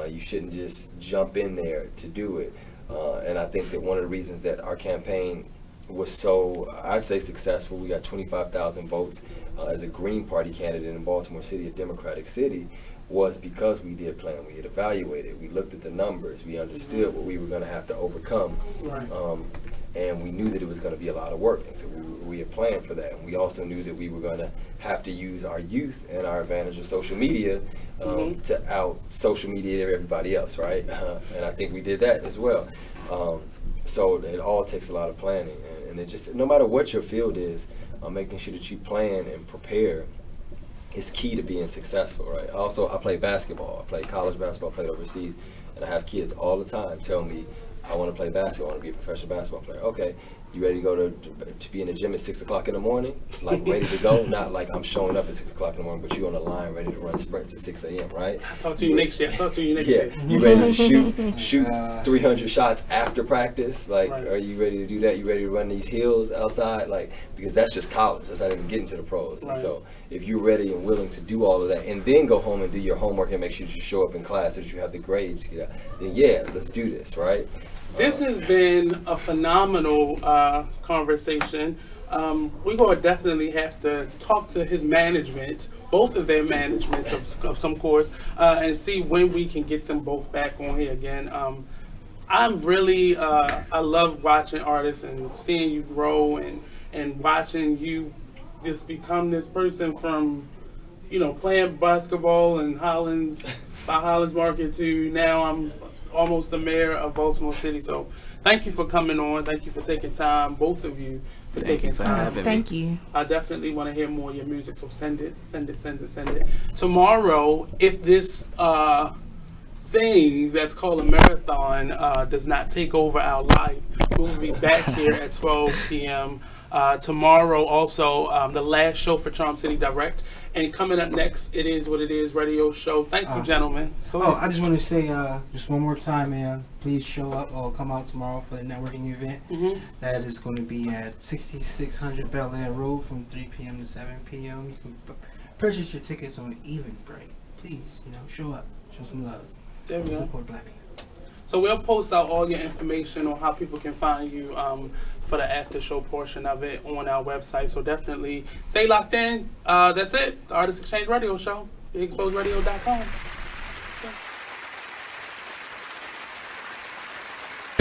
You shouldn't just jump in there to do it. And I think that one of the reasons that our campaign was so, I'd say, successful, we got 25,000 votes as a Green Party candidate in Baltimore City, a Democratic city, was because we did plan. We had evaluated, we looked at the numbers, we understood what we were going to have to overcome. And we knew that it was going to be a lot of work, and so we had planned for that. And we also knew that we were going to have to use our youth and our advantage of social media to out social media everybody else, right? And I think we did that as well. So it all takes a lot of planning, and it just, no matter what your field is, making sure that you plan and prepare is key to being successful, right? Also, I play basketball. I played college basketball, played overseas, and I have kids all the time tell me, I want to play basketball, I want to be a professional basketball player. Okay, you ready to go to be in the gym at 6 o'clock in the morning? Like ready to go? Not like I'm showing up at 6 o'clock in the morning, but you're on the line ready to run sprints at 6 a.m., right? I'll talk to you next year. You ready to shoot 300 shots after practice? Like, are you ready to do that? You ready to run these hills outside? Like, because that's just college. That's not even getting to the pros. And so if you're ready and willing to do all of that and then go home and do your homework and make sure that you show up in class so that you have the grades, then yeah, let's do this, right? This has been a phenomenal conversation. We're going to definitely have to talk to his management, both of their managements of some course, and see when we can get them both back on here again. I'm really, I love watching artists and seeing you grow and watching you just become this person from, you know, playing basketball in Hollands, by Hollands Market to now I'm almost the mayor of Baltimore City. So thank you for coming on. Thank you for taking time, both of you, for taking time. Thank you. I definitely want to hear more of your music, so send it. Tomorrow, if this thing that's called a marathon does not take over our life, we'll be back here at 12 p.m. Tomorrow also the last show for Charm City Direct. And coming up next, It Is What It Is radio show. Thank you, gentlemen. I just want to say just one more time, man. Please show up or come out tomorrow for the networking event. That is going to be at 6600 Bel Air Road from 3 p.m. to 7 p.m. You can purchase your tickets on Eventbrite. Please, show up. Show some love. There we go. Support Black people. So we'll post out all your information on how people can find you for the after show portion of it on our website. So definitely stay locked in. That's it. The Artist Exchange Radio Show. TheExposedRadio.com.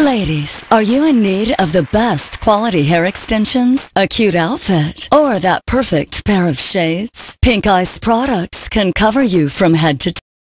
Ladies, are you in need of the best quality hair extensions, a cute outfit, or that perfect pair of shades? Pink Ice products can cover you from head to toe.